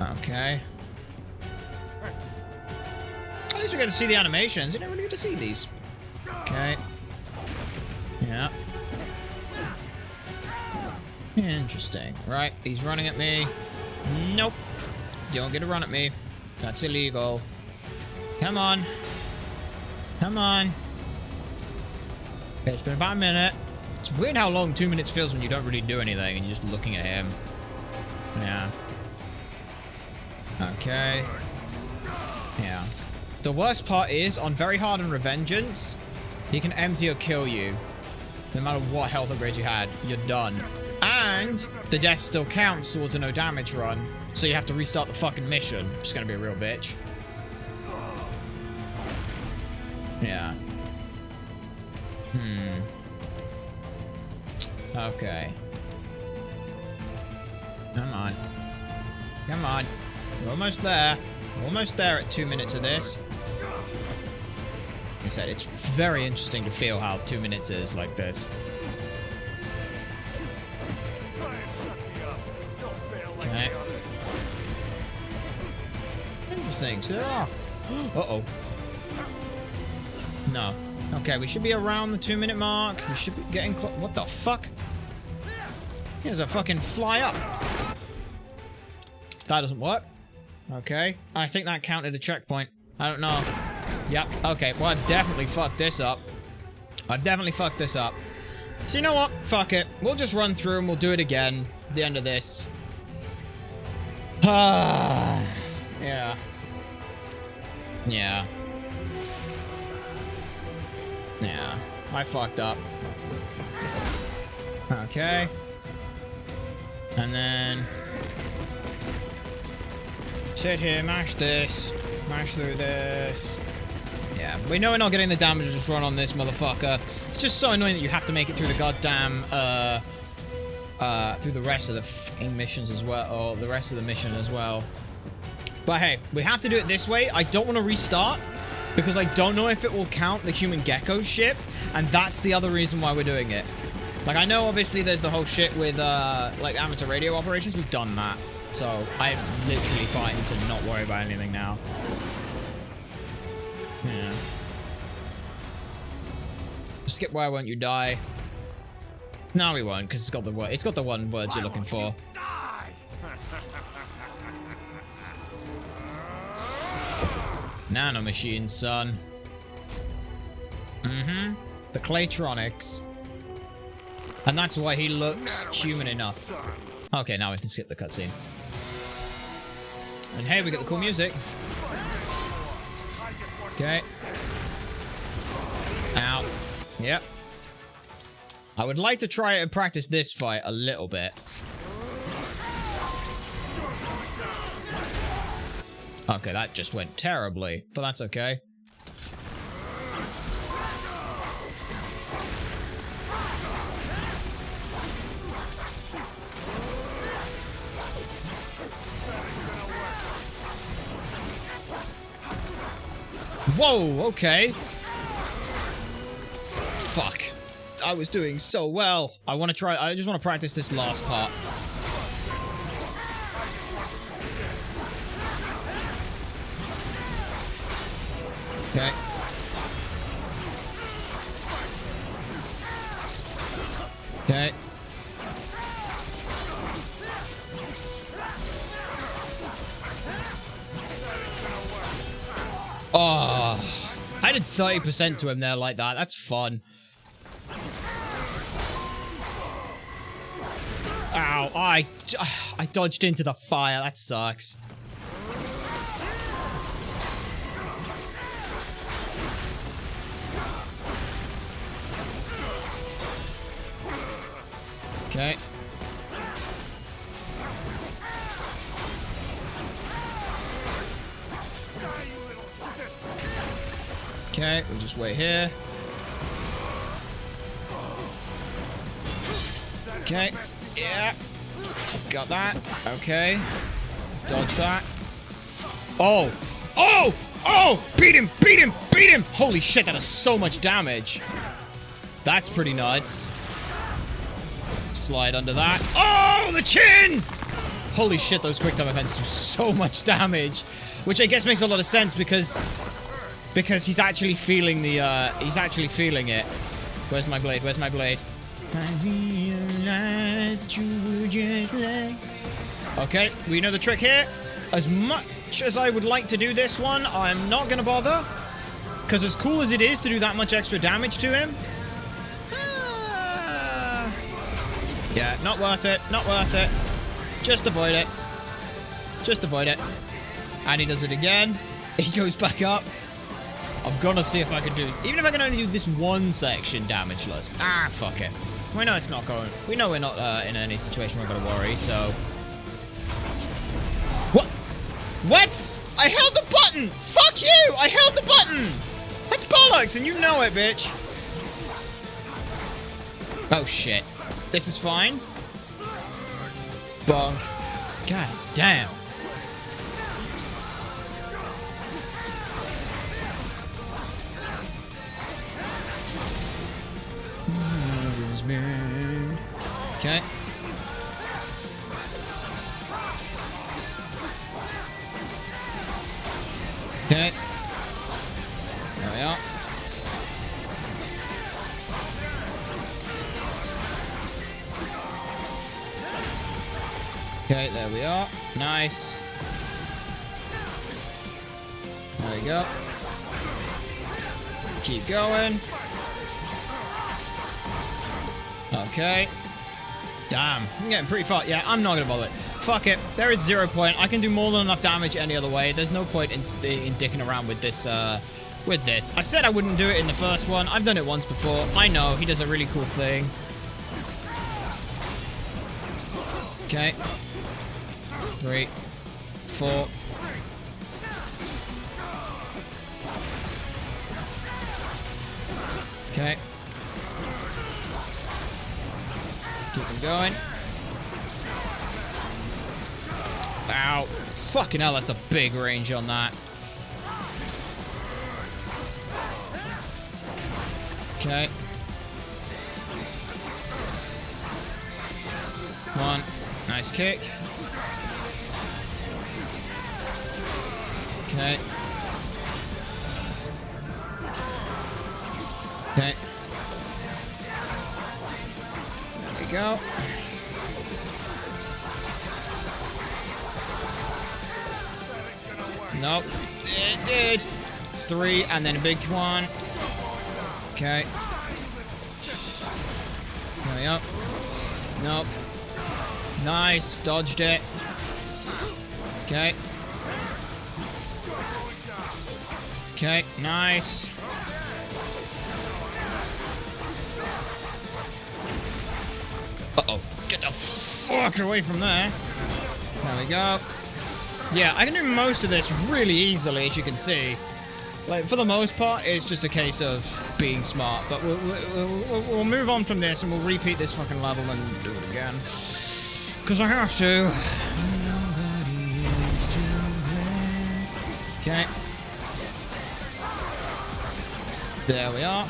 Okay. At least we get to see the animations. You never really get to see these. Okay. Yeah. Interesting. Right, he's running at me. Nope. Don't get to run at me. That's illegal. Come on. Come on. Okay, it's been about a minute. It's weird how long 2 minutes feels when you don't really do anything and you're just looking at him. Yeah. Okay. Yeah. The worst part is, on very hard and Revengeance, he can empty or kill you. No matter what health upgrade you had, you're done. And the death still counts towards a no damage run, so you have to restart the fucking mission, which is gonna be a real bitch. Yeah. Okay. Come on. Come on. We're almost there. We're almost there at 2 minutes of this. Like I said, it's very interesting to feel how 2 minutes is like this. Okay. Interesting. So there are... Uh-oh. No. Okay, we should be around the 2 minute mark. We should be getting close. What the fuck? Here's a fucking fly up. That doesn't work. Okay. I think that counted a checkpoint. I don't know. Yep. Okay. Well, I've definitely fucked this up. I've definitely fucked this up. So you know what? Fuck it. We'll just run through and we'll do it again at the end of this. Yeah. Yeah. Yeah. I fucked up. Okay. And then... sit here, mash this. Mash through this. Yeah, we know we're not getting the damage just run on this motherfucker. It's just so annoying that you have to make it through the goddamn, through the rest of the fucking missions as well, or the rest of the mission as well. But hey, we have to do it this way. I don't want to restart, because I don't know if it will count the human gecko ship, and that's the other reason why we're doing it. Like, I know obviously there's the whole shit with, like, amateur radio operations. We've done that. So, I'm literally fine to not worry about anything now. Yeah. Skip Why Won't You Die? No, we won't, because it's got the one words you're looking for. Nanomachines, son. Mm-hmm. The Claytronics. And that's why he looks human enough. Okay, now we can skip the cutscene. And hey, we got the cool music. Okay. Ow. Yep. I would like to try and practice this fight a little bit. Okay, that just went terribly, but that's okay. Whoa, okay. Fuck. I was doing so well. I just want to practice this last part. Okay. Okay. Oh, I did 30% to him there like that. That's fun. Ow, I dodged into the fire. That sucks. Okay. Okay, we'll just wait here. Okay. Yeah. Got that. Okay. Dodge that. Oh! Oh! Oh! Beat him! Beat him! Beat him! Holy shit, that does so much damage. That's pretty nuts. Slide under that. Oh! The chin! Holy shit, those quick time events do so much damage. Which I guess makes a lot of sense because he's actually feeling the, he's actually feeling it. Where's my blade? Where's my blade? I realized that you were just like... Okay, we know the trick here. As much as I would like to do this one, I'm not gonna bother. Because as cool as it is to do that much extra damage to him... yeah, not worth it. Not worth it. Just avoid it. Just avoid it. And he does it again. He goes back up. I'm gonna see if I can do... Even if I can only do this one section damageless. Ah, fuck it. We know it's not going... We know we're not in any situation we're gonna worry, so... What? What? I held the button! Fuck you! I held the button! That's bollocks, and you know it, bitch. Oh, shit. This is fine. Bonk. God damn. Okay. Okay. There we are. Okay, there we are. Nice. There we go. Keep going. Okay. Damn. I'm getting pretty far. Yeah, I'm not gonna bother it. Fuck it. There is 0 point. I can do more than enough damage any other way. There's no point in dicking around with this, I said I wouldn't do it in the first one. I've done it once before. I know. He does a really cool thing. Okay. 3, 4. Okay. Keep him going. Ow. Fucking hell, that's a big range on that. Okay. One. Nice kick. Okay. Okay. There we go. Nope. It did. 3, and then a big one. Okay. There we go. Nope. Nice. Dodged it. Okay. Okay. Nice. Uh-oh. Get the fuck away from there. There we go. Yeah, I can do most of this really easily, as you can see. Like, for the most part, it's just a case of being smart. But we'll move on from this, and we'll repeat this fucking level and do it again. Because I have to. Okay. There we are.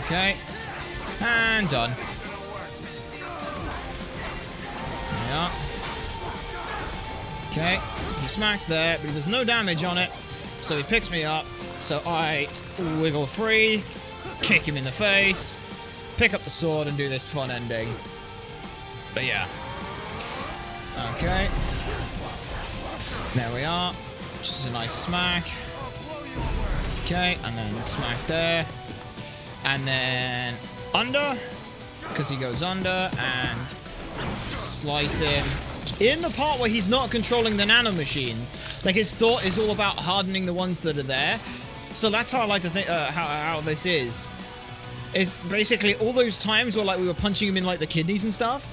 Okay. And done. There we are. Okay. He smacks there, but he does no damage on it. So he picks me up. So I wiggle free, kick him in the face, pick up the sword, and do this fun ending. But yeah. Okay. There we are. Just a nice smack. Okay, and then smack there. And then under, because he goes under, and slice him. In the part where he's not controlling the nanomachines, like his thought is all about hardening the ones that are there. So that's how I like to think how this is basically all those times where like we were punching him in like the kidneys and stuff,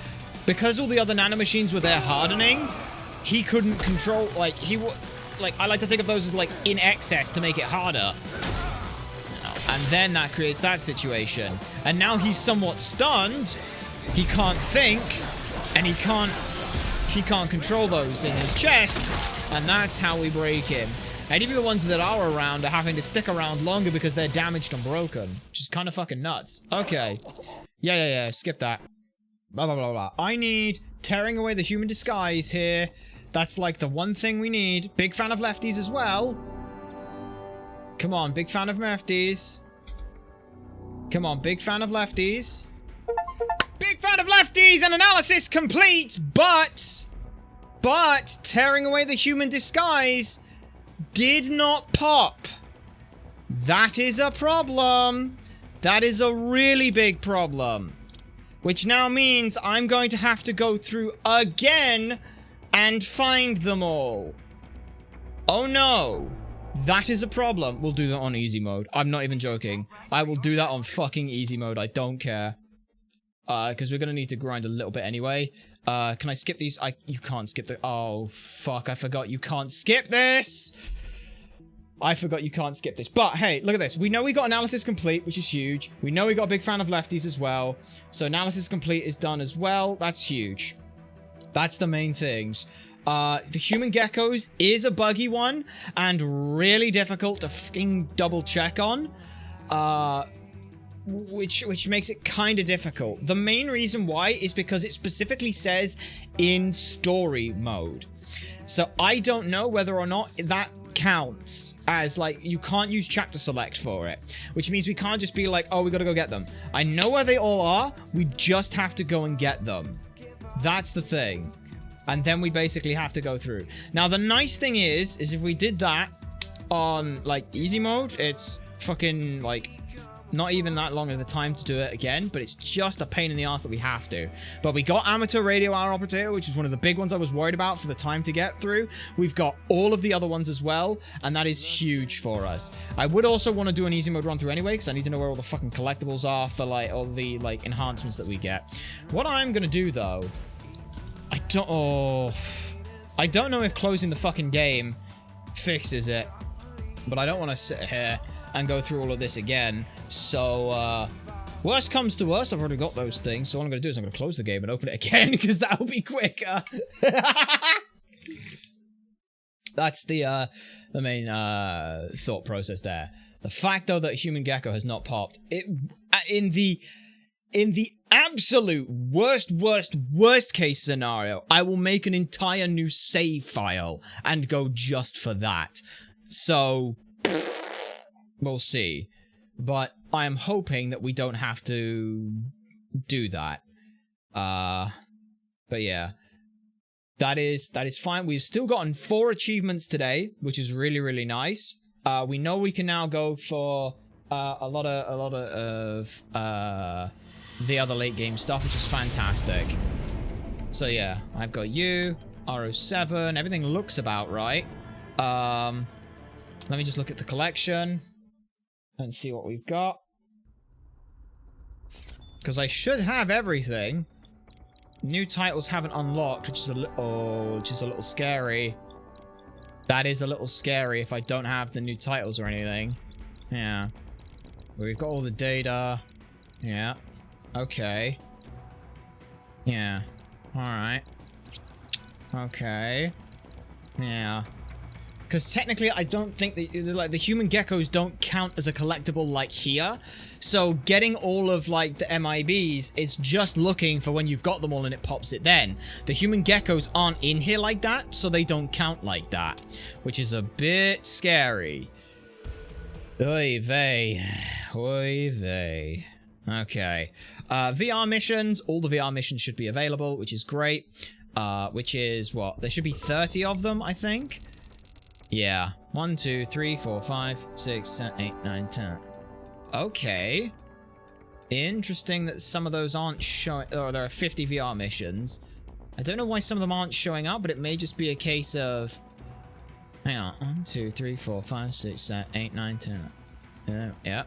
because all the other nanomachines were there hardening, he couldn't control, like I like to think of those as like in excess to make it harder. And then that creates that situation. And now he's somewhat stunned. He can't think, and he can't control those in his chest, and that's how we break him. And even the ones that are around are having to stick around longer because they're damaged and broken, which is kind of fucking nuts. Okay. Yeah, skip that. Blah, blah, blah, blah. I need tearing away the human disguise here. That's like the one thing we need. Big fan of lefties as well. Come on, big fan of lefties. Come on, big fan of lefties. Big fan of lefties, and analysis complete, but tearing away the human disguise did not pop. That is a problem. That is a really big problem. Which now means I'm going to have to go through again and find them all. Oh no. That is a problem. We'll do that on easy mode. I'm not even joking. I will do that on fucking easy mode. I don't care. Because we're going to need to grind a little bit anyway. Can I skip these? You can't skip the... Oh, fuck. I forgot you can't skip this. I forgot you can't skip this. But, hey, look at this. We know we got analysis complete, which is huge. We know we got a big fan of lefties as well. So analysis complete is done as well. That's huge. That's the main things. The human geckos is a buggy one and really difficult to fucking double check on. Which makes it kind of difficult. The main reason why is because it specifically says in story mode. So I don't know whether or not that counts as, like, you can't use chapter select for it, which means we can't just be like, oh, we gotta go get them. I know where they all are, we just have to go and get them. That's the thing. And then we basically have to go through. Now, the nice thing is if we did that on, like, easy mode, it's fucking, like, not even that long of the time to do it again, but it's just a pain in the ass that we have to. But we got amateur radio hour operator, which is one of the big ones I was worried about for the time to get through. We've got all of the other ones as well, and that is huge for us. I would also want to do an easy mode run through anyway, because I need to know where all the fucking collectibles are for, like, all the, like, enhancements that we get. What I'm gonna do, though, I don't know if closing the fucking game fixes it, but I don't want to sit here and go through all of this again. So, worst comes to worst, I've already got those things, so all I'm going to do is I'm going to close the game and open it again, because that'll be quicker. That's the main thought process there. The fact, though, that Human Gecko has not popped, in the in the absolute worst case scenario, I will make an entire new save file and go just for that. So, we'll see. But I am hoping that we don't have to do that. But yeah. That is fine. We've still gotten 4 achievements today, which is really, really nice. We know we can now go for a lot of the other late game stuff, which is fantastic. So yeah, I've got you, R07, everything looks about right. Let me just look at the collection and see what we've got. Because I should have everything. New titles haven't unlocked, which is a little scary. That is a little scary if I don't have the new titles or anything. Yeah. We've got all the data. Yeah. Okay. Yeah. Alright. Okay. Yeah. Because technically, I don't think that, the human geckos don't count as a collectible like here. So getting all of, the MIBs is just looking for when you've got them all and it pops it then. The human geckos aren't in here like that, so they don't count like that. Which is a bit scary. Oy vey. Oy vey. Okay. VR missions. All the VR missions should be available, which is great. Which is, what? There should be 30 of them, I think. Yeah. 1, 2, 3, 4, 5, 6, 7, 8, 9, 10. Okay. Interesting that some of those aren't showing... Oh, there are 50 VR missions. I don't know why some of them aren't showing up, but it may just be a case of... Hang on. 1, 2, 3, 4, 5, 6, 7, 8, 9, 10. Yeah.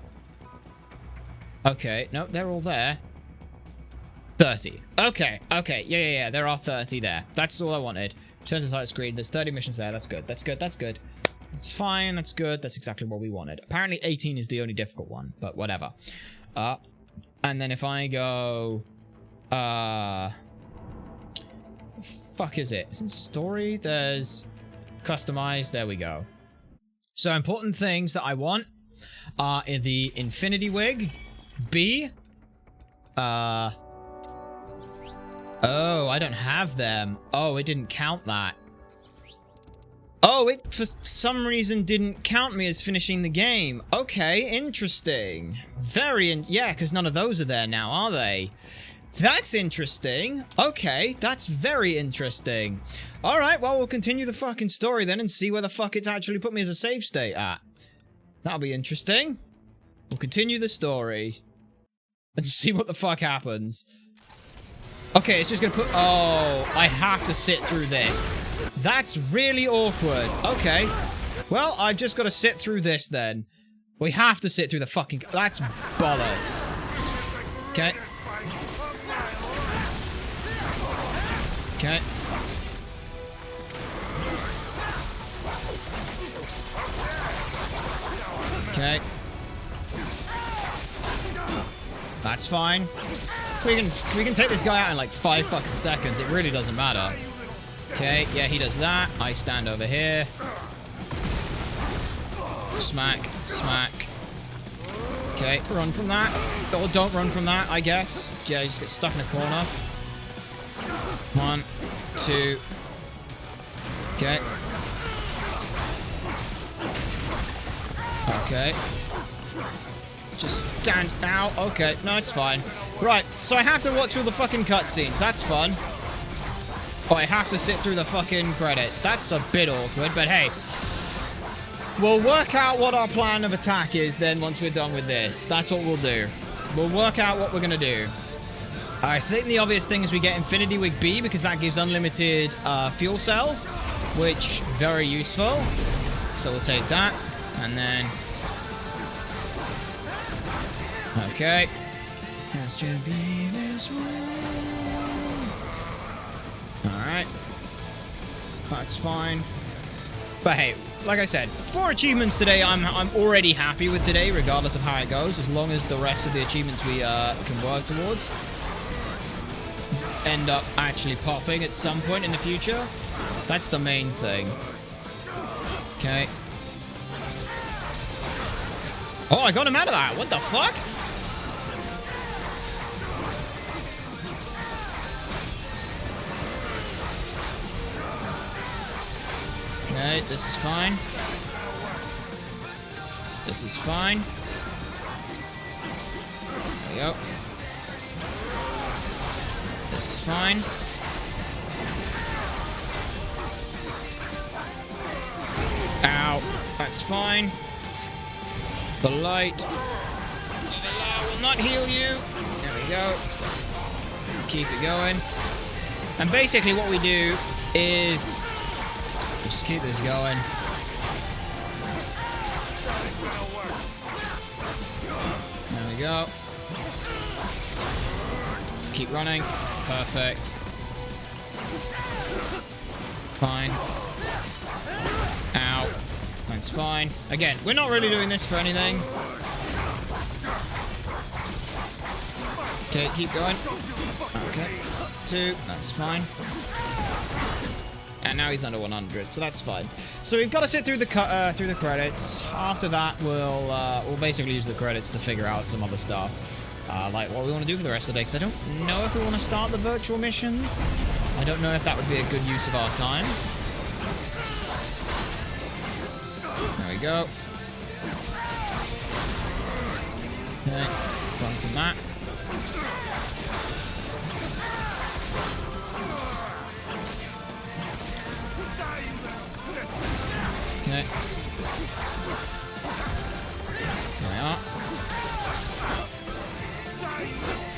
Okay. Nope, they're all there. 30. Okay. Okay. Yeah. There are 30 there. That's all I wanted. Turns the title screen. There's 30 missions there. That's good. That's good. That's good. That's fine. That's good. That's exactly what we wanted. Apparently 18 is the only difficult one, but whatever. And then if I go... Fuck is it? Isn't story? There's... Customize. There we go. So important things that I want are in the Infinity Wig. B. Oh, I don't have them. Oh, it didn't count that. Oh, it for some reason didn't count me as finishing the game. Okay, interesting. Yeah, because none of those are there now, are they? That's interesting. Okay, that's very interesting. Alright, well, we'll continue the fucking story then and see where the fuck it's actually put me as a save state at. That'll be interesting. We'll continue the story and see what the fuck happens. Okay, it's just gonna put... Oh, I have to sit through this. That's really awkward. Okay. Well, I've just got to sit through this then. We have to sit through the fucking... That's bollocks. Okay. Okay. Okay. That's fine. We can take this guy out in like 5 fucking seconds. It really doesn't matter. Okay, yeah, he does that. I stand over here. Smack, smack. Okay, run from that. Or don't run from that, I guess. Yeah, just get stuck in a corner. 1, 2. Okay. Okay. Just stand out. Okay, no, it's fine. Right, so I have to watch all the fucking cutscenes. That's fun. Oh, I have to sit through the fucking credits. That's a bit awkward, but hey. We'll work out what our plan of attack is then once we're done with this. That's what we'll do. We'll work out what we're gonna do. I think the obvious thing is we get Infinity Wig B because that gives unlimited fuel cells, which very useful. So we'll take that, and then... Okay. Has to be this one. Alright. That's fine. But hey, like I said, 4 achievements today I'm already happy with today, regardless of how it goes, as long as the rest of the achievements we can work towards end up actually popping at some point in the future. That's the main thing. Okay. Oh, I got him out of that. What the fuck? Okay, this is fine. This is fine. There we go. This is fine. Ow. That's fine. The light. Will not heal you. There we go. Keep it going. And basically what we do is just keep this going. There we go. Keep running. Perfect. Fine. Ow. That's fine. Again, we're not really doing this for anything. Okay, keep going. Okay. 2. That's fine. And now he's under 100, so that's fine. So we've got to sit through the credits. After that, we'll basically use the credits to figure out some other stuff, like what we want to do for the rest of the day. Because I don't know if we want to start the virtual missions. I don't know if that would be a good use of our time. There we go. Okay, run from that. Okay. There we are.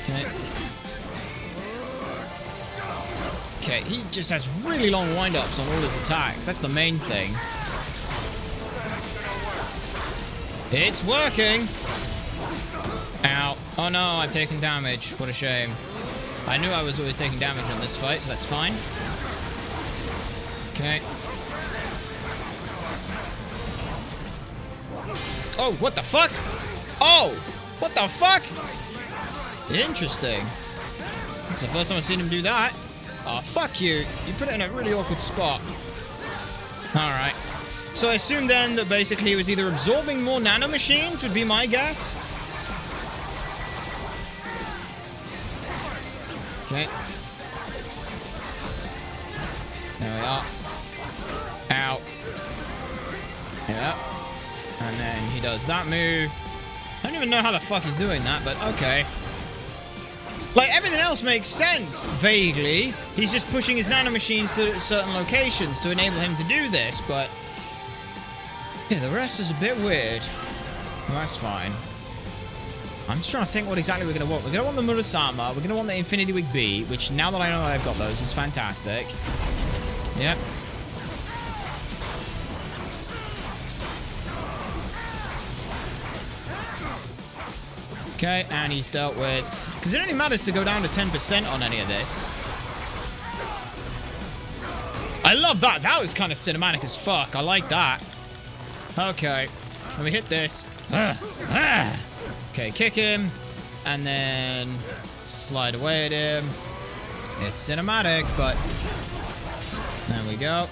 Okay. Okay, he just has really long wind-ups on all his attacks. That's the main thing. It's working! Ow. Oh no, I've taken damage. What a shame. I knew I was always taking damage on this fight, so that's fine. Okay. Oh, what the fuck? Oh! What the fuck? Interesting. It's the first time I've seen him do that. Oh, fuck you. You put it in a really awkward spot. Alright. So I assume then that basically he was either absorbing more nanomachines, would be my guess. Okay. There we are. Ow. Yeah. And then he does that move. I don't even know how the fuck he's doing that, but okay. Like, everything else makes sense, vaguely. He's just pushing his nanomachines to certain locations to enable him to do this, but... yeah, the rest is a bit weird. Well, that's fine. I'm just trying to think what exactly we're going to want. We're going to want the Murasama. We're going to want the Infinity Wig B, which now that I know that I've got those is fantastic. Yep. Okay, and he's dealt with... because it only matters to go down to 10% on any of this. I love that. That was kind of cinematic as fuck. I like that. Okay. Let me hit this. Okay, kick him. And then slide away at him. It's cinematic, but... there we go.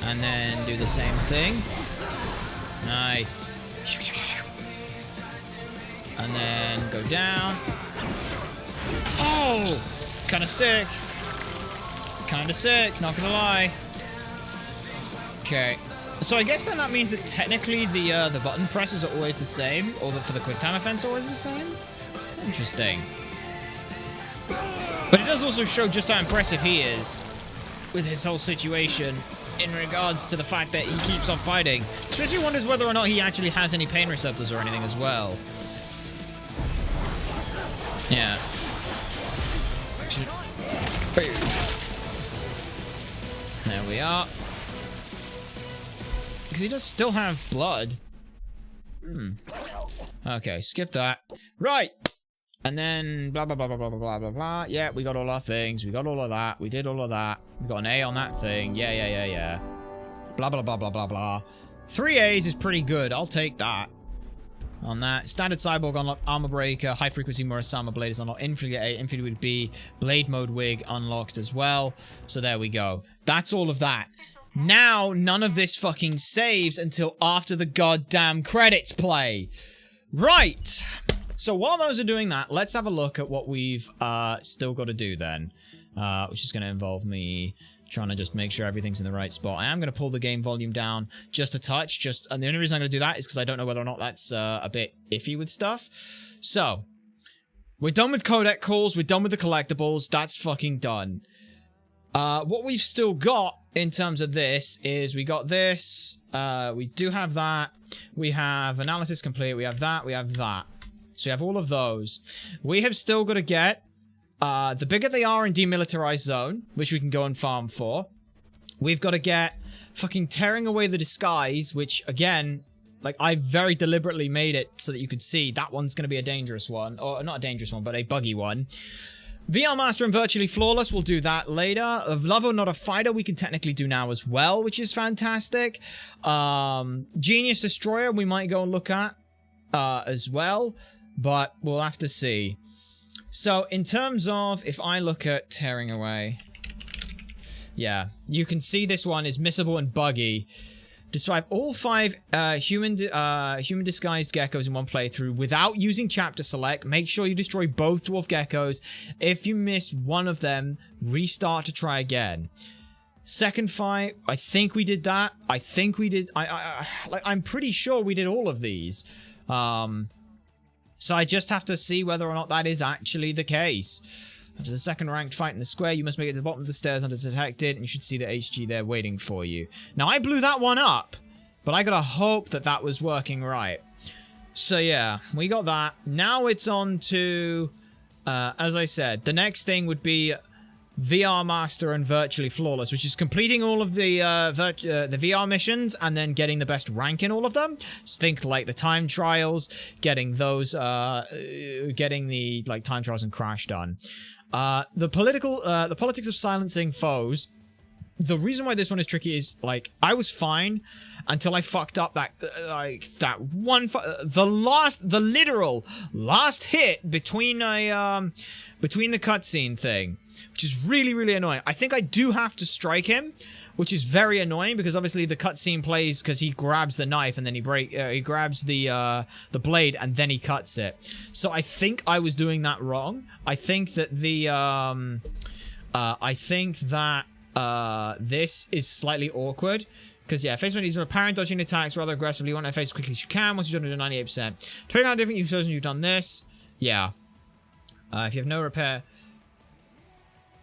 And then do the same thing. Nice. And then go down. Oh! Kind of sick. Kind of sick, not gonna lie. Okay. So I guess then that means that technically the button presses are always the same, or for the quick time offense always the same? Interesting. But it does also show just how impressive he is with his whole situation in regards to the fact that he keeps on fighting. Especially wonders whether or not he actually has any pain receptors or anything as well. Yeah. There we are. Because he does still have blood. Okay, skip that. Right. And then blah, blah, blah, blah, blah, blah, blah, blah. Yeah, we got all our things. We got all of that. We did all of that. We got an A on that thing. Yeah. Blah, blah, blah, blah, blah, blah. 3 A's is pretty good. I'll take that. On that. Standard Cyborg unlocked, Armor Breaker, High Frequency Murasama Blade is unlocked, Infinity A, Infinity Wig B, Blade Mode Wig unlocked as well. So there we go. That's all of that. Now, none of this fucking saves until after the goddamn credits play. Right. So while those are doing that, let's have a look at what we've still got to do then. Which is going to involve me Trying to just make sure everything's in the right spot. I am going to pull the game volume down just a touch. And the only reason I'm going to do that is because I don't know whether or not that's a bit iffy with stuff. So, we're done with codec calls. We're done with the collectibles. That's fucking done. What we've still got in terms of this is we got this. We do have that. We have analysis complete. We have that. We have that. So we have all of those. We have still got to get the bigger they are in demilitarized zone, which we can go and farm for. We've got to get fucking tearing away the disguise, which again, like I very deliberately made it so that you could see that one's going to be a dangerous one, or not a dangerous one, but a buggy one. VR Master and Virtually Flawless, we'll do that later. Of Lover Not a Fighter, we can technically do now as well, which is fantastic. Genius Destroyer, we might go and look at as well, but we'll have to see. So, in terms of, if I look at tearing away, yeah, you can see this one is missable and buggy. Describe all 5 human disguised geckos in one playthrough without using chapter select. Make sure you destroy both dwarf geckos. If you miss one of them, restart to try again. Second fight, I think we did that. I think we did. I'm pretty sure we did all of these. So I just have to see whether or not that is actually the case. After the second ranked fight in the square, you must make it to the bottom of the stairs undetected, and you should see the HG there waiting for you. Now, I blew that one up, but I gotta hope that that was working right. So yeah, we got that. Now it's on to, as I said, the next thing would be VR Master and Virtually Flawless, which is completing all of the VR missions and then getting the best rank in all of them. So think like the time trials, getting those, getting the like time trials and crash done. The politics of silencing foes. The reason why this one is tricky is like I was fine until I fucked up that the literal last hit between between the cutscene thing, which is really, really annoying. I think I do have to strike him, which is very annoying because obviously the cutscene plays because he grabs the knife and then he grabs the blade and then he cuts it. So I think I was doing that wrong. I think that this is slightly awkward. Because, yeah, face when he's repairing, dodging attacks rather aggressively. You want to face as quickly as you can once you've done it to 98%. Depending on how different you've chosen, you've done this. Yeah. If you have no repair.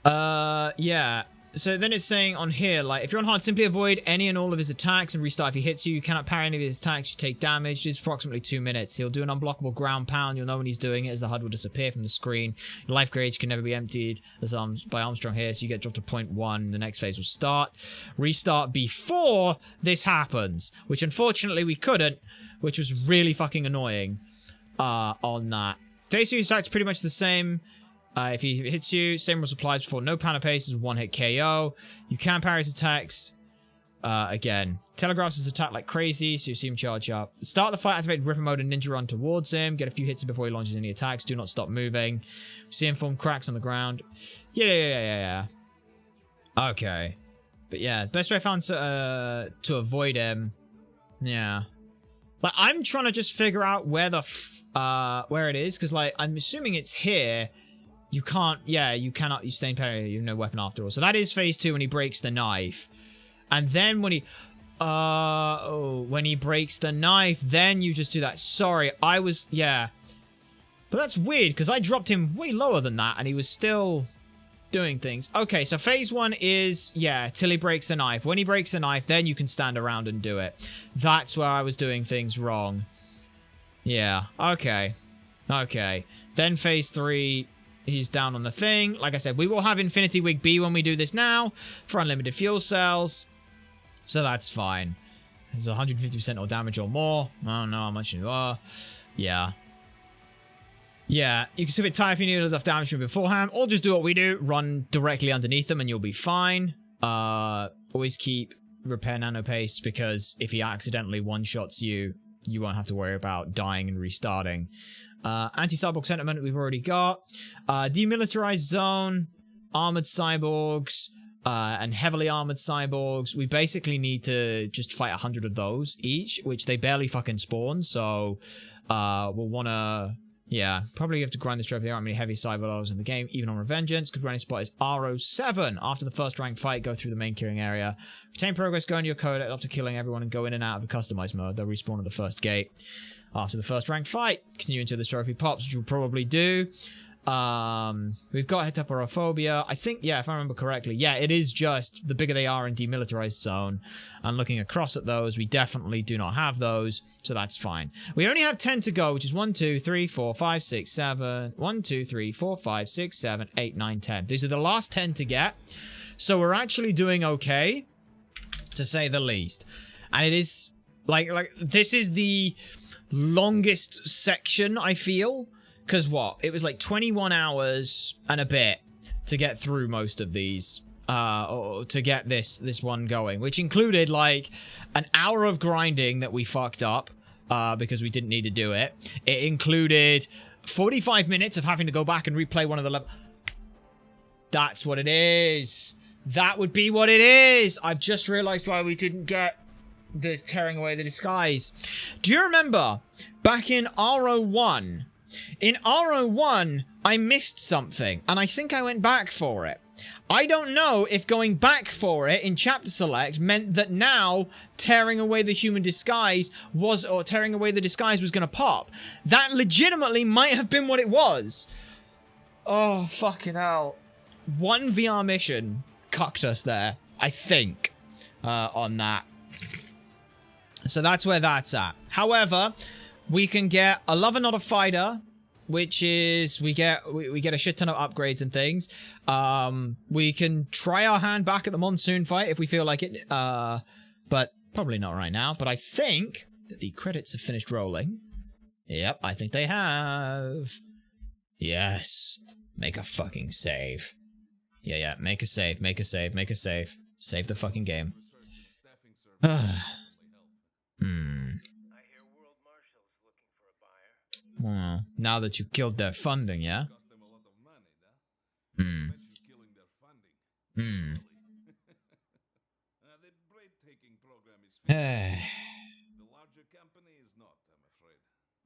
Yeah. So then it's saying on here, like, if you're on hard, simply avoid any and all of his attacks and restart. If he hits you, you cannot parry any of his attacks. You take damage. It's approximately 2 minutes. He'll do an unblockable ground pound. You'll know when he's doing it as the HUD will disappear from the screen. Your life gauge can never be emptied as by Armstrong here, so you get dropped to 0.1. The next phase will start. Restart before this happens, which unfortunately we couldn't, which was really fucking annoying on that. Phase 2 attacks pretty much the same. If he hits you, same rules applies before. No pound of pace is 1-hit KO. You can parry his attacks. Again, telegraphs his attack like crazy, so you see him charge up. Start the fight, activate Ripper mode and ninja run towards him. Get a few hits before he launches any attacks. Do not stop moving. See him form cracks on the ground. Yeah. Okay. But yeah, best way I found to avoid him. Yeah. Like, I'm trying to just figure out where where it is, because, like, I'm assuming it's here. You can't, yeah, you cannot, you stay in parry, you have no weapon after all. So that is phase 2 when he breaks the knife. And then when he breaks the knife, then you just do that. Sorry, yeah. But that's weird, because I dropped him way lower than that, and he was still doing things. Okay, so phase 1 is, yeah, till he breaks the knife. When he breaks the knife, then you can stand around and do it. That's where I was doing things wrong. Yeah, okay. Okay. Then phase 3... he's down on the thing. Like I said, we will have Infinity Wig B when we do this now for unlimited fuel cells. So that's fine. There's 150% or damage or more. I don't know how much you are. Yeah. Yeah, you can skip it time if you need enough damage from beforehand, or just do what we do. Run directly underneath them and you'll be fine. Always keep repair nano paste, because if he accidentally one-shots you, you won't have to worry about dying and restarting. Anti-cyborg sentiment we've already got. Demilitarized zone, armored cyborgs, and heavily armored cyborgs. We basically need to just fight 100 of those each, which they barely fucking spawn, so we'll want to, Yeah, probably have to grind this trophy. There aren't many heavy cyber lows in the game, even on Revengeance. Good grinding spot is RO7. After the first rank fight, go through the main queuing area. Retain progress, go into your code after killing everyone and go in and out of the customized mode. They'll respawn at the first gate. After the first rank fight, continue until this trophy pops, which we'll probably do. We've got heterophobia. I think, yeah, if I remember correctly, yeah, it is just the bigger they are in demilitarized zone. And looking across at those, we definitely do not have those, so that's fine. We only have 10 to go, which is 1, 2, 3, 4, 5, 6, 7. 1, 2, 3, 4, 5, 6, 7, 8, 9, 10. These are the last 10 to get. So we're actually doing okay, to say the least. And it is, like this is the longest section, I feel. Because what? It was like 21 hours and a bit to get through most of these. Or to get this one going. Which included like an hour of grinding that we fucked up. Because we didn't need to do it. It included 45 minutes of having to go back and replay one of the levels. That's what it is. That would be what it is. I've just realized why we didn't get the tearing away the disguise. Do you remember back in RO1? In RO1, I missed something, and I think I went back for it. I don't know if going back for it in chapter select meant that now tearing away the human disguise was, or tearing away the disguise was going to pop. That legitimately might have been what it was. Oh, fucking hell. One VR mission cucked us there, I think, on that. So that's where that's at. However, we can get a lover, not a fighter, which is we get a shit ton of upgrades and things. We can try our hand back at the monsoon fight if we feel like it, but probably not right now. But I think that the credits have finished rolling. Yep, I think they have. Yes, make a fucking save. Yeah, make a save, make a save, make a save. Save the fucking game. Well, now that you killed their funding, yeah?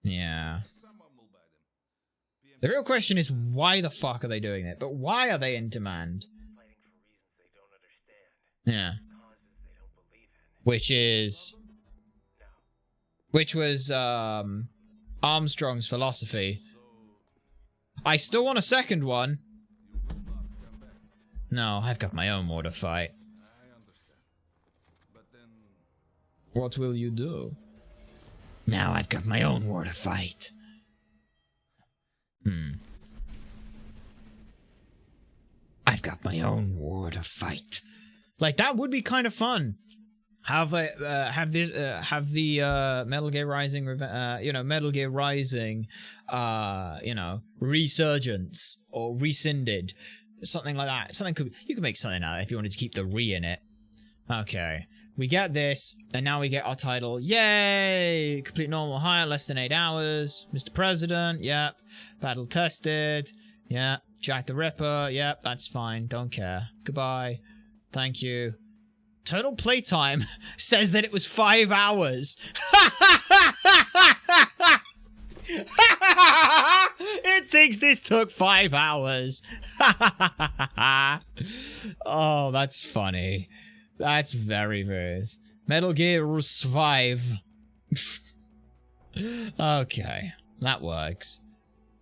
Yeah. The real question is, why the fuck are they doing it? But why are they in demand? Yeah. Which was, Armstrong's philosophy. I still want a second one. No, I've got my own war to fight. What will you do? Now I've got my own war to fight. I've got my own war to fight. Like, that would be kind of fun. Have the Metal Gear Rising, Metal Gear Rising, Resurgence or Rescinded, something like that. You could make something out of it if you wanted to keep the re in it. Okay, we get this, and now we get our title. Yay! Complete normal hire, less than 8 hours. Mr. President, yep. Battle tested, yep. Jack the Ripper, yep. That's fine. Don't care. Goodbye. Thank you. Total playtime says that it was 5 hours. It thinks this took 5 hours. Oh, that's funny. That's very rude. Metal Gear 5. Okay, that works.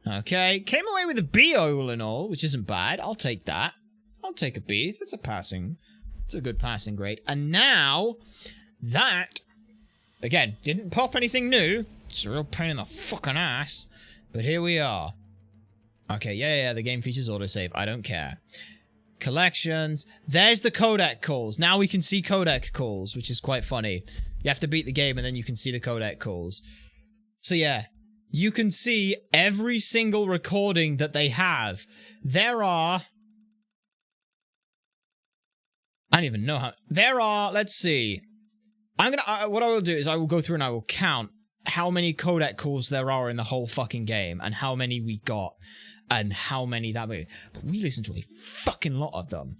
Okay, came away with a B all in all, which isn't bad. I'll take that. I'll take a B. That's a passing. It's a good passing grade. And now, that, again, didn't pop anything new. It's a real pain in the fucking ass. But here we are. Okay, yeah, the game features autosave. I don't care. Collections. There's the codec calls. Now we can see codec calls, which is quite funny. You have to beat the game and then you can see the codec calls. So yeah, you can see every single recording that they have. There are... I don't even know how... There are... Let's see. What I will do is I will go through and I will count how many codec calls there are in the whole fucking game and how many we got and how many that many. But we listened to a fucking lot of them.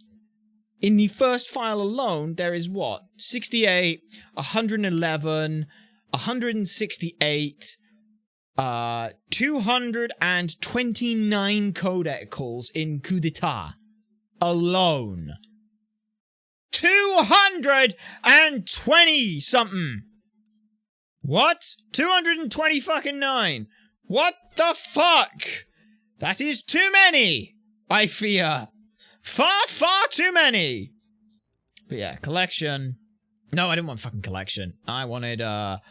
In the first file alone, there is what? 68, 111, 168, 2 229 codec calls in coup d'etat alone. 220 something. What? 220 fucking 9. What the fuck? That is too many, I fear. Far, far too many. But yeah, collection. No, I didn't want fucking collection. I wanted to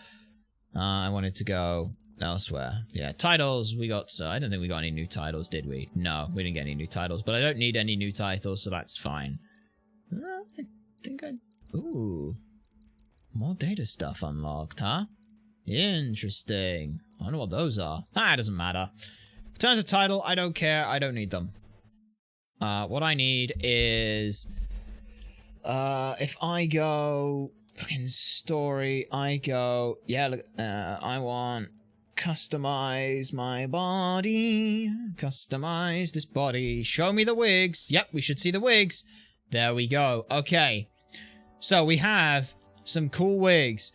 go elsewhere. Yeah, titles, we got, I don't think we got any new titles, did we? No, we didn't get any new titles, but I don't need any new titles, so that's fine. I think ooh. More data stuff unlocked, huh? Interesting. I wonder what those are. Ah, it doesn't matter. In terms of title, I don't care. I don't need them. What I need is... if I go... Fucking story, I go... Yeah, look, I want... Customize my body. Customize this body. Show me the wigs. Yep, we should see the wigs. There we go. Okay. So we have some cool wigs.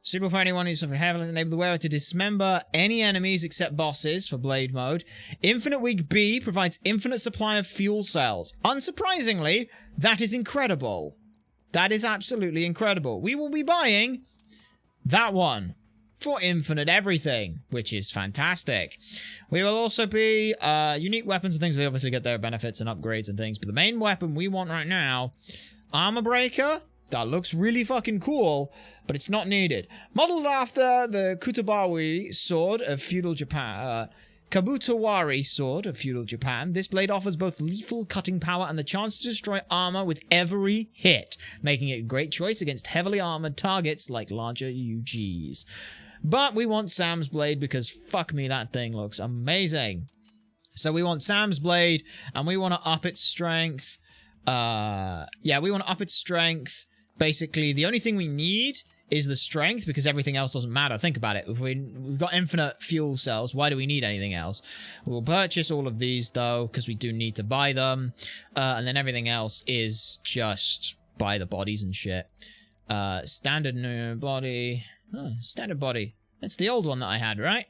Suitable for anyone who's suffering heavily. Enable the wearer to dismember any enemies except bosses for Blade Mode. Infinite Wig B provides infinite supply of fuel cells. Unsurprisingly, that is incredible. That is absolutely incredible. We will be buying that one for infinite everything, which is fantastic. We will also be unique weapons and things. They obviously get their benefits and upgrades and things. But the main weapon we want right now, Armor Breaker. That looks really fucking cool, but it's not needed. Modeled after the Kutabari sword of feudal Japan, Kabutawari sword of feudal Japan, this blade offers both lethal cutting power and the chance to destroy armor with every hit, making it a great choice against heavily armored targets like larger UGs. But we want Sam's blade because fuck me, that thing looks amazing. So we want Sam's blade, and we want to up its strength. Yeah, we want to up its strength. Basically, the only thing we need is the strength, because everything else doesn't matter. Think about it. If we've got infinite fuel cells, why do we need anything else? We'll purchase all of these, though, because we do need to buy them. And then everything else is just buy the bodies and shit. Standard body. Oh, standard body. That's the old one that I had, right?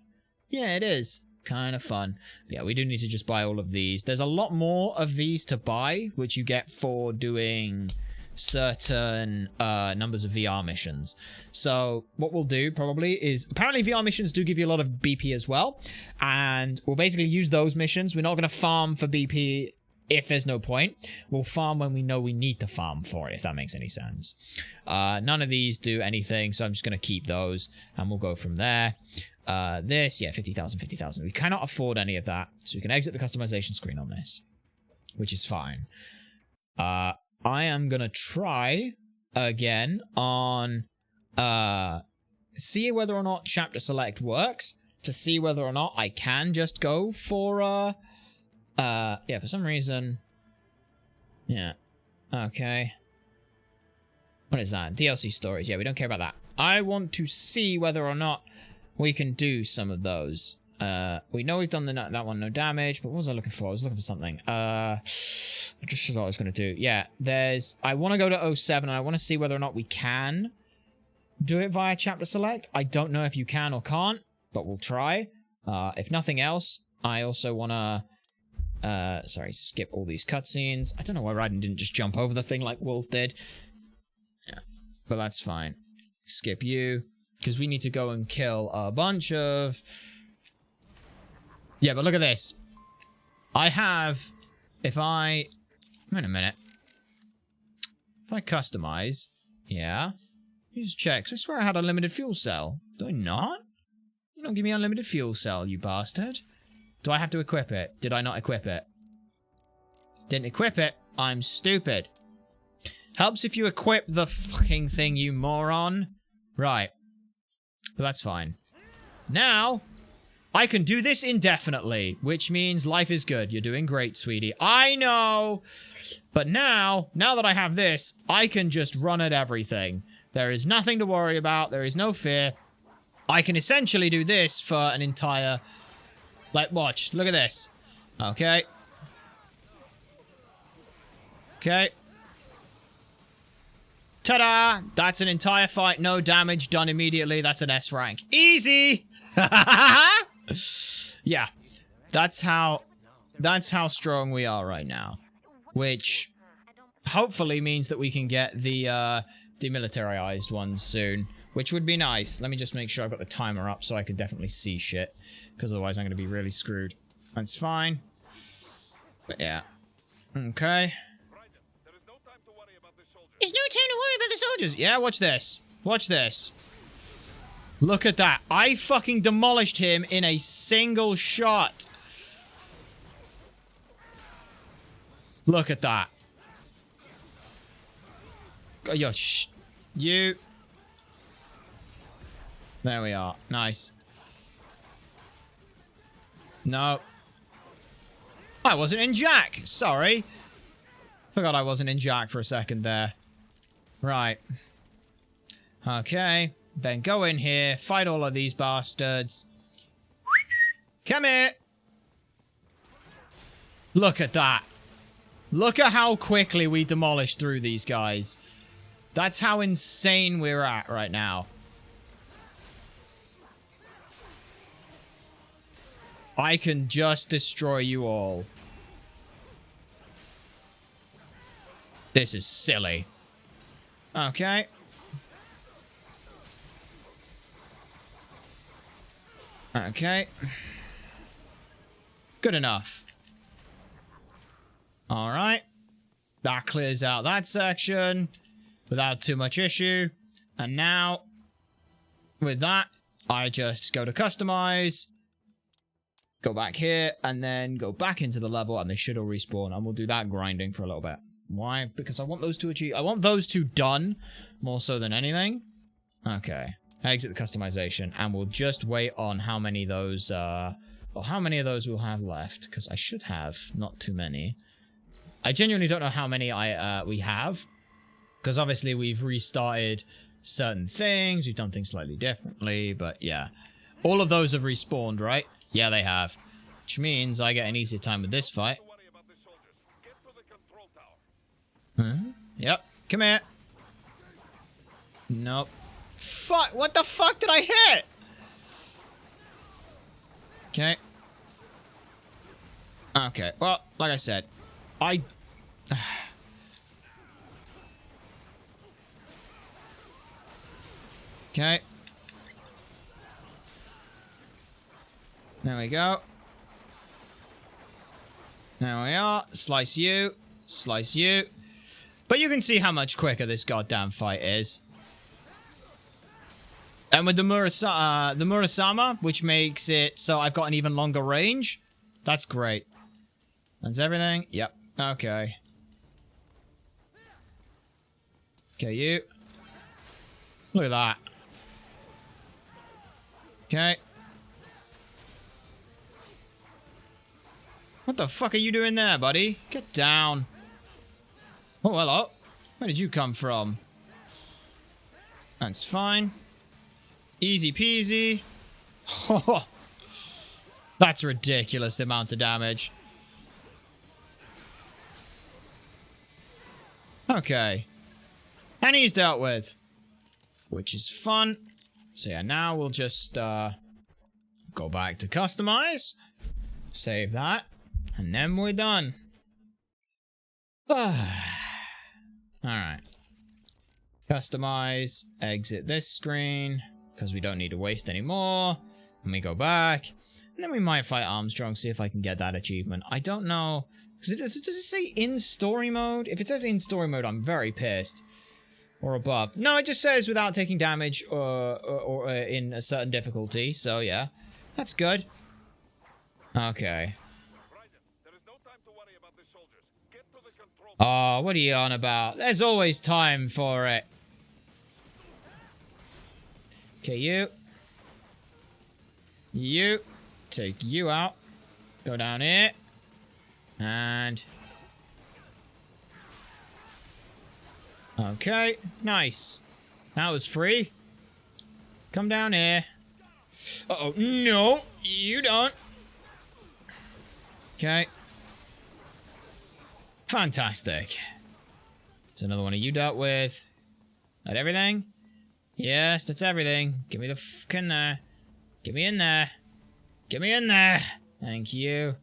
Yeah, it is. Kind of fun. But yeah, we do need to just buy all of these. There's a lot more of these to buy, which you get for doing certain numbers of VR missions. So what we'll do probably is, apparently VR missions do give you a lot of BP as well, and we'll basically use those missions. We're not going to farm for BP if there's no point. We'll farm when we know we need to farm for it, if that makes any sense. None of these do anything, so I'm just going to keep those, and we'll go from there. This, yeah, 50,000, 50,000. We cannot afford any of that, so we can exit the customization screen on this, which is fine. I am gonna try again on see whether or not chapter select works, to see whether or not I can just go for yeah, for some reason. Yeah. Okay. What is that? DLC stories. Yeah, we don't care about that. I want to see whether or not we can do some of those. We know we've done that one, no damage, but what was I looking for? I was looking for something. I just forgot what I was going to do. Yeah, I want to go to 07, and I want to see whether or not we can do it via chapter select. I don't know if you can or can't, but we'll try. If nothing else, I also want to, sorry, skip all these cutscenes. I don't know why Raiden didn't just jump over the thing like Wolf did. Yeah, but that's fine. Skip you, because we need to go and kill a bunch of... Yeah, but look at this. I have... Wait a minute. If I customize... Yeah. Use checks. I swear I had unlimited fuel cell. Do I not? You don't give me unlimited fuel cell, you bastard. Do I have to equip it? Did I not equip it? Didn't equip it. I'm stupid. Helps if you equip the fucking thing, you moron. Right. But that's fine. Now... I can do this indefinitely, which means life is good. You're doing great, sweetie. I know! But now that I have this, I can just run at everything. There is nothing to worry about. There is no fear. I can essentially do this for an entire... Like, watch. Look at this. Okay. Okay. Ta-da! That's an entire fight. No damage. Done immediately. That's an S rank. Easy! Yeah. That's how strong we are right now. Which hopefully means that we can get the demilitarized ones soon. Which would be nice. Let me just make sure I've got the timer up so I can definitely see shit. Because otherwise I'm going to be really screwed. That's fine. But yeah. Okay. There's no time to worry about the soldiers. Yeah, watch this. Watch this. Look at that. I fucking demolished him in a single shot. Look at that. Yo, shh. You. There we are. Nice. No. I wasn't in Jack. Sorry. Forgot I wasn't in Jack for a second there. Right. Okay. Then go in here. Fight all of these bastards. Come here. Look at that. Look at how quickly we demolished through these guys. That's how insane we're at right now. I can just destroy you all. This is silly. Okay. Okay. Good enough. Alright. That clears out that section without too much issue. And now, with that, I just go to customize, go back here, and then go back into the level, and they should all respawn, and we'll do that grinding for a little bit. Why? Because I want those to achieve. I want those two done more so than anything. Okay. Exit the customization, and we'll just wait on how many of those, well, how many of those we'll have left, because I should have not too many. I genuinely don't know how many we have, because obviously we've restarted certain things, we've done things slightly differently, but yeah. All of those have respawned, right? Yeah, they have. Which means I get an easier time with this fight. Huh? Yep. Come here. Nope. Fuck! What the fuck did I hit? Okay. Okay. Well, like I said, I... Okay. There we go. There we are. Slice you. Slice you. But you can see how much quicker this goddamn fight is. And with the Murasama, which makes it so I've got an even longer range. That's great. That's everything? Yep. Okay. Okay, you. Look at that. Okay. What the fuck are you doing there, buddy? Get down. Oh, hello. Where did you come from? That's fine. Easy peasy. Oh, that's ridiculous, the amount of damage. Okay. And he's dealt with. Which is fun. So yeah, now we'll just go back to customize. Save that. And then we're done. Alright. Customize. Exit this screen. Because we don't need to waste any more. And we go back. And then we might fight Armstrong, see if I can get that achievement. I don't know. Does it say in story mode? If it says in story mode, I'm very pissed. Or above. No, it just says without taking damage or in a certain difficulty. So, yeah. That's good. Okay. Oh, what are you on about? There's always time for it. Okay, you. You. Take you out. Go down here. And... okay, nice. That was free. Come down here. Uh-oh, no, you don't. Okay. Fantastic. That's another one of you dealt with. That everything? Yes, that's everything. Give me the fuck in there. Get me in there. Get me in there. Thank you.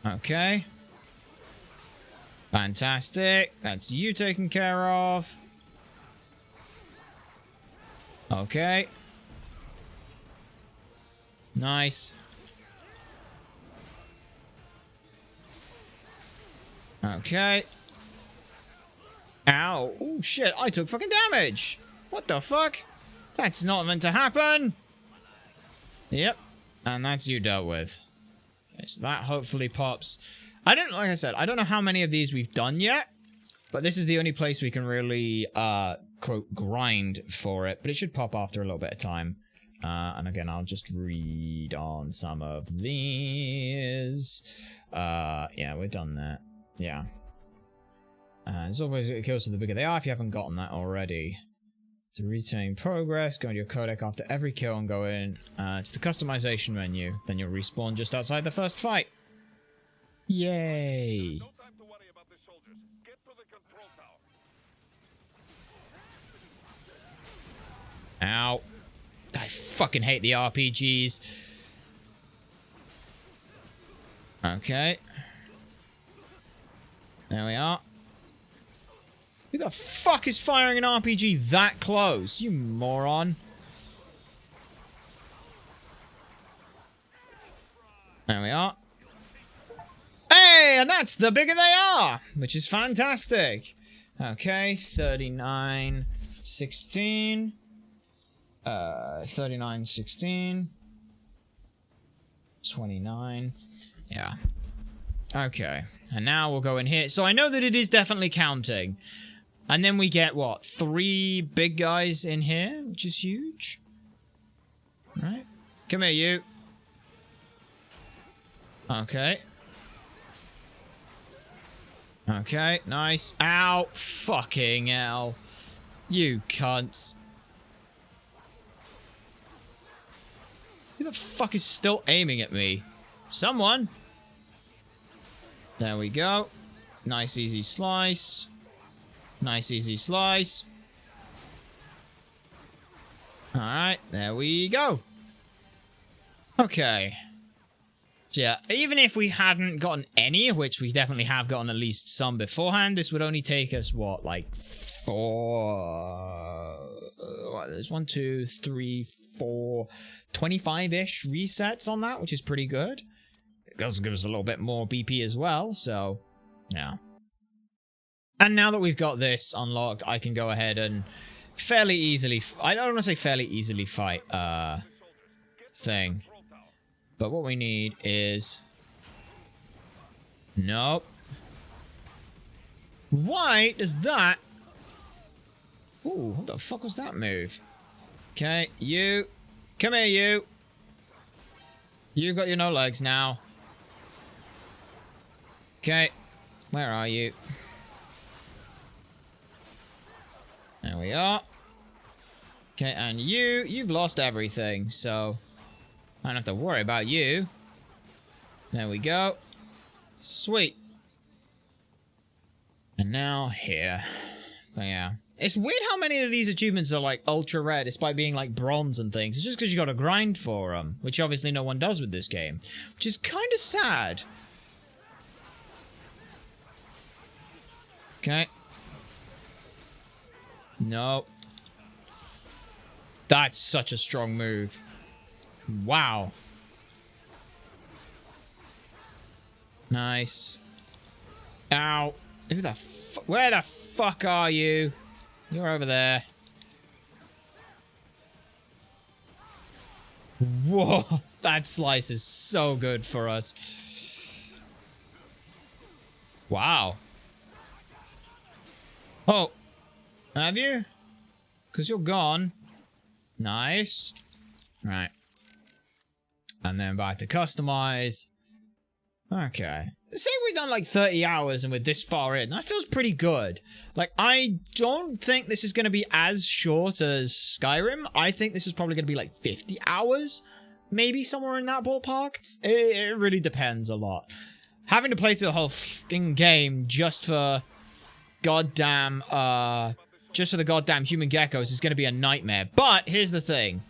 Okay. Fantastic. That's you taken care of. Okay. Nice. Okay. Ow. Oh, shit. I took fucking damage. What the fuck? That's not meant to happen. Yep. And that's you dealt with. Okay, so that hopefully pops. Like I said, I don't know how many of these we've done yet, but this is the only place we can really, quote, grind for it. But it should pop after a little bit of time. And again, I'll just read on some of these. Yeah, we're done there. Yeah. As always, it kills to the bigger they are if you haven't gotten that already. To retain progress, go into your codec after every kill and go in to the customization menu. Then you'll respawn just outside the first fight. Yay!
No time to worry about the soldiers. Get to the control tower.
Ow. I fucking hate the RPGs. Okay. There we are. Who the fuck is firing an RPG that close? You moron. There we are. Hey, and that's the bigger they are, which is fantastic. Okay, 39, 16. 39, 16. 29. Yeah. Okay. And now we'll go in here. So I know that it is definitely counting. And then we get, what, 3 big guys in here, which is huge. Right. Come here, you. Okay. Okay, nice. Ow. Fucking hell. You cunts. Who the fuck is still aiming at me? Someone. There we go. Nice, easy slice. Nice, easy slice. Alright, there we go. Okay. So yeah, even if we hadn't gotten any, which we definitely have gotten at least some beforehand, this would only take us, what, like 4... what, there's 1, 2, 3, 4... 25-ish resets on that, which is pretty good. It does give us a little bit more BP as well, so... yeah. And now that we've got this unlocked, I can go ahead and fairly easily... I don't want to say fairly easily fight, thing. But what we need is... nope. Why does that... ooh, what the fuck was that move? Okay, you... come here, you. You've got your no legs now. Okay, where are you? There we are. Okay, and you've lost everything, so I don't have to worry about you. There we go. Sweet. And now here. But yeah. It's weird how many of these achievements are like ultra rare despite being like bronze and things. It's just because you gotta grind for them, which obviously no one does with this game, which is kind of sad. Okay. Nope. That's such a strong move. Wow. Nice. Ow. Who the where the fuck are you? You're over there. Whoa. That slice is so good for us. Wow. Oh. Have you? Because you're gone. Nice. Right. And then back to customize. Okay. Say we've done like 30 hours and we're this far in. That feels pretty good. Like, I don't think this is going to be as short as Skyrim. I think this is probably going to be like 50 hours. Maybe somewhere in that ballpark. It really depends a lot. Having to play through the whole f***ing game just for goddamn, just for the goddamn human geckos is going to be a nightmare. But here's the thing.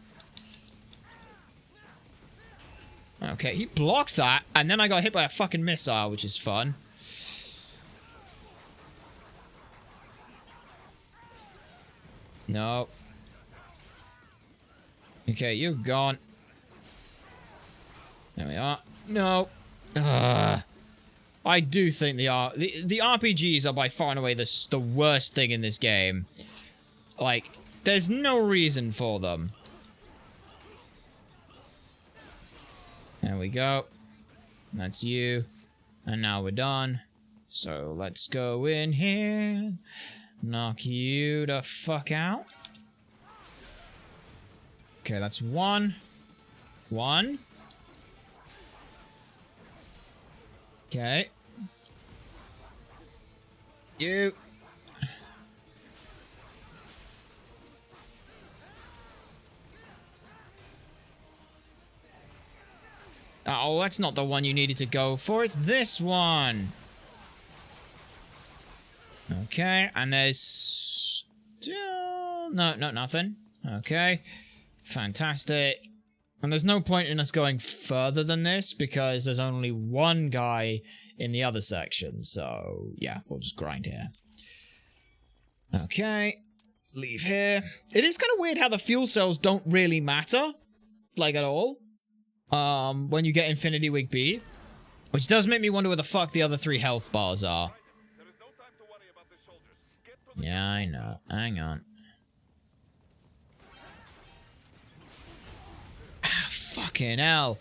Okay, he blocked that, and then I got hit by a fucking missile, which is fun. No. Okay, you're gone. There we are. No. I do think the RPGs are by far and away the worst thing in this game. Like, there's no reason for them. There we go. That's you. And now we're done. So let's go in here. Knock you the fuck out. Okay, that's one. One. Okay. You. Oh, that's not the one you needed to go for. It's this one. Okay, and there's still... No, nothing. Okay. Fantastic. And there's no point in us going further than this because there's only one guy in the other section. So, yeah, we'll just grind here. Okay. Leave here. It is kind of weird how the fuel cells don't really matter. Like, at all. When you get Infinity Wig B. Which does make me wonder where the fuck the other 3 health bars are. Yeah, I know. Hang on. Ah, fucking hell.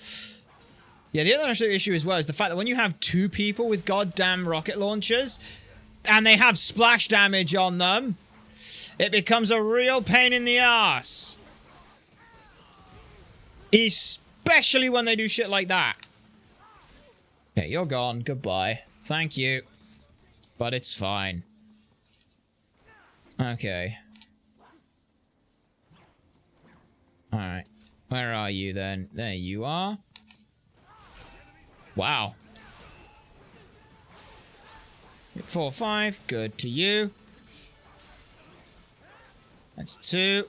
Yeah, the other issue as well is the fact that when you have 2 people with goddamn rocket launchers, and they have splash damage on them, it becomes a real pain in the ass. Especially when they do shit like that. Okay, you're gone. Goodbye. Thank you. But it's fine. Okay. Alright. Where are you then? There you are. Wow. 4, 5. Good to you. That's 2.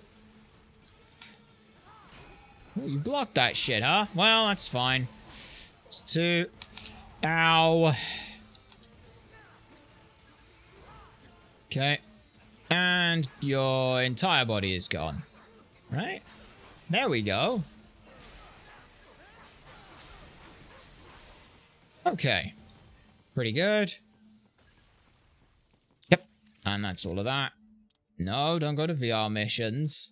Oh, you blocked that shit, huh? Well, that's fine. It's 2. Ow. Okay. And your entire body is gone. Right? There we go. Okay. Pretty good. Yep. And that's all of that. No, don't go to VR missions.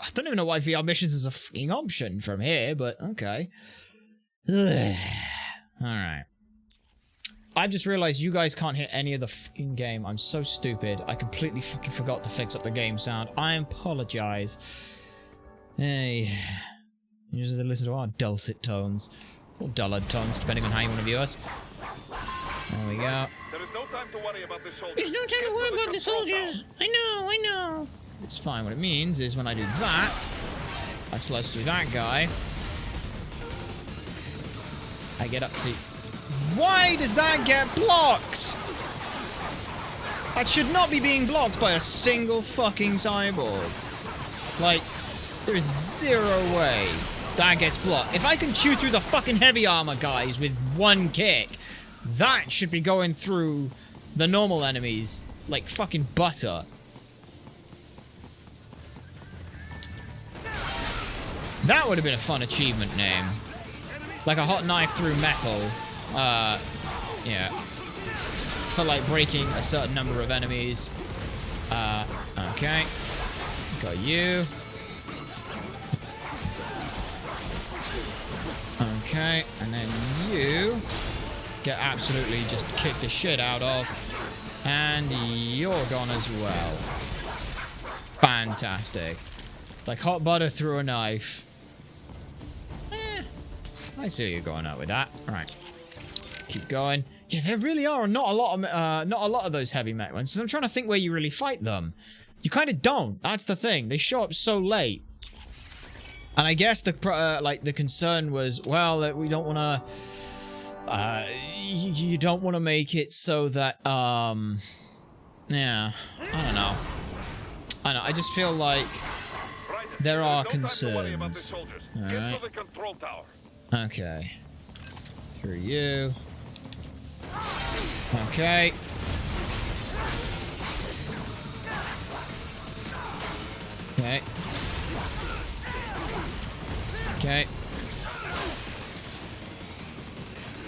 I don't even know why VR missions is a fucking option from here, but okay. Alright. I've just realized you guys can't hear any of the fucking game. I'm so stupid. I completely fucking forgot to fix up the game sound. I apologize. Hey. You just listen to our dulcet tones. Or dullard tones, depending on how you want to view us. There we go.
There is no time to worry about the soldiers.
There's no time to worry about the soldiers. I know. It's fine. What it means is when I do that, I slice through that guy. I get up to... Why does that get blocked? That should not be being blocked by a single fucking cyborg. Like, there's 0 way that gets blocked. If I can chew through the fucking heavy armor guys with 1 kick, that should be going through the normal enemies like fucking butter. That would have been a fun achievement name. Like a hot knife through metal. Yeah. For like breaking a certain number of enemies. Okay. Got you. Okay, and then you get absolutely just kicked the shit out of. And you're gone as well. Fantastic. Like hot butter through a knife. I see where you're going out with that. Alright. Keep going. Yeah, there really are not a lot of those heavy mech ones. I'm trying to think where you really fight them. You kind of don't. That's the thing. They show up so late. And I guess the concern was, well, we don't want to... you don't want to make it so that, yeah, I don't know. I know, I just feel like there are concerns. Alright. Okay. Through you. Okay. Okay. Okay.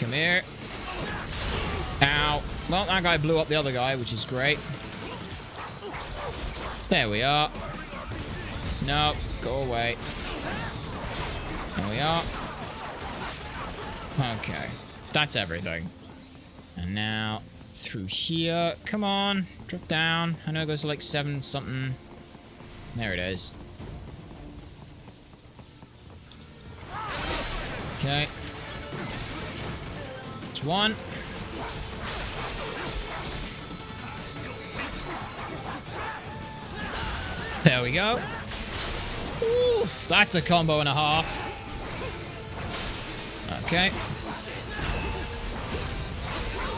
Come here. Ow. Well, that guy blew up the other guy, which is great. There we are. No, go away. There we are. Okay. That's everything. And now, through here. Come on. Drop down. I know it goes to like 7 something. There it is. Okay. It's 1. There we go. Oof, that's a combo and a half. Okay.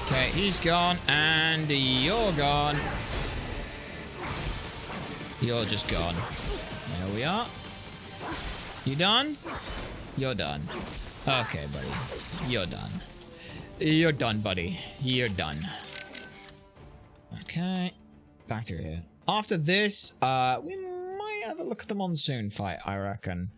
Okay, he's gone, and you're gone. You're just gone. There we are. You done? You're done. Okay, buddy. You're done. You're done, buddy. You're done. Okay. Back to here. After this, we might have a look at the Monsoon fight, I reckon.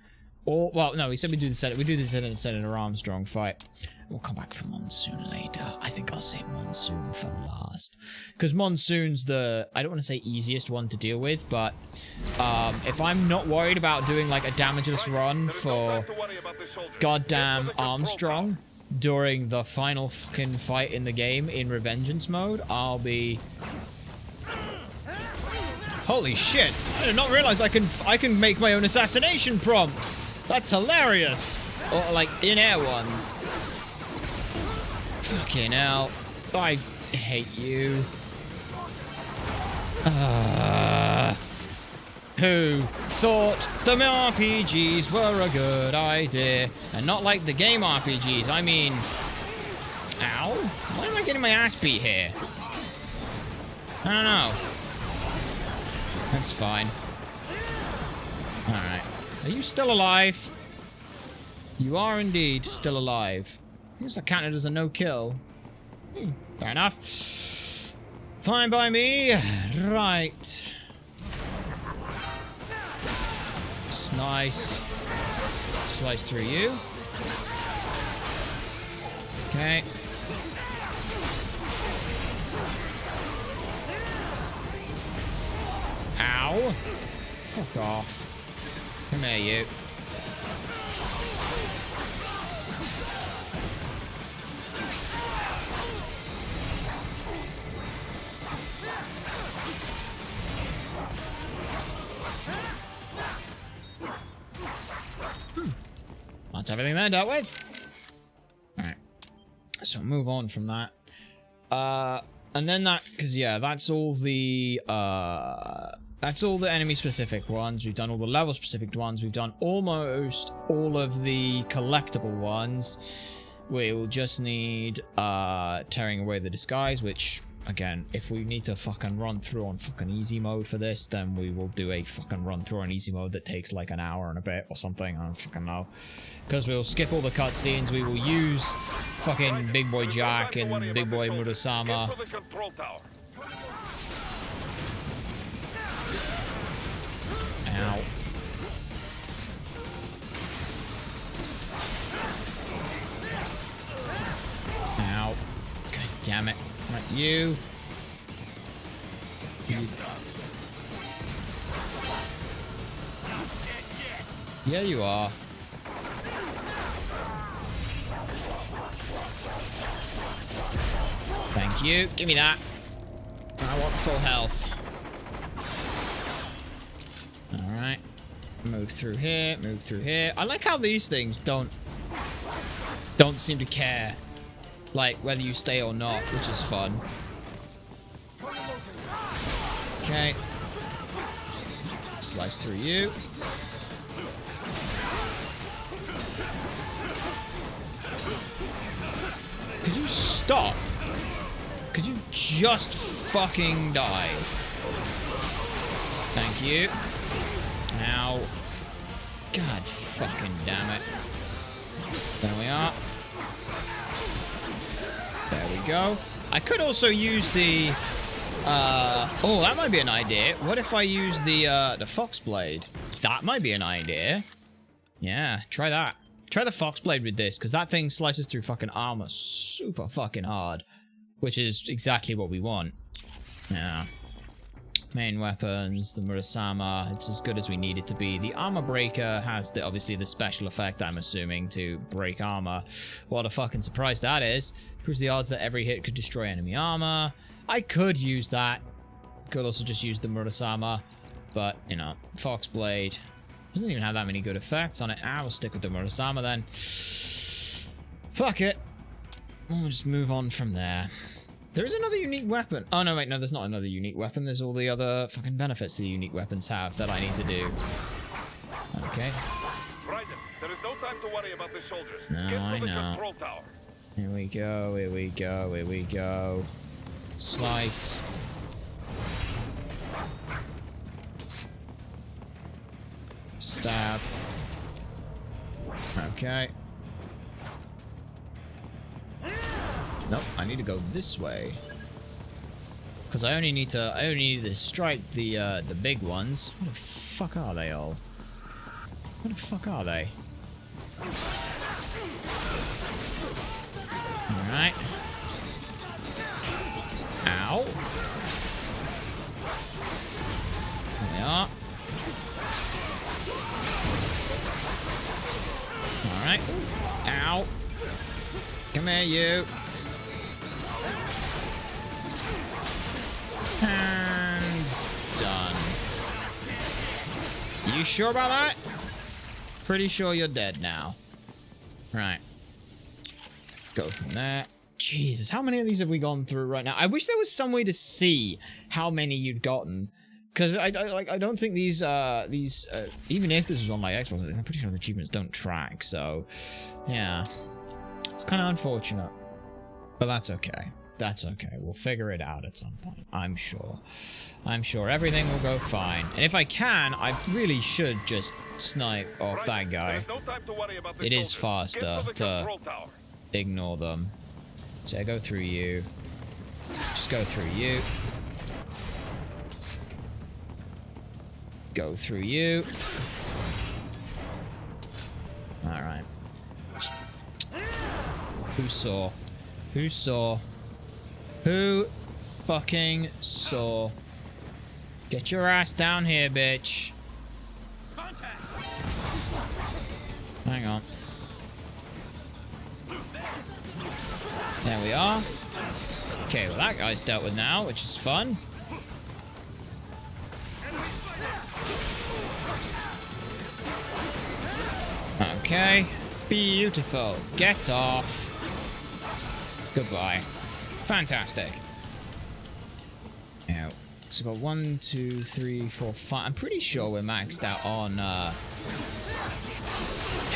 Or, well, no, we said we do the Senator Armstrong fight. We'll come back for Monsoon later. I think I'll save Monsoon for last. Because Monsoon's the, I don't want to say easiest one to deal with, but if I'm not worried about doing like a damageless run for goddamn Armstrong during the final fucking fight in the game in Revengeance mode, I'll be... Holy shit! I did not realize I can make my own assassination prompts! That's hilarious! Or like in-air ones. Fucking hell. I hate you. Who thought the RPGs were a good idea? And not like the game RPGs, I mean... Ow? Why am I getting my ass beat here? I don't know. That's fine. Alright. Are you still alive? You are indeed still alive. I guess that counted as a no-kill. Fair enough. Fine by me. Right. Nice. Slice through you. Okay. Ow. Fuck off. Come here, you. That's everything there dealt with. Alright. So move on from that. And then that, because yeah, that's all the enemy specific ones. We've done all the level specific ones. We've done almost all of the collectible ones. We will just need tearing away the disguise, which again, if we need to fucking run through on fucking easy mode for this, then we will do a fucking run through on easy mode that takes like an hour and a bit or something. I don't fucking know. Because we'll skip all the cutscenes. We will use fucking Big Boy Jack and Big Boy Murasama. Ow. Ow. God damn it. Right, you. Yeah, you are. Thank you. Give me that. I want full health. Alright. Move through here. Move through here. I like how these things don't seem to care. Like, whether you stay or not, which is fun. Okay. Slice through you. Could you stop? Could you just fucking die? Thank you. Ow. God fucking damn it. There we are. There we go. I could also use the... oh, that might be an idea. What if I use the Fox Blade? That might be an idea. Yeah, try that. Try the Fox Blade with this, because that thing slices through fucking armor super fucking hard. Which is exactly what we want. Yeah. Main weapons, the Murasama, it's as good as we need it to be. The Armor Breaker has obviously the special effect, I'm assuming, to break armor. What a fucking surprise that is. Proves the odds that every hit could destroy enemy armor. I could use that. Could also just use the Murasama. But, you know, Fox Blade doesn't even have that many good effects on it. I will stick with the Murasama then. Fuck it. We'll just move on from there. There is another unique weapon. Oh, no, wait, no, there's not another unique weapon. There's all the other fucking benefits the unique weapons have that I need to do. Okay.
Right, there is no time to worry about the soldiers.
No, I know.
Control tower.
Here we go, here we go, here we go. Slice. Stab. Okay. Nope, I need to go this way. Because I only need to strike the big ones. What the fuck are they all? What the fuck are they? Alright. Ow. There we are. Alright. Ow. Come here, you. And done. You sure about that? Pretty sure you're dead now. Right. Go from there. Jesus, how many of these have we gone through right now? I wish there was some way to see how many you'd gotten. Because I don't think these even if this was on my Xbox, I'm pretty sure the achievements don't track, so yeah. It's kind of unfortunate. But that's okay. That's okay. We'll figure it out at some point. I'm sure. I'm sure everything will go fine. And if I can, I really should just snipe off that guy. It is faster to ignore them. So I go through you. Just go through you. Go through you. Alright. Who saw? Who saw? Who fucking saw? Get your ass down here, bitch. Hang on. There we are. Okay, well that guy's dealt with now, which is fun. Okay. Beautiful. Get off. Goodbye. Fantastic. Now, so we've got 1, 2, 3, 4, 5. I'm pretty sure we're maxed out on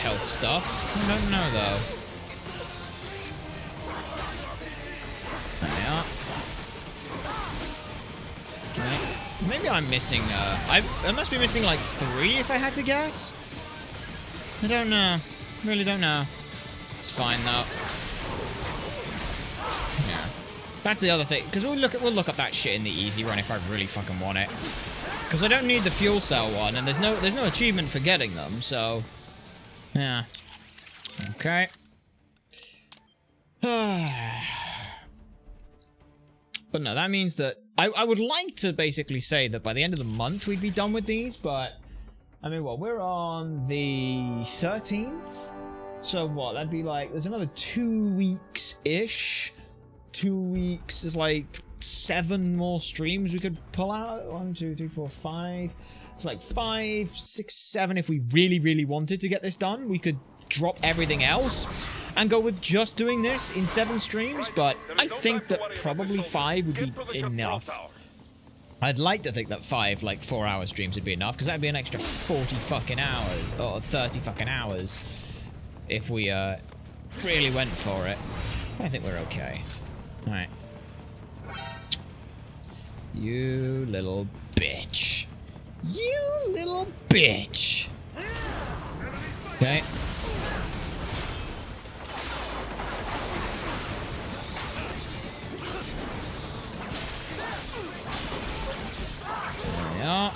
health stuff. I don't know though. There we are. Okay. Maybe I'm missing. I must be missing like 3 if I had to guess. I don't know. Really don't know. It's fine though. Yeah. That's the other thing, because we'll look up that shit in the easy run if I really fucking want it. Because I don't need the fuel cell one, and there's no achievement for getting them, so yeah. Okay. But no, that means that I would like to basically say that by the end of the month we'd be done with these, but I mean, what, we're on the 13th? So what, that'd be like, there's another 2 weeks-ish. 2 weeks, there's like 7 more streams we could pull out. 1, 2, 3, 4, 5. It's like 5, 6, 7 if we really, really wanted to get this done. We could drop everything else and go with just doing this in 7 streams, but I think that probably 5 would be enough. I'd like to think that 5, like, 4-hour streams would be enough, because that'd be an extra 40 fucking hours, or 30 fucking hours, if we, really went for it. But I think we're okay. Alright. You little bitch. You little bitch. Okay. There we are.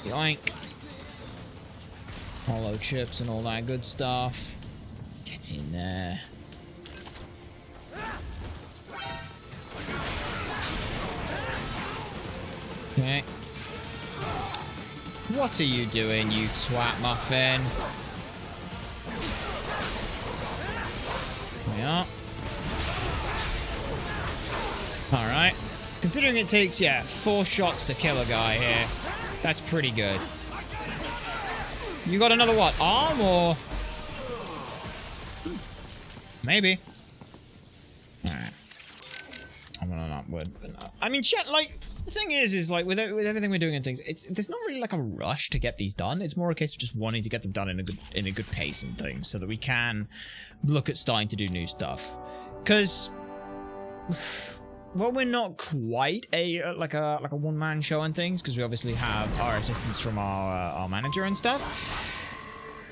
Yoink. Hollow chips and all that good stuff. Get in there. Okay. What are you doing, you twat muffin? There we are. Alright. Considering it takes, yeah, 4 shots to kill a guy here, that's pretty good. You got another what? Arm or? Maybe. Alright. I'm on an upward. I mean, chat, like, the thing is like, with everything we're doing and things, there's not really like a rush to get these done. It's more a case of just wanting to get them done in a good pace and things, so that we can look at starting to do new stuff. Because, well, we're not quite like a one-man show and things, because we obviously have our assistance from our manager and stuff.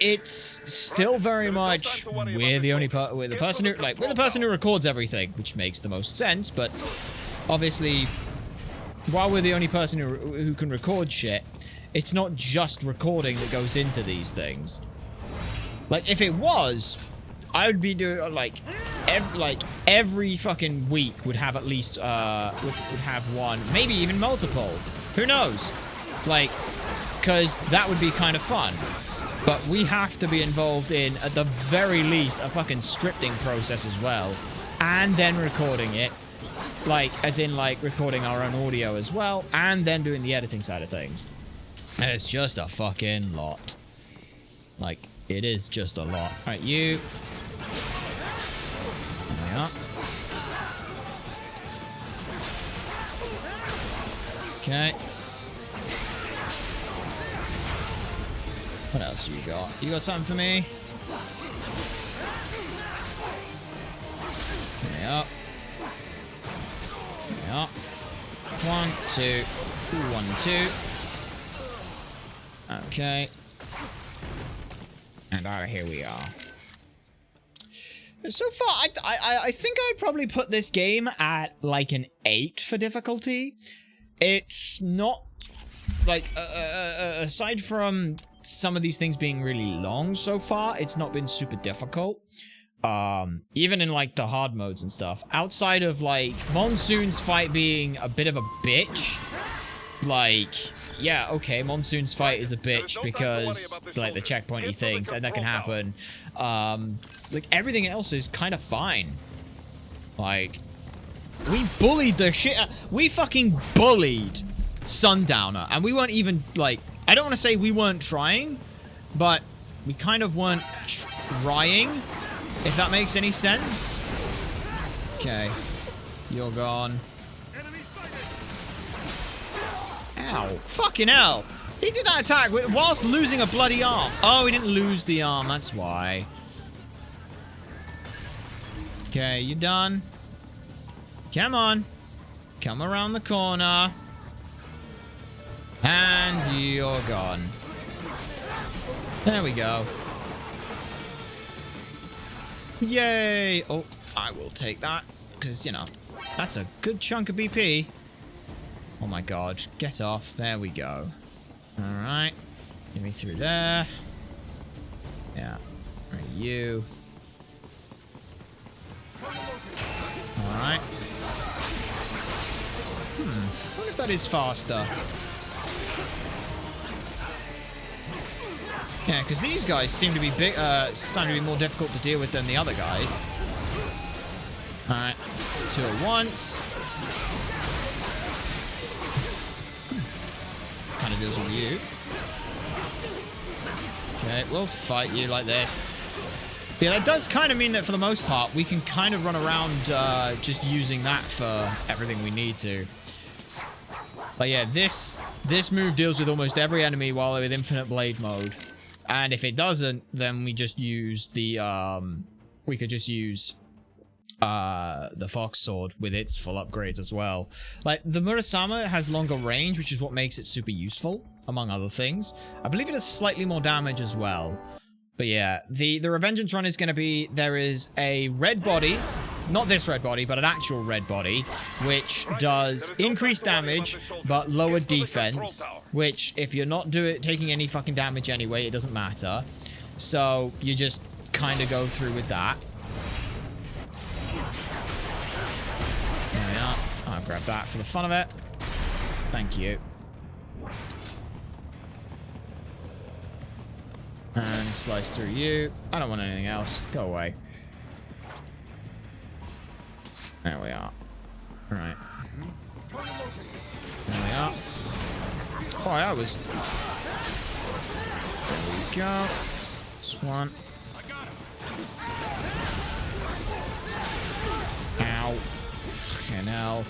It's still very much we're the person who records everything, which makes the most sense. But obviously, while we're the only person who can record shit, it's not just recording that goes into these things. Like, if it was, I would be doing every fucking week would have at least would have one, maybe even multiple. Who knows? Like, because that would be kind of fun. But we have to be involved in, at the very least, a fucking scripting process as well. And then recording it. Like, as in, like, recording our own audio as well. And then doing the editing side of things. And it's just a fucking lot. Like, it is just a lot. Alright, you. There we are. Okay. What else you got? You got something for me? There we are. There we are. 1, 2. 1, 2. Okay. And out of here we are. So far, I think I'd probably put this game at like an 8 for difficulty. It's not like aside from some of these things being really long so far, it's not been super difficult. Even in like the hard modes and stuff. Outside of like Monsoon's fight being a bit of a bitch. Like, yeah, okay, Monsoon's fight is a bitch because like the checkpointy things, and that can happen. Like everything else is kind of fine. Like, we bullied the shit. We fucking bullied Sundowner, and we weren't even like. I don't want to say we weren't trying, but we kind of weren't trying, if that makes any sense. Okay. You're gone. Ow. Fucking hell. He did that attack whilst losing a bloody arm. Oh, he didn't lose the arm. That's why. Okay, you done? Come on. Come around the corner. And you're gone. There we go. Yay! Oh, I will take that. Because, you know, that's a good chunk of BP. Oh my god. Get off. There we go. Alright. Get me through there. Yeah. Right, you. Alright. I wonder if that is faster. Yeah, because these guys seem to be more difficult to deal with than the other guys. Alright, 2 at once. Kind of deals with you. Okay, we'll fight you like this. Yeah, that does kind of mean that for the most part, we can kind of run around just using that for everything we need to. But yeah, this move deals with almost every enemy while with infinite blade mode. And if it doesn't, then we just use the, we could just use, the Fox Sword with its full upgrades as well. Like, the Murasama has longer range, which is what makes it super useful. among other things. I believe it does slightly more damage as well. But yeah, the Revengeance run is going to be, there is a red body, not this red body, but an actual red body, which does increased damage, but lower defense, which if you're not taking any fucking damage anyway, it doesn't matter. So you just kind of go through with that. There we are. I'll grab that for the fun of it. Thank you. And slice through you. I don't want anything else. Go away. There we are. Alright. There we are. Oh, I was... There we go. This one. Ow. Fucking hell.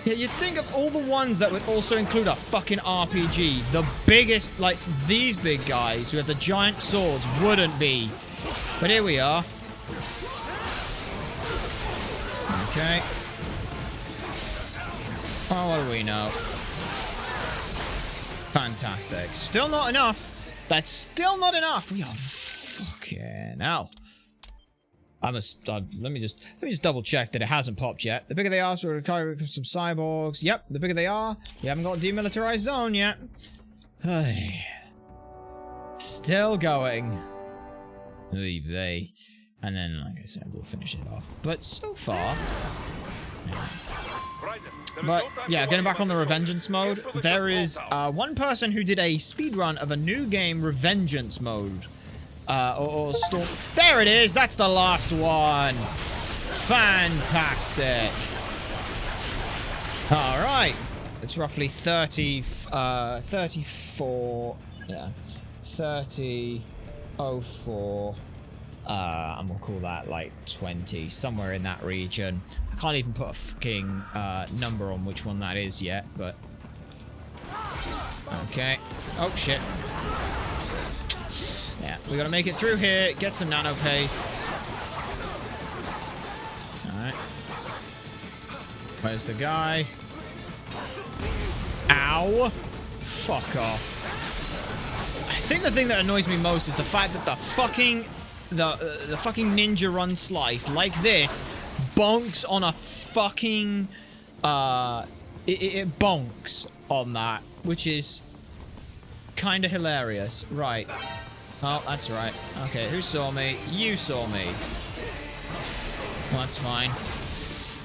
Yeah, you'd think of all the ones that would also include a fucking RPG, the biggest, like, these big guys who have the giant swords wouldn't be. But here we are. Okay. Oh, what do we know? Fantastic. Still not enough. That's still not enough. We are fucking hell. Let me just double check that it hasn't popped yet. The bigger they are, so we'll carry some cyborgs. Yep, the bigger they are. We haven't got a demilitarized zone yet. Hey. Still going. Oy vey. And then, like I said, we'll finish it off. But so far... Yeah. But, yeah, getting back on the Revengeance mode, there is one person who did a speedrun of a new game, Revengeance mode. Or Storm... There it is! That's the last one! Fantastic! Alright. It's roughly 34... Yeah. 30.04... and we'll call that like 20, somewhere in that region. I can't even put a fucking number on which one that is yet, but... Okay. Oh, shit. Yeah, we gotta make it through here, get some nano pastes. Alright. Where's the guy? Ow! Fuck off. I think the thing that annoys me most is the fact that the fucking ninja run slice like this bonks on a fucking it bonks on that, which is kind of hilarious. Right. Oh, that's right. Okay, who saw me? You saw me. Well, that's fine.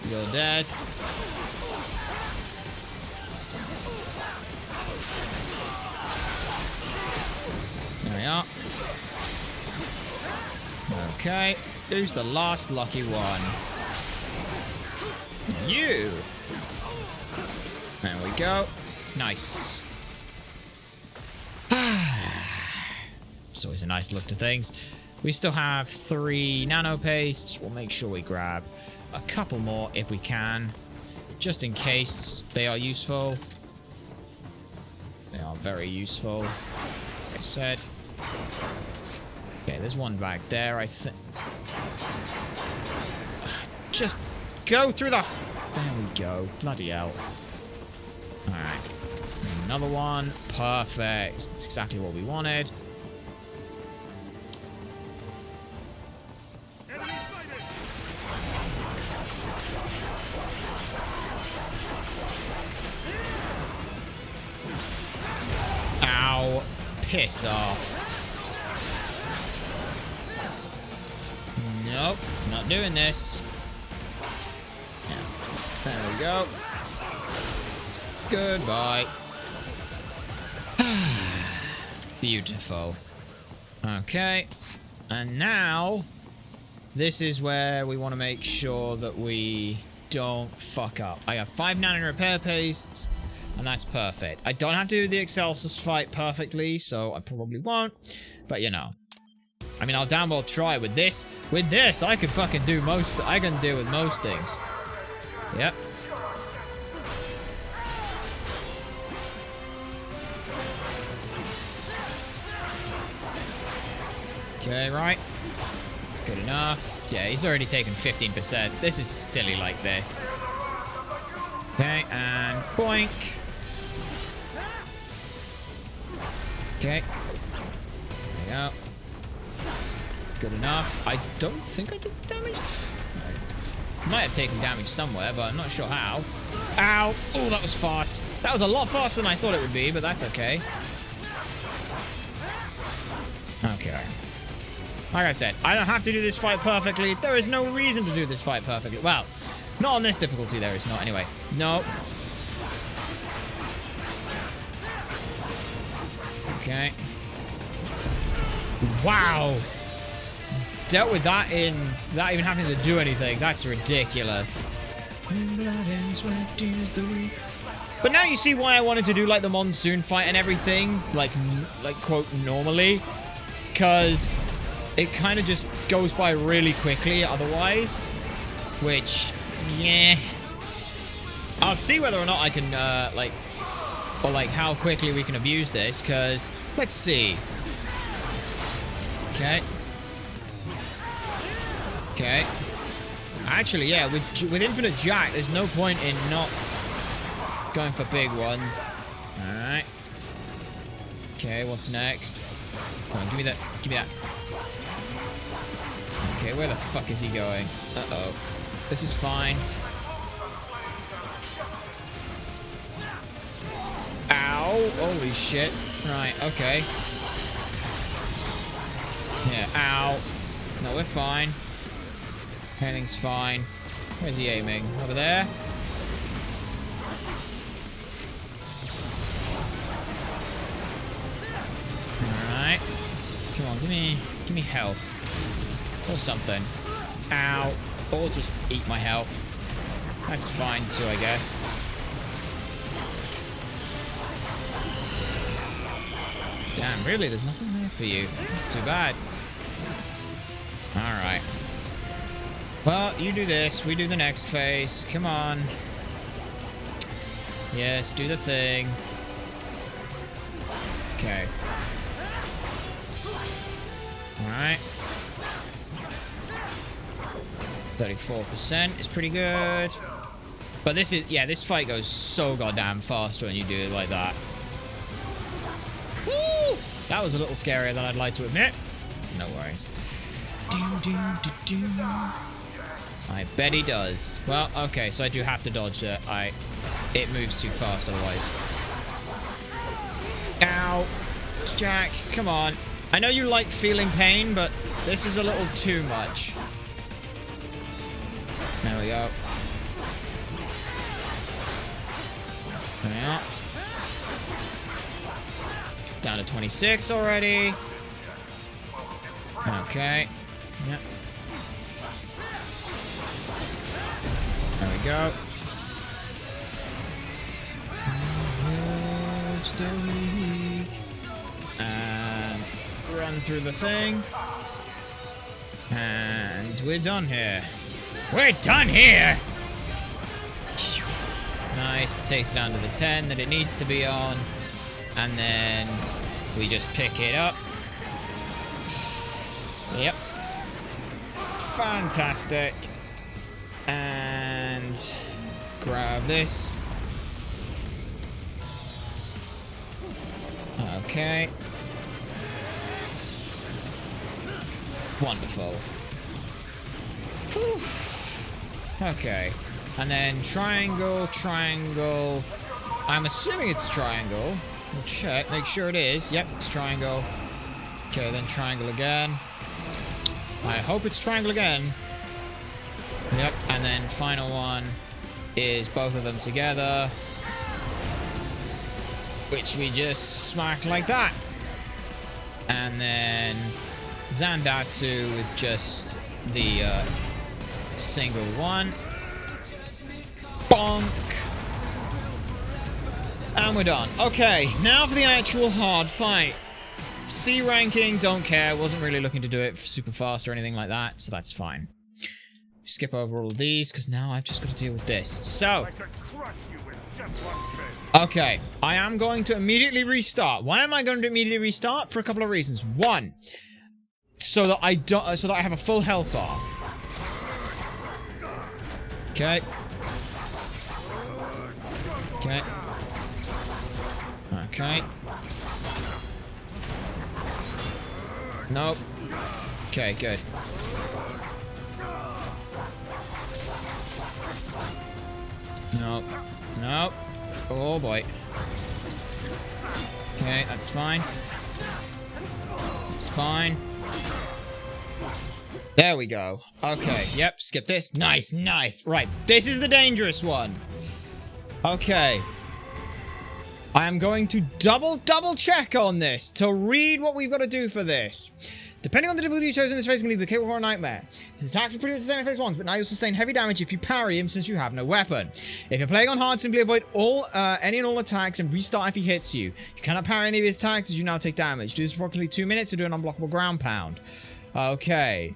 You're dead. There we are. Okay, who's the last lucky one? You! There we go. Nice. It's always a nice look to things. We still have 3 nano pastes. We'll make sure we grab a couple more if we can, just in case they are useful. They are very useful, like I said. Okay, there's one back there, I think. Just go through the... There we go. Bloody hell. Alright. Another one. Perfect. That's exactly what we wanted. Ow. Piss off. Nope, not doing this. Yeah. There we go. Goodbye. Beautiful. Okay. And now, this is where we want to make sure that we don't fuck up. I have 5 nano repair pastes, and that's perfect. I don't have to do the Excelsus fight perfectly, so I probably won't. But, you know. I mean, I'll damn well try with this. With this, I can fucking do most... I can deal with most things. Yep. Okay, right. Good enough. Yeah, he's already taken 15%. This is silly like this. Okay, and boink. Okay. There we go. Good enough. I don't think I took damage. I might have taken damage somewhere, but I'm not sure how. Ow! Oh, that was fast. That was a lot faster than I thought it would be, but that's okay. Okay. Like I said, I don't have to do this fight perfectly. There is no reason to do this fight perfectly. Well, not on this difficulty, there is not. Anyway, no. Okay. Wow. Dealt with that in without even having to do anything. That's ridiculous. But now you see why I wanted to do like the monsoon fight and everything, like quote normally, because it kind of just goes by really quickly otherwise. Which, yeah, I'll see whether or not I can or how quickly we can abuse this. Because let's see. Okay. Okay. Actually, yeah, with Infinite Jack, there's no point in not going for big ones. Alright. Okay, what's next? Come on, give me that. Give me that. Okay, where the fuck is he going? Uh-oh. This is fine. Ow! Holy shit. Right, okay. Yeah, ow. No, we're fine. Everything's fine. Where's he aiming? Over there? Alright. Come on, give me health. Or something. Ow. Or just eat my health. That's fine too, I guess. Damn, really? There's nothing there for you. That's too bad. Alright. Well, you do this. We do the next phase. Come on. Yes, do the thing. Okay. Alright. 34% is pretty good. But this is, yeah, this fight goes so goddamn fast when you do it like that. Woo! That was a little scarier than I'd like to admit. No worries. I bet he does. Well, okay, so I do have to dodge it. It moves too fast otherwise. Ow! Jack, come on. I know you like feeling pain, but this is a little too much. There we go. There we are. Down to 26 already. Okay. Yep. There we go. And run through the thing. And we're done here. We're done here! Nice. It takes it down to the 10 that it needs to be on. And then we just pick it up. Yep. Fantastic. And grab this. Okay. Wonderful. Whew. Okay. And then triangle, triangle. I'm assuming it's triangle. We'll check. Make sure it is. Yep, it's triangle. Okay, then triangle again. I hope it's triangle again. Yep, and then final one is both of them together. Which we just smack like that. And then Zandatsu with just the single one. Bonk. And we're done. Okay, now for the actual hard fight. C ranking, don't care. Wasn't really looking to do it super fast or anything like that, so that's fine. Skip over all of these, because now I've just got to deal with this. So, okay, I am going to immediately restart. Why am I going to immediately restart? For a couple of reasons. One, so that I have a full health bar. Okay. Okay. Okay. Nope. Okay, good. Nope. Nope. Oh boy. Okay, that's fine. It's fine. There we go. Okay, yep, skip this. Nice, knife. Right, this is the dangerous one. Okay. I am going to double check on this to read what we've got to do for this. Depending on the difficulty you chose in this phase, you can leave the capable or a nightmare. His attacks are pretty much the same in phase 1, but now you'll sustain heavy damage if you parry him since you have no weapon. If you're playing on hard, simply avoid any and all attacks and restart if he hits you. You cannot parry any of his attacks as you now take damage. Do this for approximately 2 minutes to do an unblockable ground pound. Okay.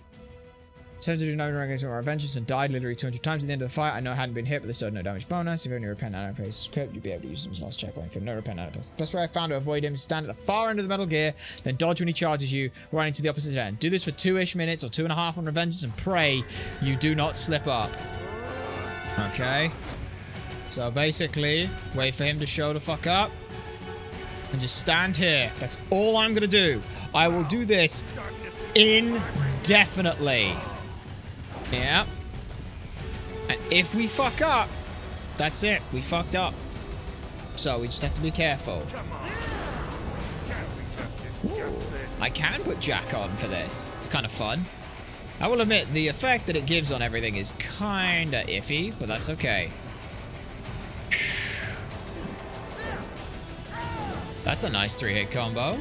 So to do no against Revengeance and died literally 200 times at the end of the fight. I know I hadn't been hit, but this does no damage bonus. If you only repent out of phase script, you'll be able to use him as last checkpoint. If you have no repent out of phase. The best way I found to avoid him is stand at the far end of the Metal Gear, then dodge when he charges you, running to the opposite end. Do this for 2-ish minutes or 2.5 on Revengeance and pray you do not slip up. Okay. So basically, wait for him to show the fuck up. And just stand here. That's all I'm gonna do. I will do this indefinitely. Yeah. And if we fuck up, that's it. We fucked up. So we just have to be careful. I can put Jack on for this. It's kind of fun. I will admit, the effect that it gives on everything is kind of iffy, but that's okay. That's a nice 3-hit combo.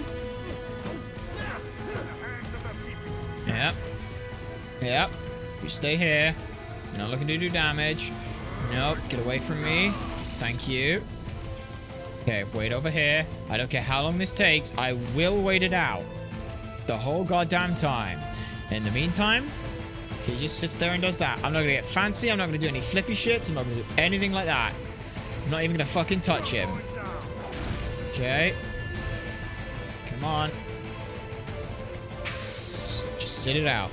Yep. Yep. You stay here. You're not looking to do damage. Nope. Get away from me. Thank you. Okay, wait over here. I don't care how long this takes. I will wait it out. The whole goddamn time. In the meantime, he just sits there and does that. I'm not gonna get fancy. I'm not gonna do any flippy shits. I'm not gonna do anything like that. I'm not even gonna fucking touch him. Okay. Come on. Just sit it out.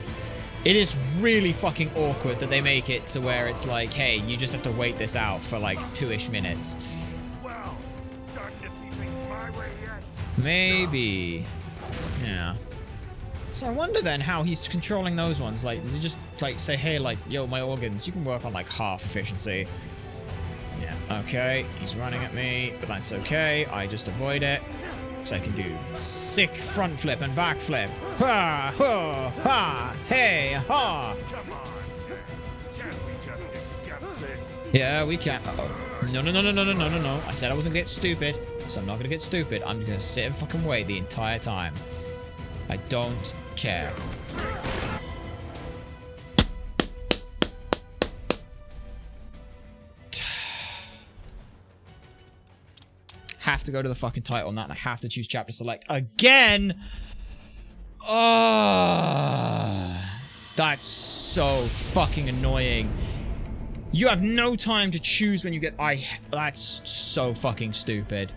It is really fucking awkward that they make it to where it's like, hey, you just have to wait this out for like 2-ish minutes.
Well, starting to see things my way yet.
Maybe. Yeah. So I wonder then how he's controlling those ones. Like, does he just like say, hey, like, yo, my organs, you can work on like half efficiency. Yeah, okay. He's running at me, but that's okay. I just avoid it. So I can do sick front flip and back flip. Ha, ha, ha, hey, ha.
Come on. Can't we just discuss this?
Yeah, we can. Uh-oh. No. I said I wasn't gonna get stupid, so I'm not gonna get stupid. I'm just gonna sit and fucking wait the entire time. I don't care. Have to go to the fucking title on that, and I have to choose chapter select again. That's so fucking annoying. You have no time to choose when you get. That's so fucking stupid.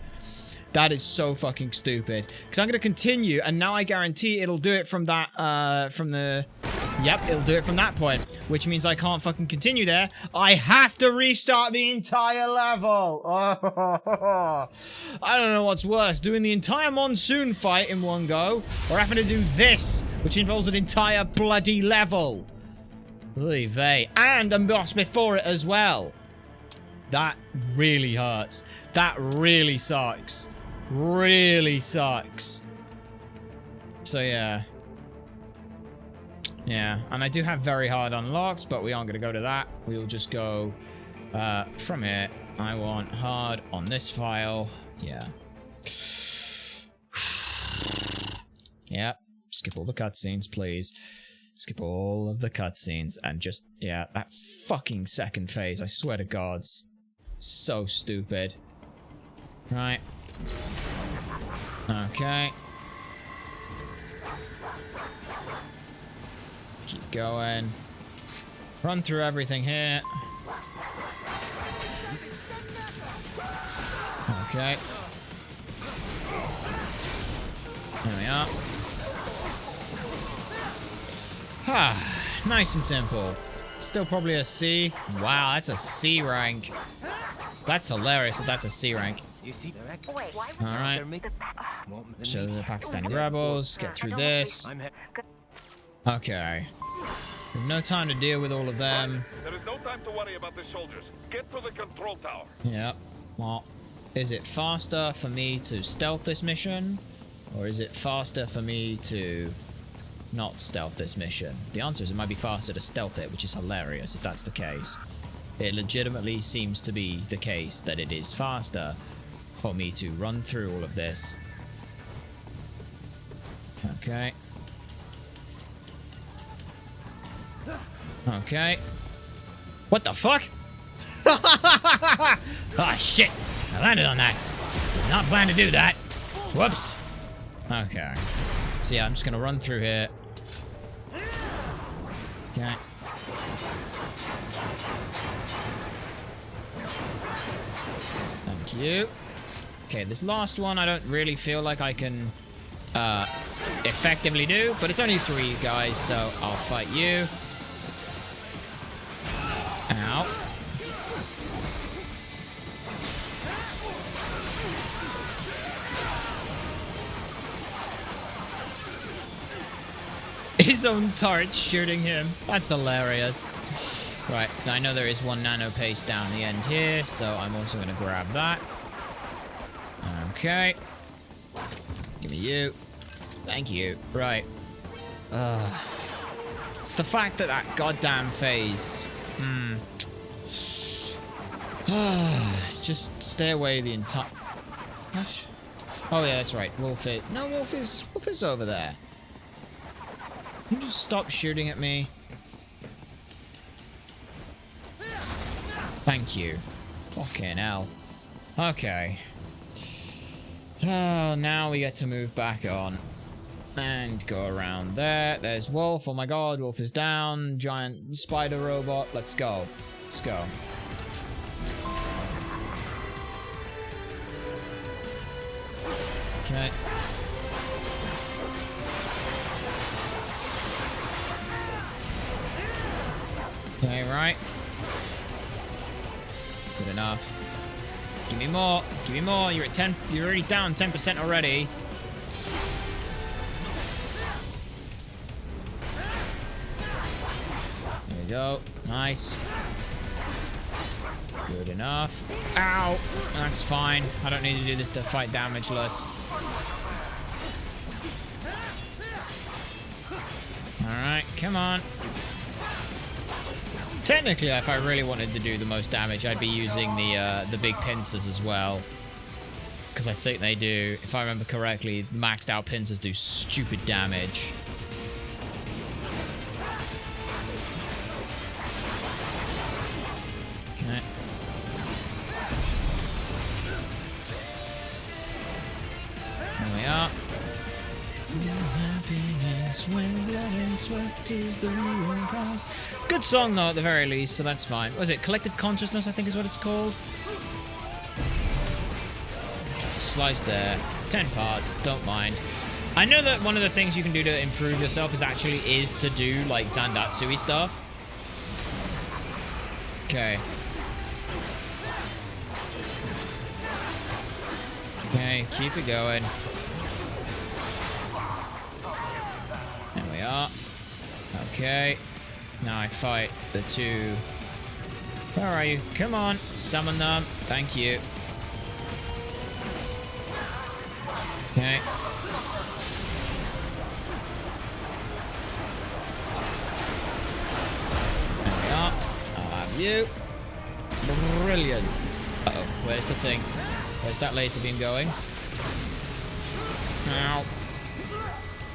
That is so fucking stupid. Because I'm gonna continue, and now I guarantee it'll do it from that. Yep, it'll do it from that point, which means I can't fucking continue there. I have to restart the entire level. I don't know what's worse, doing the entire monsoon fight in one go, or having to do this, which involves an entire bloody level. Oy vey. And a boss before it as well. That really hurts. That really sucks. Really sucks. So yeah. Yeah, and I do have very hard unlocks, but we aren't going to go to that. We'll just go from here. I want hard on this file. Yeah. Yep. Skip all the cutscenes, please. Skip all of the cutscenes and just, yeah, that fucking second phase. I swear to gods. So stupid. Right. Okay. Keep going. Run through everything here. Okay. There we are. Nice and simple. Still probably a C. Wow, that's a C rank. That's hilarious if that's a C rank.
You see,
Wait, why would
Alright. So the Pakistani rebels. Get through this. Okay. We have no time to deal with all of them.
There is no time to worry about the soldiers. Get to the control tower.
Yep. Well, is it faster for me to stealth this mission? Or is it faster for me to not stealth this mission? The answer is it might be faster to stealth it, which is hilarious if that's the case. It legitimately seems to be the case that it is faster for me to run through all of this. Okay. Okay. What the fuck? Ah, shit. I landed on that. Did not plan to do that. Whoops. Okay. So yeah, I'm just gonna run through here. Okay. Thank you. Okay, this last one I don't really feel like I can effectively do, but it's only 3 guys, so I'll fight you. Ow. His own turret shooting him. That's hilarious. Right, I know there is 1 nano paste down the end here, so I'm also going to grab that. Okay. Give me you. Thank you. Right. It's the fact that that goddamn phase. It's just stay away the entire... What? Oh yeah, that's right. Wolf is... No, Wolf is over there. Can you just stop shooting at me? Thank you. Fucking hell. Okay. Oh, now we get to move back on. And go around there. There's Wolf. Oh my god, Wolf is down. Giant spider robot. Let's go. Let's go. Okay. Okay, right. Good enough. Give me more. Give me more. You're at 10. You're already down 10% already. There we go. Nice. Good enough. Ow! That's fine. I don't need to do this to fight damageless. Alright, come on. Technically, if I really wanted to do the most damage, I'd be using the big pincers as well. Because I think they do, if I remember correctly, maxed out pincers do stupid damage. Okay. There we are. Happiness when blood and sweat is the real cost. Good song though, at the very least, so that's fine. What is it? Collective Consciousness, I think is what it's called. Okay, slice there. 10 parts, don't mind. I know that one of the things you can do to improve yourself is to do like Zandatsui stuff. Okay. Okay, keep it going. There we are. Okay. Now I fight the 2. Where are you? Come on. Summon them. Thank you. Okay. There we are. I'll have you. Brilliant. Uh-oh. Where's the thing? Where's that laser beam going? Ow.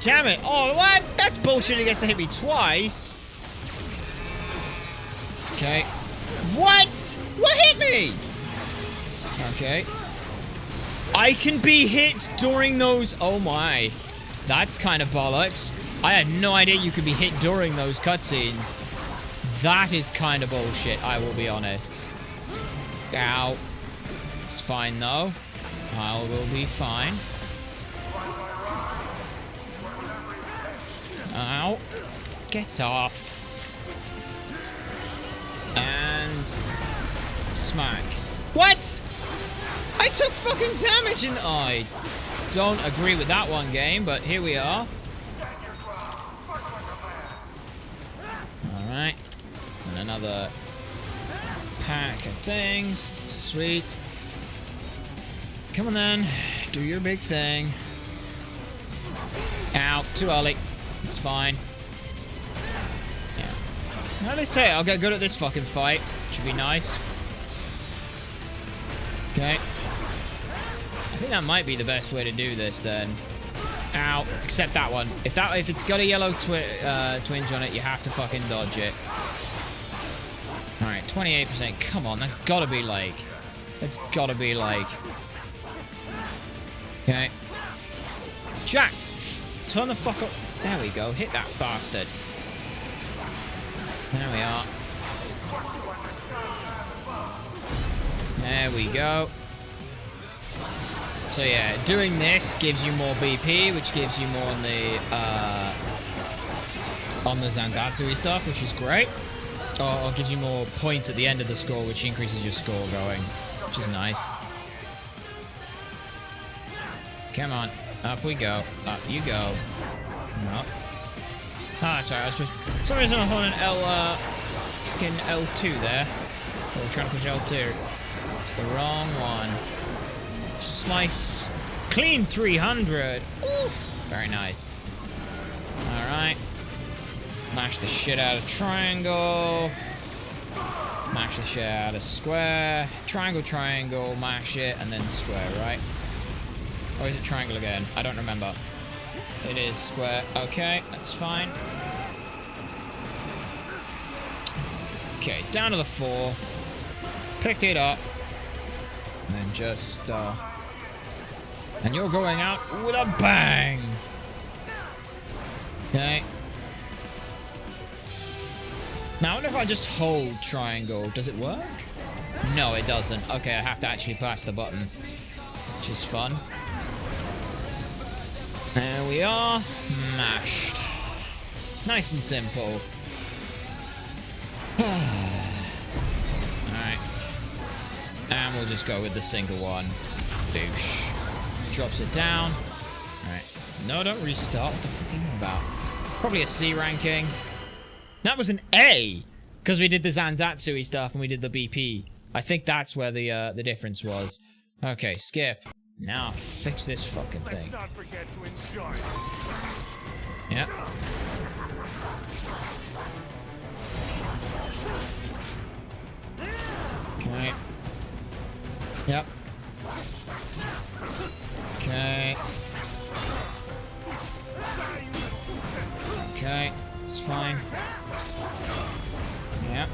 Damn it! Oh, what? That's bullshit. He gets to hit me twice. Okay. What? What hit me? Okay. I can be hit during those. Oh my. That's kind of bollocks. I had no idea you could be hit during those cutscenes. That is kind of bullshit, I will be honest. Ow. It's fine though. I will be fine. Ow. Get off. And smack. What? I took fucking damage and I don't agree with that one, game, but here we are. Alright. And another pack of things. Sweet. Come on then. Do your big thing. Ow. Too early. It's fine. Yeah. Well, at least, hey, I'll get good at this fucking fight. Should be nice. Okay. I think that might be the best way to do this then. Ow. Except that one. If it's got a yellow twinge on it, you have to fucking dodge it. Alright, 28%. Come on, that's gotta be like... That's gotta be like... Okay. Jack! Turn the fuck up. There we go. Hit that bastard. There we are. There we go. So yeah, doing this gives you more BP, which gives you more on the Zandatsu stuff, which is great. Or gives you more points at the end of the score, which increases your score going, which is nice. Come on, up we go. Up you go. Up. Ah, sorry, I was supposed. For some reason I'm holding fucking L2 there. Or trying to push L2. It's the wrong one. Slice. Clean 300. Oof. Very nice. Alright. Mash the shit out of triangle. Mash the shit out of square. Triangle, triangle, mash it, and then square, right? Or is it triangle again? I don't remember. It is square. Okay, that's fine. Okay, down to the 4. Picked it up. And then just, and you're going out with a bang! Okay. Now, I wonder if I just hold triangle. Does it work? No, it doesn't. Okay, I have to actually press the button. Which is fun. There we are. Mashed. Nice and simple. Alright. And we'll just go with the single one. Boosh. Drops it down. Alright. No, don't restart. What the fuck are you about? Probably a C ranking. That was an A! Because we did the Zandatsu stuff and we did the BP. I think that's where the difference was. Okay, skip. Now fix this fucking thing.
Let's not forget to enjoy.
Yep. Okay. Yep. Okay. Okay, it's fine. Yep.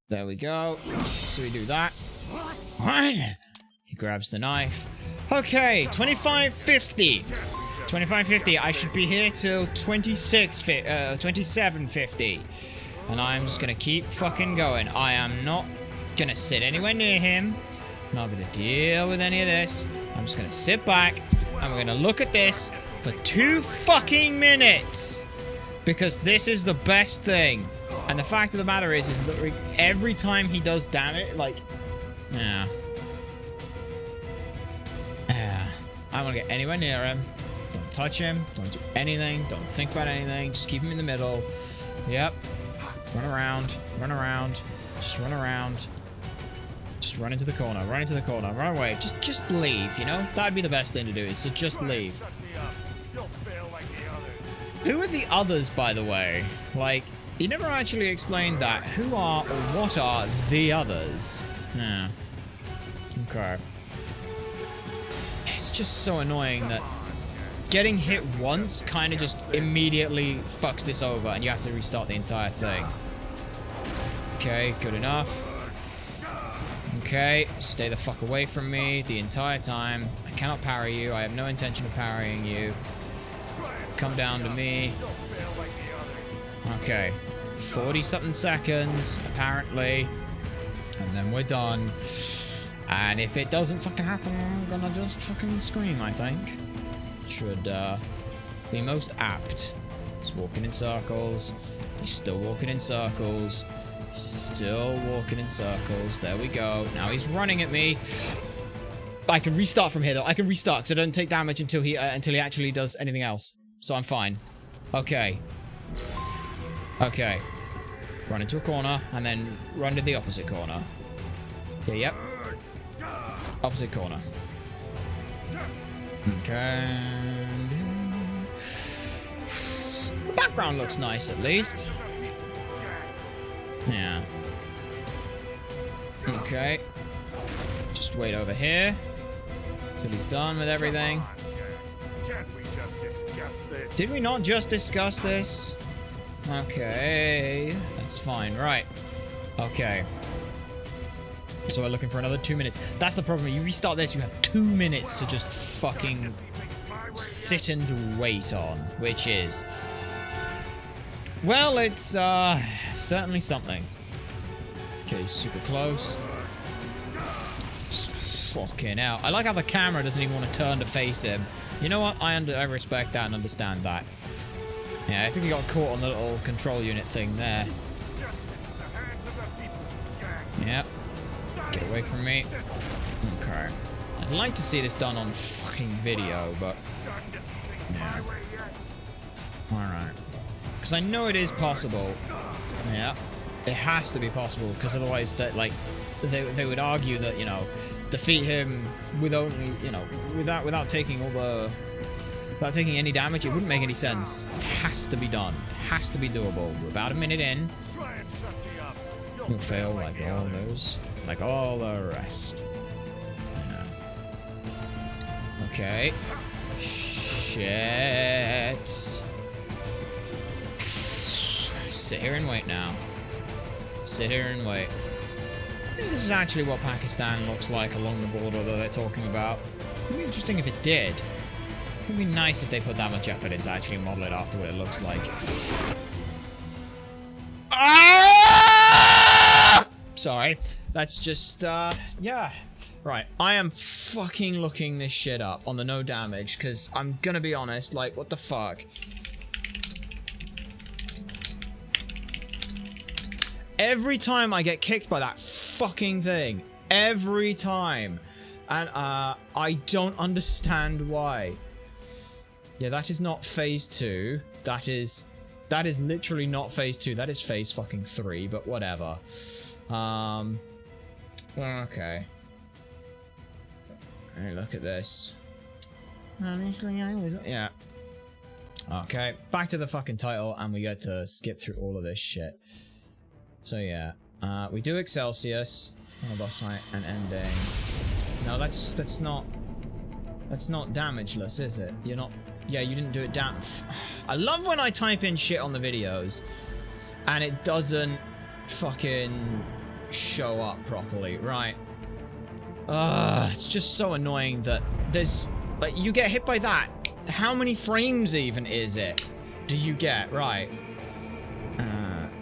There we go. So we do that. He grabs the knife. Okay, 2550. 2550. I should be here till 2750. And I'm just gonna keep fucking going. I am not gonna sit anywhere near him. I'm not gonna deal with any of this. I'm just gonna sit back and we're gonna look at this for 2 fucking minutes. Because this is the best thing. And the fact of the matter is that every time he does damage, like, yeah. I don't want to get anywhere near him. Don't touch him. Don't do anything. Don't think about anything. Just keep him in the middle. Yep. Run around. Run around. Just run around. Just run into the corner. Run into the corner. Run away. Just leave, you know? That'd be the best thing to do, is to just leave. Who are the others, by the way? Like, he never actually explained that. Who are or what are the others? Yeah. Okay. It's just so annoying that getting hit once kind of just immediately fucks this over and you have to restart the entire thing. Okay, good enough. Okay, stay the fuck away from me the entire time. I cannot parry you. I have no intention of parrying you. Come down to me. Okay. 40-something seconds, apparently. And then we're done. And if it doesn't fucking happen, I'm gonna just fucking scream, I think. Should be most apt. He's walking in circles. He's still walking in circles. Still walking in circles. There we go. Now he's running at me. I can restart from here, though. I can restart, because I don't take damage until he actually does anything else. So I'm fine. Okay. Okay. Run into a corner, and then run to the opposite corner. Okay, yep. Opposite corner. Okay. The background looks nice, at least. Yeah. Okay. Just wait over here till he's done with everything.
Can't we just discuss this?
Did we not just discuss this? Okay. That's fine. Right. Okay. So we're looking for another 2 minutes. That's the problem. You restart this, you have 2 minutes to just fucking sit and wait on, which is... Well, it's certainly something. Okay, super close. Just fucking hell. I like how the camera doesn't even want to turn to face him. You know what? I respect that and understand that. Yeah, I think he got caught on the little control unit thing there. Yep. Get away from me. Okay. I'd like to see this done on fucking video, but... Yeah. Alright. Because I know it is possible. Yeah. It has to be possible, because otherwise that, like, they would argue that, you know, defeat him with only, you know, without taking all the... Without taking any damage, it wouldn't make any sense. It has to be done. It has to be doable. We're about a minute in. You'll fail like all those. Like all the rest. Yeah. Okay. Shit. Sit here and wait now. Sit here and wait. Maybe this is actually what Pakistan looks like along the border that they're talking about. It'd be interesting if it did. It'd be nice if they put that much effort into actually model it after what it looks like. Ah! Sorry. That's just, yeah. Right. I am fucking looking this shit up on the no damage, because I'm gonna be honest, like, what the fuck? Every time I get kicked by that fucking thing. Every time. And, I don't understand why. Yeah, that is not phase 2. That is literally not phase 2. That is phase fucking 3, but whatever. Okay. Hey, look at this. Honestly, I was... Yeah. Okay, back to the fucking title, and we get to skip through all of this shit. So, yeah. We do Excelsius. On the boss fight, and ending. No, that's not damageless, is it? You're not... Yeah, you didn't do it down. I love when I type in shit on the videos and it doesn't fucking show up properly. Right. It's just so annoying that there's... Like, you get hit by that. How many frames even is it? Do you get? Right.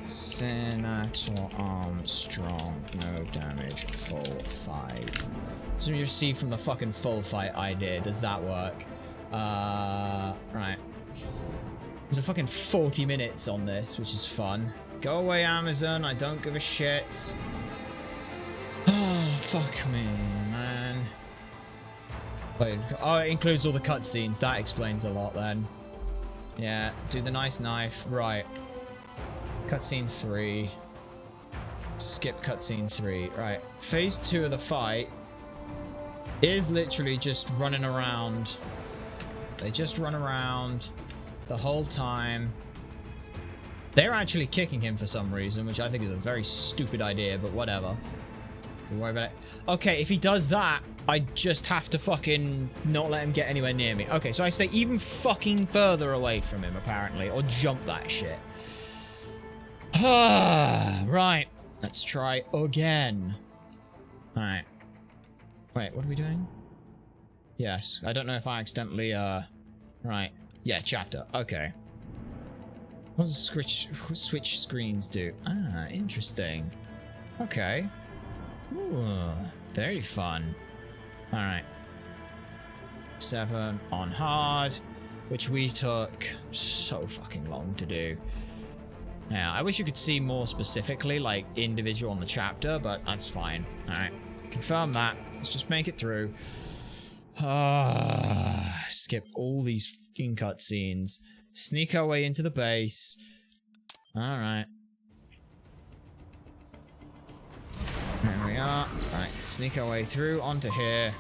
Senator Armstrong. No damage. Full fight. So you see from the fucking full fight I did. Does that work? Right. There's a fucking 40 minutes on this, which is fun. Go away, Amazon. I don't give a shit. Oh, fuck me, man. Wait, oh, it includes all the cutscenes. That explains a lot, then. Yeah, do the nice knife. Right. Cutscene 3. Skip cutscene 3. Right. Phase 2 of the fight is literally just running around. They just run around the whole time. They're actually kicking him for some reason, which I think is a very stupid idea, but whatever. Don't worry about it. Okay, if he does that, I just have to fucking not let him get anywhere near me. Okay, so I stay even fucking further away from him, apparently, or jump that shit. Right. Let's try again. Alright. Wait, what are we doing? Yes, I don't know if I accidentally, right. Yeah, chapter. Okay. What does switch screens do? Ah, interesting. Okay. Ooh, very fun. Alright. 7 on hard, which we took so fucking long to do. Yeah, I wish you could see more specifically, like individual on the chapter, but that's fine. Alright. Confirm that. Let's just make it through. Skip all these fucking cutscenes. Sneak our way into the base. Alright. There we are. Alright, sneak our way through onto here.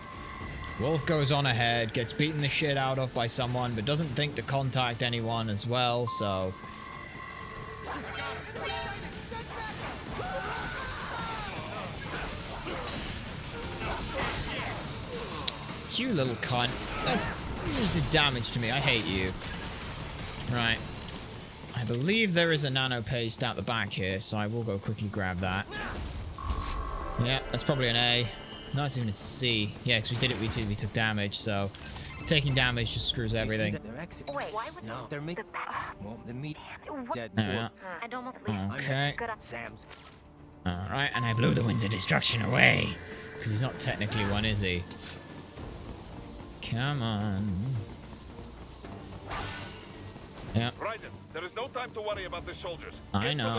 Wolf goes on ahead, gets beaten the shit out of by someone, but doesn't think to contact anyone as well, so... You little cunt. That's just did damage to me. I hate you. Right. I believe there is a nano paste out the back here, so I will go quickly grab that. Yeah, that's probably an A. No, it's even a C. Yeah, because we did it, we took damage, so... Taking damage just screws everything.
Wait, why would
no, they're making... the meat... Dead.
Okay.
Sam's.
Alright, and I blew the Winds of Destruction away. Because he's not technically one, is he? Come on. Yeah.
Raiden, there is no time to worry about the soldiers.
I know.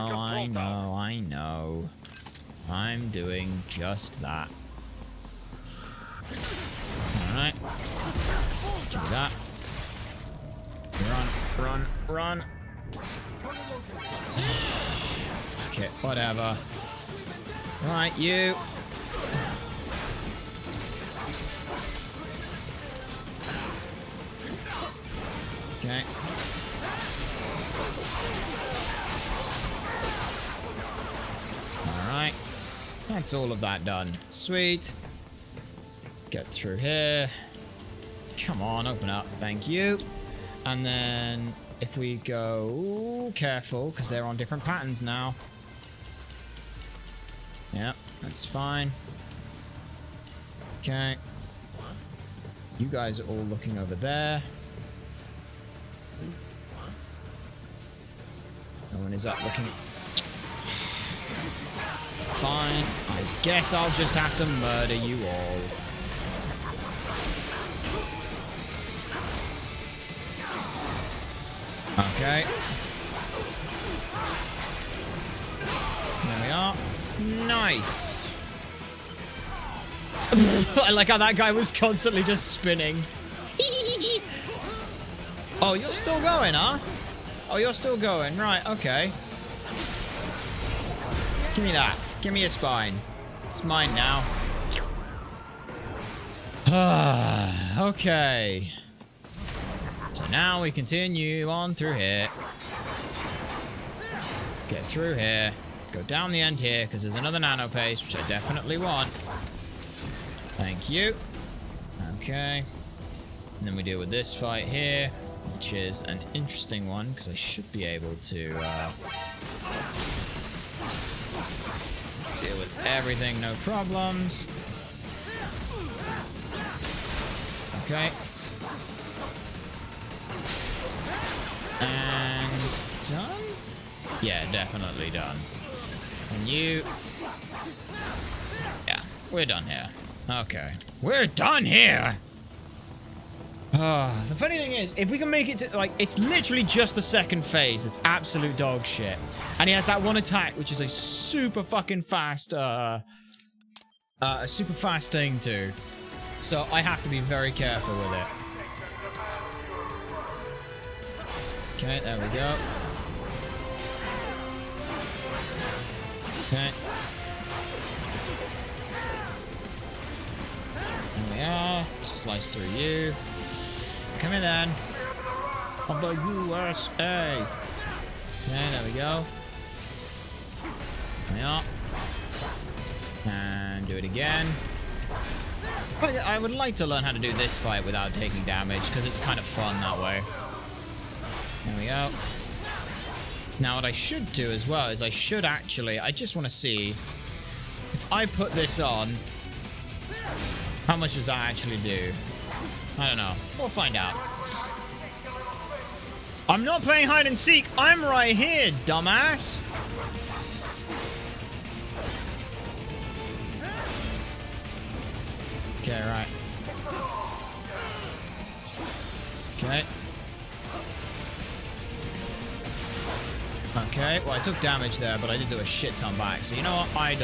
I'm doing just that. Alright. Do that. Run. Fuck it, whatever. Right, you. Okay. Alright. That's all of that done. Sweet. Get through here. Come on, open up. Thank you. And then if we go... Careful, because they're on different patterns now. Yep, that's fine. Okay. You guys are all looking over there. No one is up looking. Fine. I guess I'll just have to murder you all. Okay. There we are. Nice. I like how that guy was constantly just spinning. Oh, you're still going, huh? Oh, you're still going. Right, okay. Give me that. Give me your spine. It's mine now. Okay. So now we continue on through here. Get through here. Go down the end here, because there's another nano paste, which I definitely want. Thank you. Okay. And then we deal with this fight here, which is an interesting one, because I should be able to deal with everything, no problems. Okay. And done? Yeah, definitely done. And you... Yeah, we're done here. Okay. We're done here! The funny thing is, if we can make it to, like, it's literally just the second phase that's absolute dog shit. And he has that one attack, which is a super fucking fast, a super fast thing too. So I have to be very careful with it. Okay, there we go. Okay. There we are. Slice through you. Come in then. Of the USA. Okay, there we go. There we are. And do it again. But I would like to learn how to do this fight without taking damage, because it's kind of fun that way. There we go. Now what I should do as well is I should actually... I just want to see if I put this on, how much does that actually do? I don't know. We'll find out. I'm not playing hide and seek. I'm right here, dumbass. Okay, right. Okay. Okay, well I took damage there, but I did do a shit ton back. So you know what? I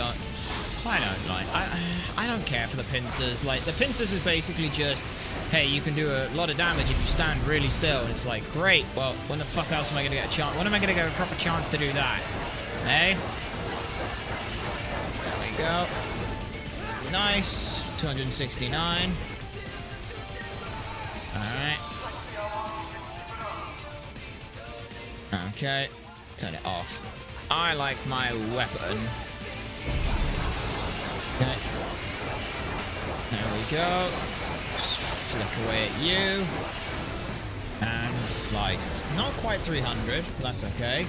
don't care for the pincers. Like, the pincers is basically just, hey, you can do a lot of damage if you stand really still. And it's like, great. Well, when the fuck else am I gonna get a chance? When am I gonna get a proper chance to do that? Hey. There we go. Nice. 269. Alright. Okay. Turn it off. I like my weapon. Okay. There we go. Just flick away at you. And slice. Not quite 300, but that's okay.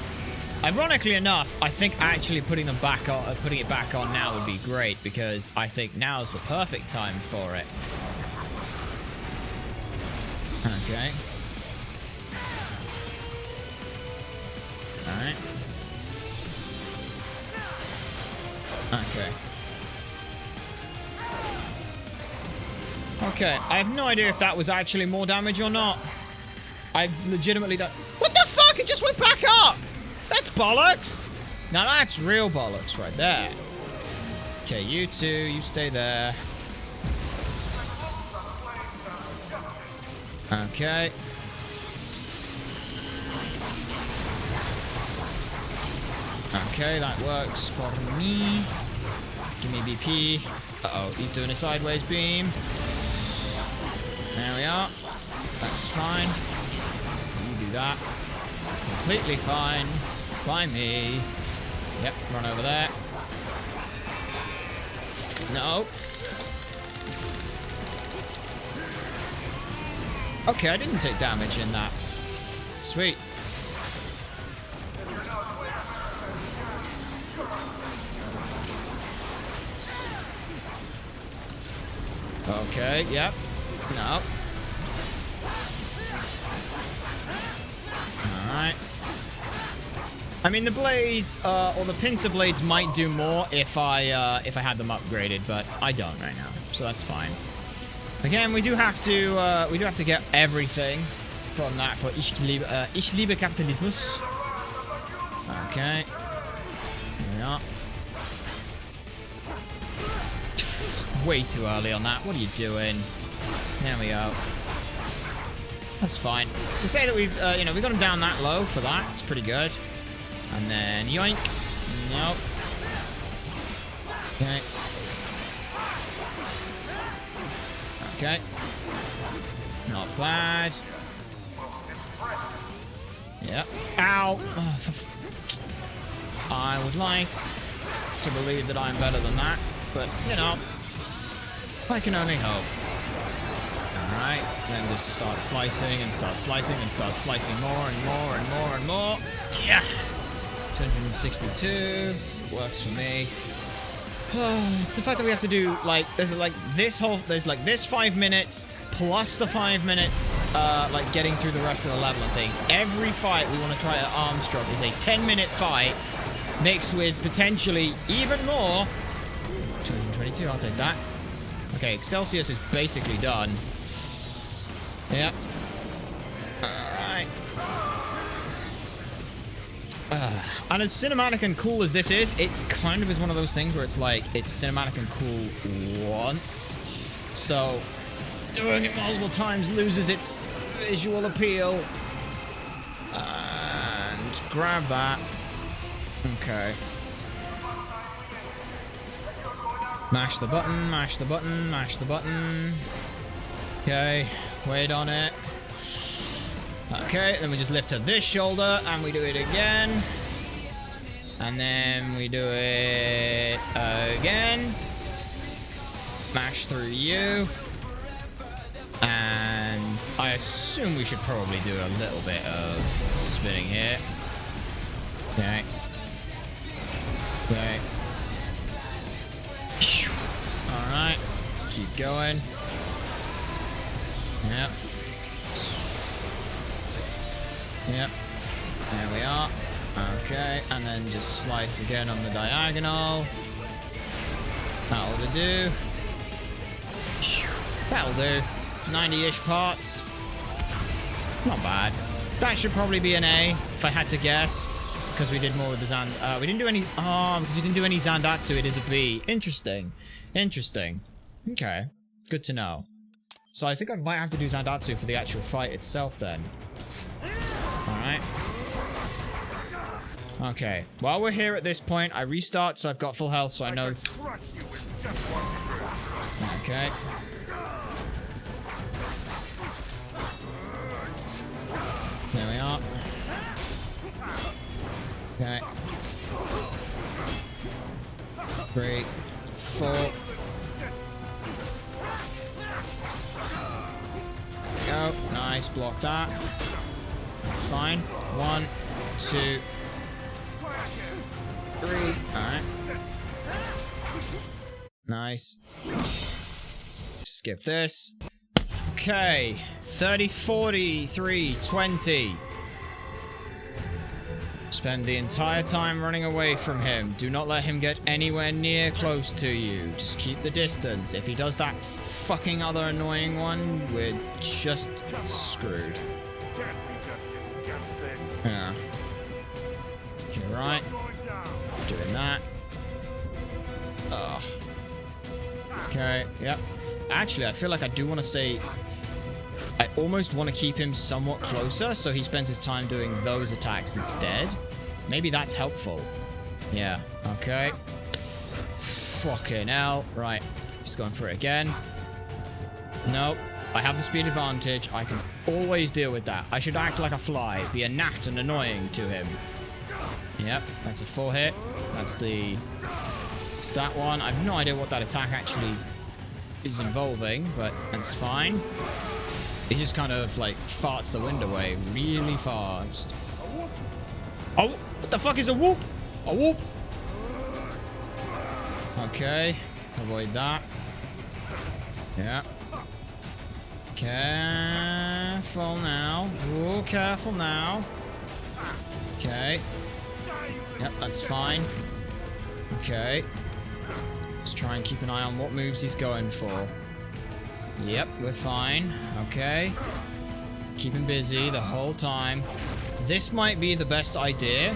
Ironically enough, I think actually putting it back on now would be great, because I think now is the perfect time for it. Okay. Alright. Okay. Okay, I have no idea if that was actually more damage or not. I legitimately don't... What the fuck? It just went back up! That's bollocks! Now that's real bollocks right there. Okay, you two, you stay there. Okay. Okay, that works for me. Give me BP. Uh-oh, he's doing a sideways beam. There we are. That's fine. You do that. It's completely fine by me. Yep, run over there. No. Okay, I didn't take damage in that. Sweet. Okay, yep. No. Alright. I mean, the blades, or the pincer blades might do more if I had them upgraded, but I don't right now, so that's fine. Again, we do have to get everything from that for Ich liebe Kapitalismus. Okay. Here we are. Way too early on that. What are you doing? There we go. That's fine. To say that we've, we got him down that low for that, it's pretty good. And then yoink. Nope. Okay. Okay. Not bad. Yep. Ow. Oh, I would like to believe that I'm better than that, but, you know, I can only hope. Alright, then just start slicing and start slicing and start slicing more and more and more and more. Yeah! 262. Works for me. It's the fact that we have to do, like, there's this 5 minutes plus the 5 minutes, like, getting through the rest of the level and things. Every fight we want to try at Armstrong is a 10-minute fight mixed with potentially even more. 222, I'll take that. Okay, Excelsius is basically done. Yep. Alright. And as cinematic and cool as this is, it kind of is one of those things where it's like, it's cinematic and cool once. So, doing it multiple times loses its visual appeal. And grab that. Okay. Mash the button, mash the button, mash the button. Okay, wait on it. Okay, then we just lift to this shoulder and we do it again. And then we do it again. Mash through you. And I assume we should probably do a little bit of spinning here. Okay. Okay. Alright. Keep going. Yep. Yep. There we are. Okay, and then just slice again on the diagonal. That'll do. That'll do. 90-ish parts. Not bad. That should probably be an A, if I had to guess. because we did more with the we didn't do any, because we didn't do any Zandatsu, it is a B. Interesting. Interesting. Okay. Good to know. So I think I might have to do Zandatsu for the actual fight itself then. Alright. Okay. While we're here at this point, I restart so I've got full health so I know... Okay. There we are. Okay. 3, 4. There we go. Nice, block that. That's fine. 1, 2, 3. Alright. Nice. Skip this. Okay. 30, 40, 3, 20. Spend the entire time running away from him. Do not let him get anywhere near close to you. Just keep the distance. If he does that fucking other annoying one, we're just screwed. Yeah. Okay, right. Let's do that. Ugh. Okay, yep. Actually, I feel like I do want to stay... I almost want to keep him somewhat closer so he spends his time doing those attacks instead. Maybe that's helpful. Yeah, okay. Fucking hell. Right, just going for it again. Nope. I have the speed advantage. I can always deal with that. I should act like a fly. Be a gnat and annoying to him. Yep, that's a 4 hit. That's the... It's that one. I have no idea what that attack actually is involving, but that's fine. He just kind of, like, farts the wind away really fast. Oh, what the fuck is a whoop? A whoop? Okay. Avoid that. Yeah. Careful now. Oh, careful now. Okay. Yep, that's fine. Okay. Let's try and keep an eye on what moves he's going for. Yep, we're fine. Okay. Keep him busy the whole time. This might be the best idea.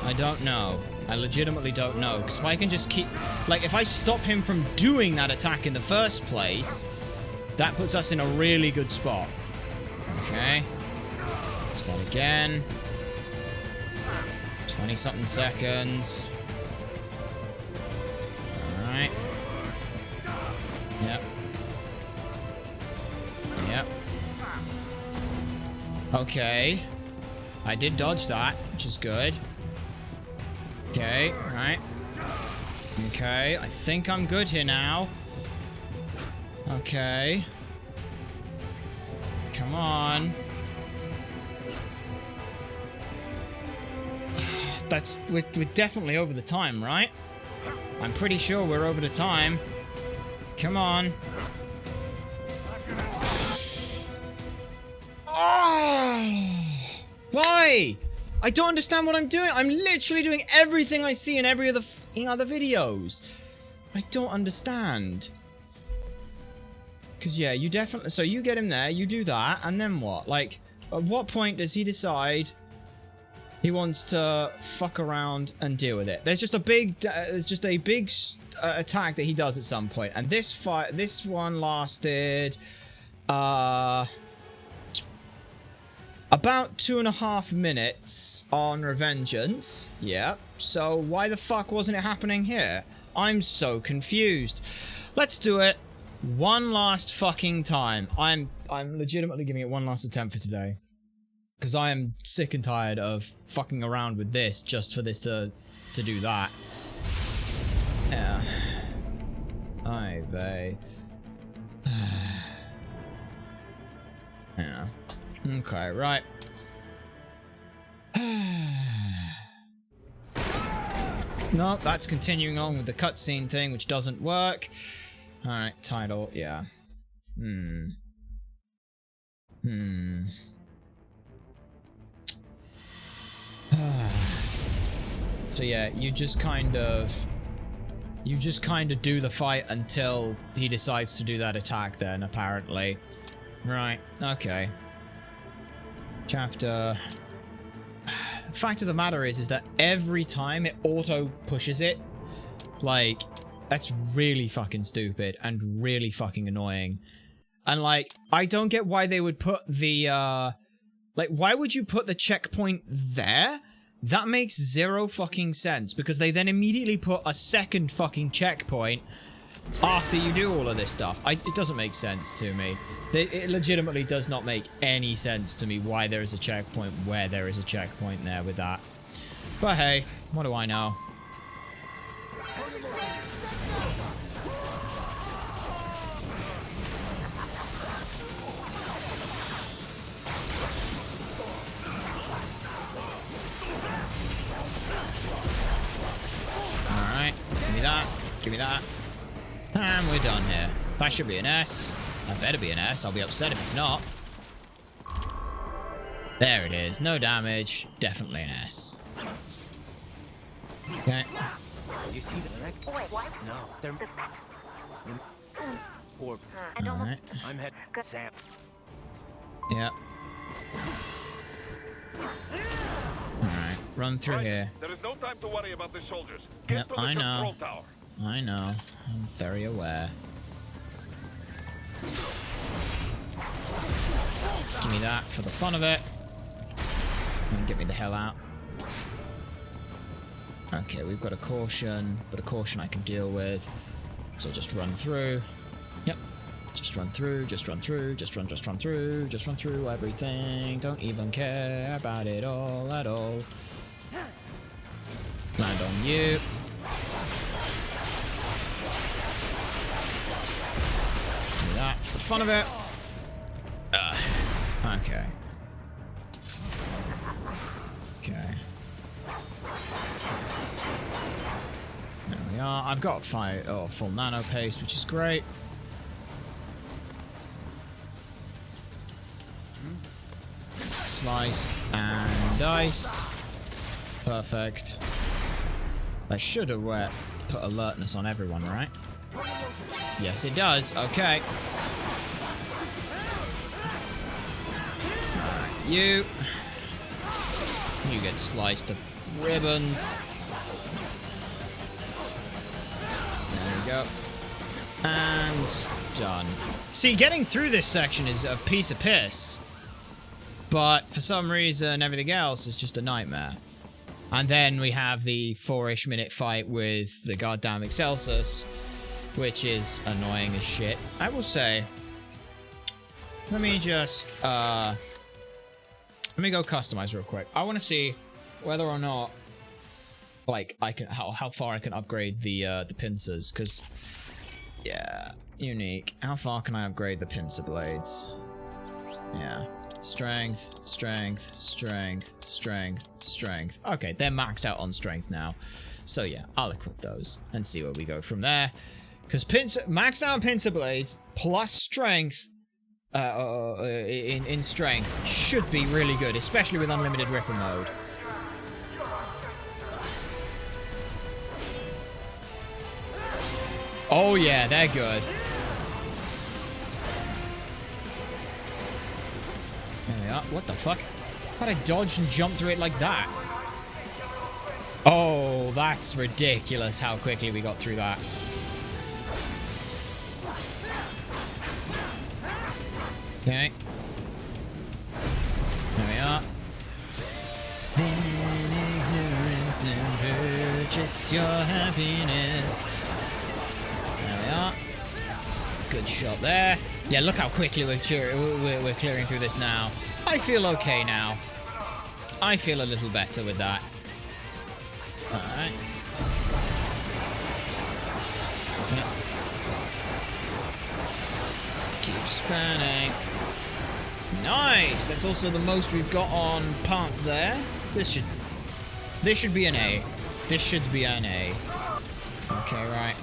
I don't know. I legitimately don't know. Because if I can just keep... Like, if I stop him from doing that attack in the first place, that puts us in a really good spot. Okay. Start again. 20-something seconds. Alright. Yep. Yep. Okay. I did dodge that, which is good. Okay, right. Okay, I think I'm good here now. Okay. Come on. We're definitely over the time, right? I'm pretty sure we're over the time. Come on. Oh, why? I don't understand what I'm doing. I'm literally doing everything I see in every other other videos. I don't understand. Because, yeah, you definitely... So you get him there, you do that, and then what? Like, at what point does he decide he wants to fuck around and deal with it? There's just a big... attack that he does at some point. And this one lasted... about 2.5 minutes on Revengeance. Yeah. So why the fuck wasn't it happening here? I'm so confused. Let's do it one last fucking time. I'm legitimately giving it one last attempt for today. Because I am sick and tired of fucking around with this just for this to do that. Yeah. Aye, vey. Yeah. Okay, right. No, that's continuing on with the cutscene thing, which doesn't work. Alright, title, yeah. So yeah, you just kind of do the fight until he decides to do that attack then, apparently. Right, okay. Chapter... fact of the matter is that every time it auto pushes it, like, that's really fucking stupid and really fucking annoying. And like, I don't get why they would put the, like, why would you put the checkpoint there? That makes zero fucking sense, because they then immediately put a second fucking checkpoint after you do all of this stuff. It doesn't make sense to me. It legitimately does not make any sense to me why there is a checkpoint where there is a checkpoint there with that. But hey, what do I know? Alright, give me that, give me that. And we're done here. That should be an S. That better be an S. I'll be upset if it's not. There it is. No damage. Definitely an S. Okay.
You see the wreck? No, they're...
Alright.
I'm head... Sam.
Yep. Alright. Run through here.
There is no time to worry about the soldiers.
Yep, I know. I know. I'm very aware. Give me that for the fun of it. And get me the hell out. Okay, we've got a caution, but a caution I can deal with. So just run through. Yep. Just run through, just run through, just run through, just run through everything. Don't even care about it all at all. Land on you. Do that for the fun of it. Okay. Okay. There we are. I've got full nano paste, which is great. Sliced and diced. Perfect. I should have put alertness on everyone, right? Yes, it does. Okay. Alright, you get sliced to ribbons. There we go. And done. See, getting through this section is a piece of piss. But for some reason, everything else is just a nightmare. And then we have the 4-ish minute fight with the goddamn Excelsus, which is annoying as shit. I will say, let me just, let me go customize real quick. I want to see whether or not, like, I can, how far I can upgrade the pincers, because, yeah, unique. How far can I upgrade the pincer blades? Yeah. Strength, strength, strength, strength, strength. Okay, they're maxed out on strength now. So yeah, I'll equip those and see where we go from there. Because maxed out pincer blades plus strength in strength should be really good, especially with unlimited ripper mode. Oh yeah, they're good. There we are. What the fuck? How'd I dodge and jump through it like that? Oh, that's ridiculous how quickly we got through that. Okay. There we are. In ignorance and purchase your happiness. There we are. Good shot there. Yeah, look how quickly we're clearing through this now. I feel okay now. I feel a little better with that. Alright. Yep. Keep spanning. Nice! That's also the most we've got on parts there. This should be an A. This should be an A. Okay, right.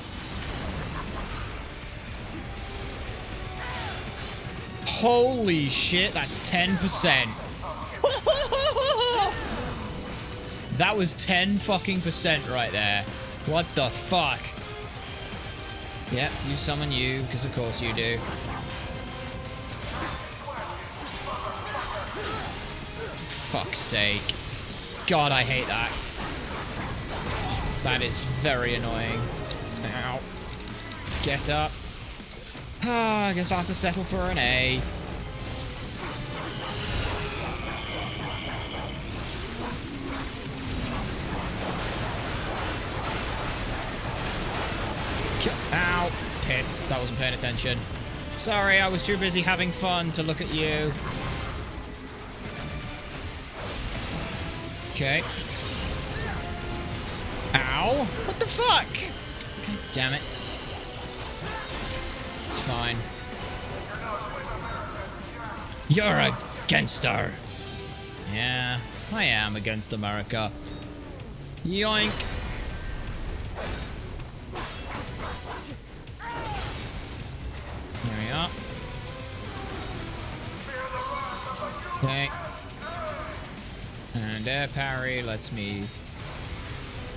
Holy shit, that's 10%. That was 10 fucking % right there. What the fuck? Yep, you summon you, because of course you do. Fuck's sake. God, I hate that. That is very annoying. Ow. Get up. I guess I'll have to settle for an A. Ow. Piss. That wasn't paying attention. Sorry, I was too busy having fun to look at you. Okay. Ow. What the fuck? God damn it. It's fine. You're a gangster. Yeah, I am against America. Yoink. There we are. Okay. And air parry lets me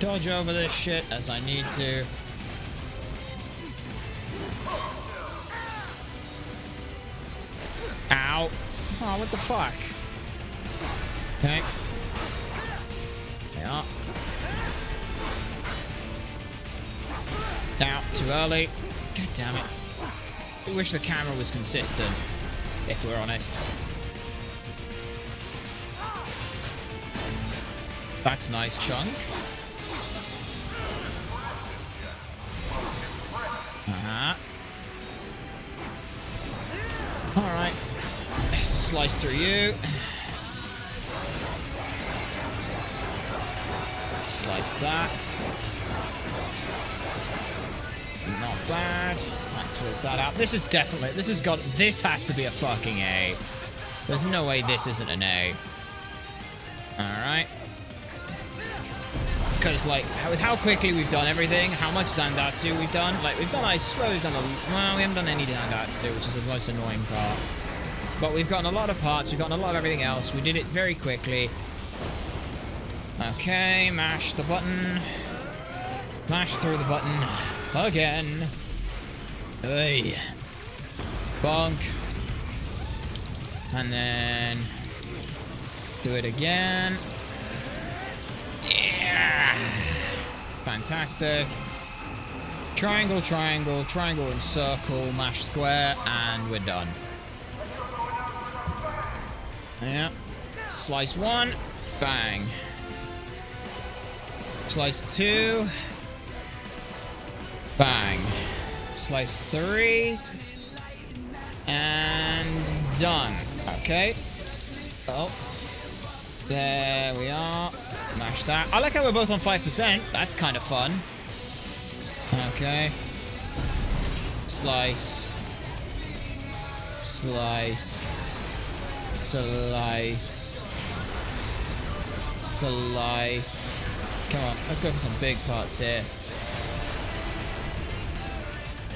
dodge over this shit as I need to. Ow. Oh, what the fuck? Okay. Yeah. Ow, too early. God damn it. I wish the camera was consistent, if we're honest. That's nice chunk. Uh-huh. Alright. Slice through you. Slice that. Not bad. That clears that out. This is definitely... This has to be a fucking A. There's no way this isn't an A. Alright. Because, like, with how quickly we've done everything, how much Zandatsu we've done, like, I swear we've done well, we haven't done any Zandatsu, which is the most annoying part. But we've gotten a lot of parts, we've gotten a lot of everything else, we did it very quickly. Okay, mash the button. Mash through the button. Again. Hey. Bonk. And then... do it again. Yeah! Fantastic. Triangle, triangle, triangle and circle, mash square, and we're done. Yeah. Slice 1. Bang. Slice 2. Bang. Slice 3. And done. Okay. Oh. There we are. Mash that. I like how we're both on 5%. That's kind of fun. Okay. Slice. Slice. Slice. Slice. Come on, let's go for some big parts here.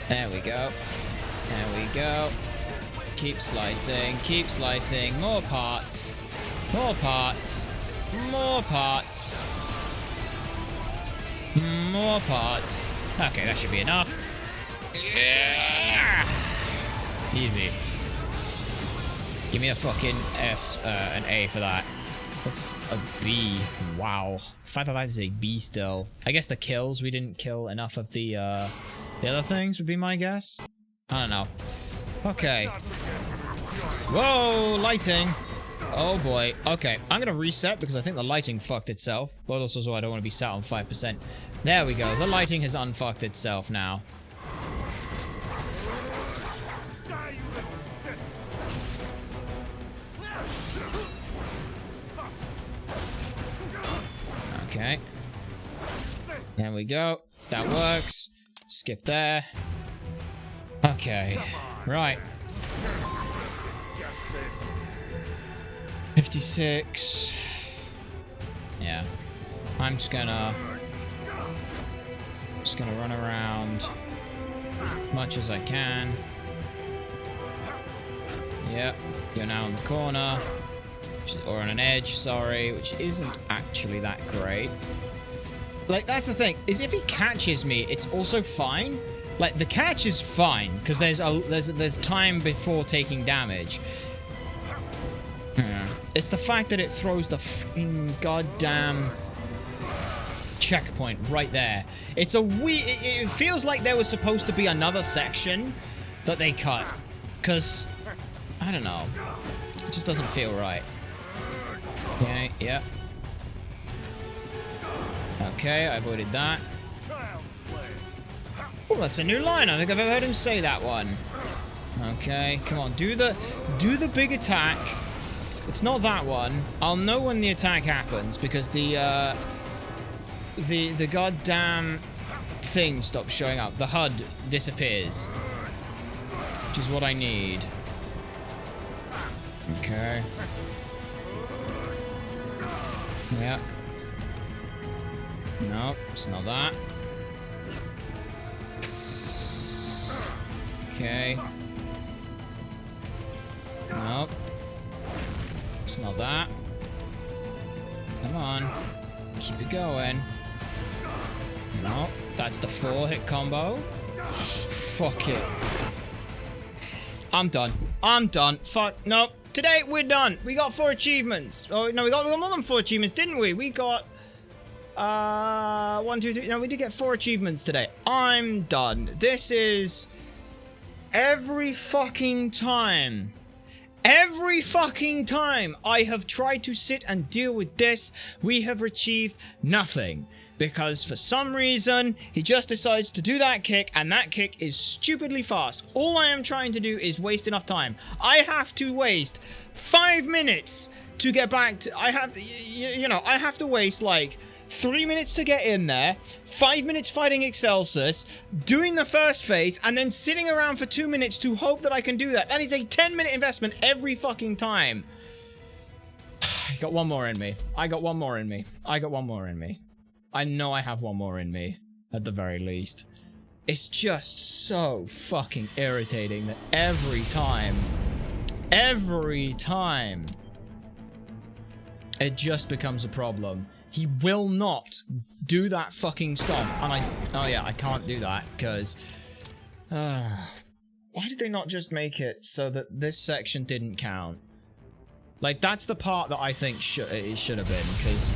There we go. There we go. Keep slicing. Keep slicing. More parts. More parts. More parts. More parts. Okay, that should be enough. Yeah! Easy. Give me a fucking S, an A for that. That's a B. Wow. The fact that that is a B still. I guess the kills, we didn't kill enough of the other things would be my guess. I don't know. Okay. Whoa, lighting. Oh boy. Okay, I'm gonna reset because I think the lighting fucked itself. But also I don't want to be sat on 5%. There we go. The lighting has unfucked itself now. Okay. There we go. That works. Skip there. Okay. Right. 56. Yeah. I'm just gonna run around as much as I can. Yep. You're now in the corner. Or on an edge, sorry, which isn't actually that great. Like, that's the thing, is if he catches me, it's also fine. Like, the catch is fine, because there's time before taking damage. It's the fact that it throws the fucking goddamn checkpoint right there. It's a weird... It feels like there was supposed to be another section that they cut. Because, I don't know. It just doesn't feel right. Okay, yeah. Okay, I avoided that. Oh, that's a new line. I don't think I've ever heard him say that one. Okay, come on. Do the big attack. It's not that one. I'll know when the attack happens because the goddamn thing stops showing up. The HUD disappears. Which is what I need. Okay. Yeah. Nope, it's not that. Okay. Nope. It's not that. Come on. Keep it going. Nope. That's the 4-hit combo. Fuck it. I'm done. I'm done. Fuck. Nope. Today, we're done. We got 4 achievements. Oh, no, we got more than 4 achievements, didn't we? We got... 1, 2, 3. No, we did get 4 achievements today. I'm done. This is... Every fucking time I have tried to sit and deal with this, we have achieved nothing. Because for some reason, he just decides to do that kick, and that kick is stupidly fast. All I am trying to do is waste enough time. I have to waste 5 minutes to get back to... I have to waste like 3 minutes to get in there, 5 minutes fighting Excelsus, doing the first phase, and then sitting around for 2 minutes to hope that I can do that. That is a 10-minute investment every fucking time. I got one more in me. I got one more in me. I know I have one more in me, at the very least. It's just so fucking irritating that every time, it just becomes a problem. He will not do that fucking stomp. And oh yeah, I can't do that, because... why did they not just make it so that this section didn't count? Like, that's the part that I think it should have been, because...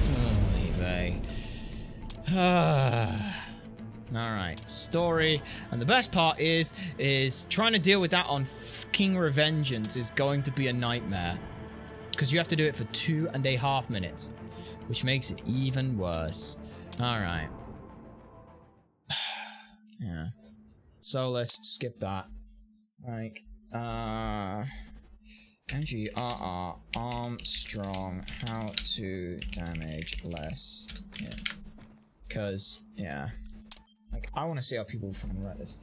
Alright, story. And the best part is trying to deal with that on fucking Revengeance is going to be a nightmare. Because you have to do it for 2.5 minutes. Which makes it even worse. Alright. Yeah. So let's skip that. Like, MGRR, Armstrong, how to damage less. Yeah. Because, yeah. Like, I want to see how people fucking write this.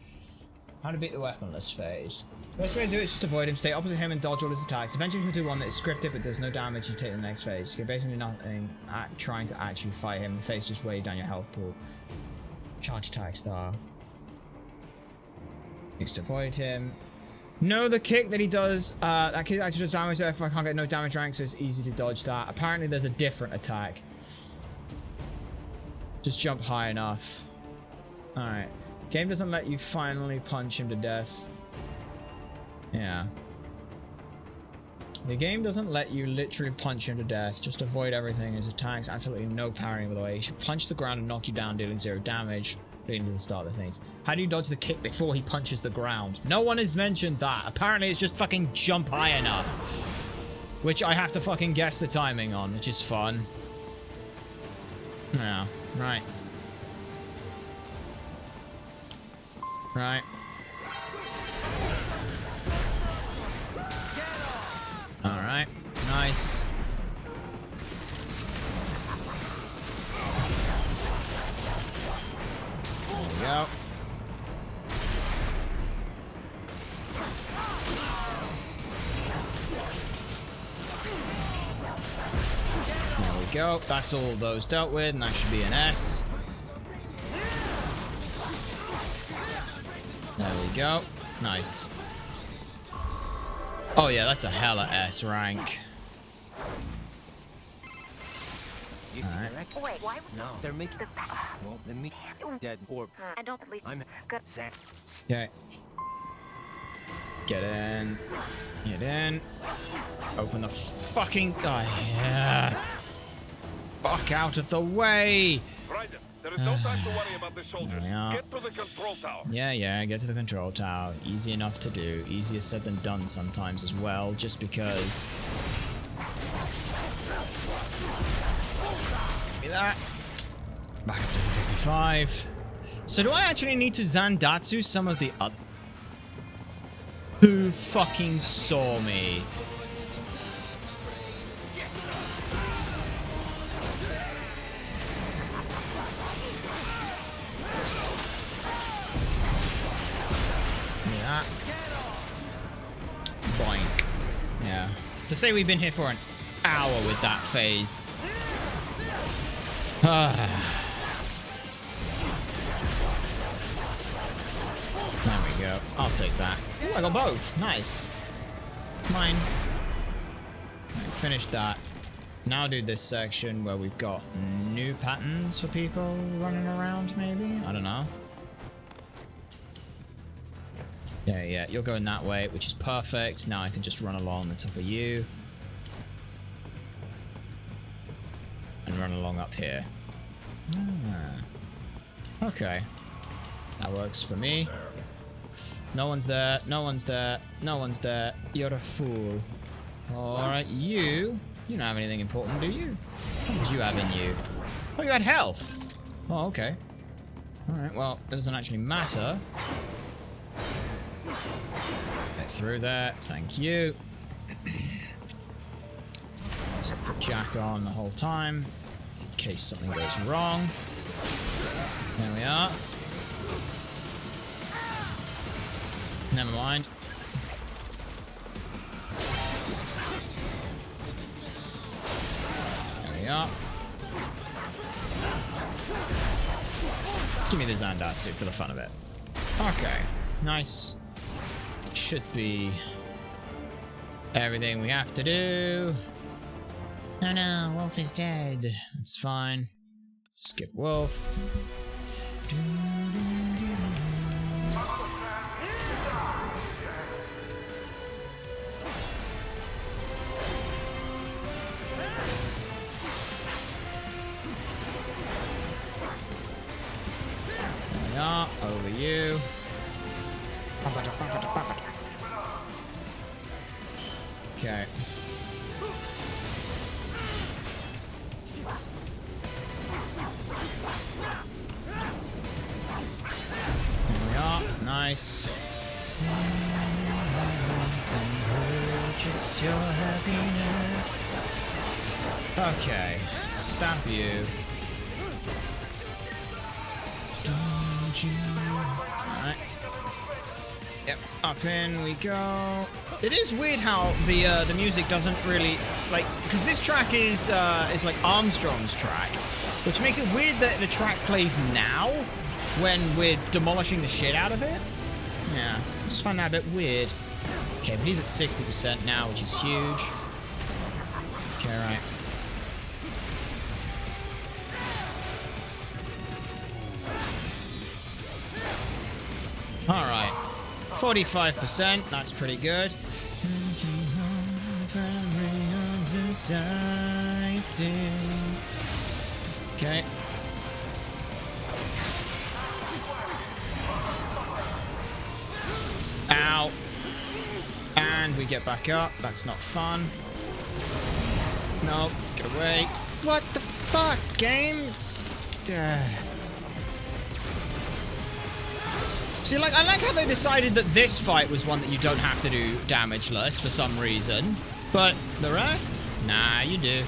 How to beat the weaponless phase. The best way to do it is just avoid him, stay opposite him and dodge all his attacks. Eventually you can do one that is scripted but does no damage and take the next phase. You're basically nothing trying to actually fight him. The phase just weigh down your health pool. Charge attack star. Used to avoid him. No, the kick that he does, that kick actually does damage if I can't get no damage rank, so it's easy to dodge that. Apparently there's a different attack. Just jump high enough. Alright. Game doesn't let you finally punch him to death. Yeah. The game doesn't let you literally punch him to death. Just avoid everything. His attacks, absolutely no parrying, by the way. He should punch the ground and knock you down, dealing 0 damage. Leading to the start of things. How do you dodge the kick before he punches the ground? No one has mentioned that. Apparently it's just fucking jump high enough. Which I have to fucking guess the timing on, which is fun. Yeah, right. Right. Alright, nice. There we go. There we go. That's all those dealt with, and that should be an S. There we go. Nice. Oh yeah, that's a hella S rank. Alright.
Wait, why? No, they're making. Well, then me dead or
I don't believe
I'm
good.
sad.
Okay. Get in. Get in. Open the fucking... Oh, yeah. Fuck out of the way!
Raiden, there is no time to worry about the soldiers. Get to the control tower.
Yeah, get to the control tower. Easy enough to do. Easier said than done sometimes as well, just because... Give me that. Back up to the 55. So do I actually need to Zandatsu some of the other... Who fucking saw me? Yeah. Boink. Yeah. To say we've been here for an hour with that phase. There we go. I'll take that. Ooh, I got both. Nice. Mine. Right, finish that. Now do this section where we've got new patterns for people running around, maybe? I don't know. Yeah, you're going that way, which is perfect. Now I can just run along the top of you. And run along up here. Okay. That works for me. No one's there, no one's there, no one's there. You're a fool. Alright, you don't have anything important, do you? What did you have in you? Oh, you had health. Oh, okay. Alright, well, it doesn't actually matter. Get through there, thank you. So put Jack on the whole time, in case something goes wrong. There we are. Never mind. There we are. Give me the Zandatsu for the fun of it. Okay, nice. Should be everything we have to do. Oh no, Wolf is dead. That's fine. Skip Wolf. Over you. Okay. There we are. Nice. And purchase your happiness. Okay. Stab you. Alright. Yep, up in we go. It is weird how the music doesn't really like, because this track is like Armstrong's track, which makes it weird that the track plays now when we're demolishing the shit out of it. Yeah, I just find that a bit weird. Okay, but he's at 60% now, which is huge. Okay, right. Alright, 45%, that's pretty good. Okay. Ow. And we get back up, that's not fun. No, get away. What the fuck, game? See, like, I like how they decided that this fight was one that you don't have to do damageless for some reason. But the rest? Nah, you do.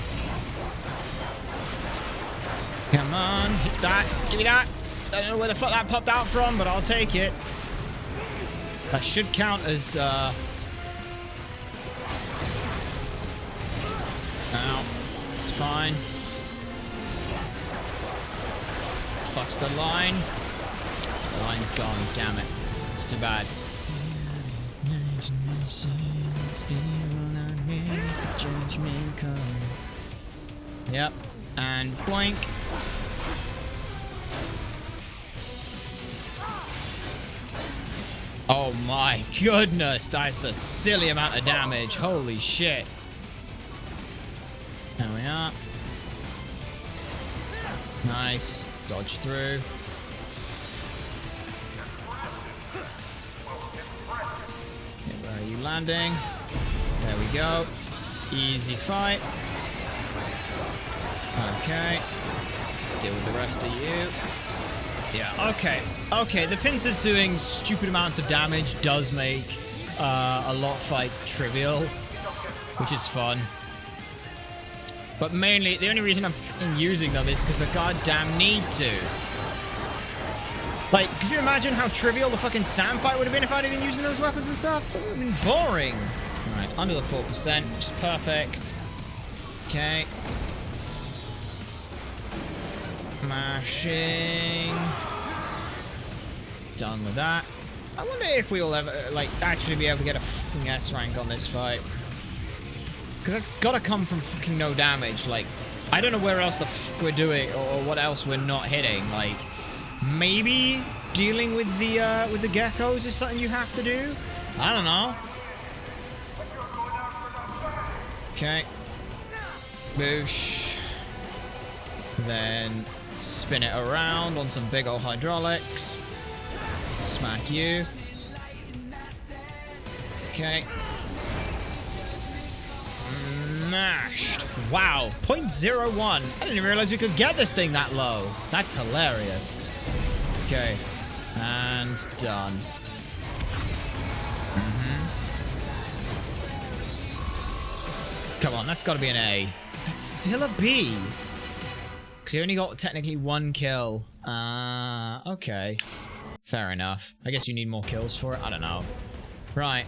Come on, hit that. Give me that. I don't know where the fuck that popped out from, but I'll take it. That should count as, Ow. It's fine. Fucks the line. The line's gone, damn it. It's too bad. Yep. And boink. Oh my goodness, that's a silly amount of damage. Holy shit. There we are. Nice. Dodge through. Okay, where are you landing? There we go. Easy fight. Okay. Deal with the rest of you. Yeah, okay. Okay, the pincers doing stupid amounts of damage does make a lot of fights trivial, which is fun. But mainly, the only reason I'm using them is because the goddamn need to. Like, could you imagine how trivial the fucking Sam fight would have been if I'd been using those weapons and stuff? That would have been boring. Alright, under the 4%, which is perfect. Okay. Mashing. Done with that. I wonder if we'll ever, like, actually be able to get a fucking S rank on this fight. Because that's gotta come from fucking no damage. Like, I don't know where else the fuck we're doing, or what else we're not hitting. Like, maybe dealing with the geckos is something you have to do? I don't know. Okay. Boosh. Then spin it around on some big old hydraulics. Smack you. Okay. Mashed. Wow. 0.01. I didn't even realize we could get this thing that low. That's hilarious. Okay. And done. Come on, that's got to be an A. That's still a B. Because you only got technically 1 kill. Okay. Fair enough. I guess you need more kills for it. I don't know. Right.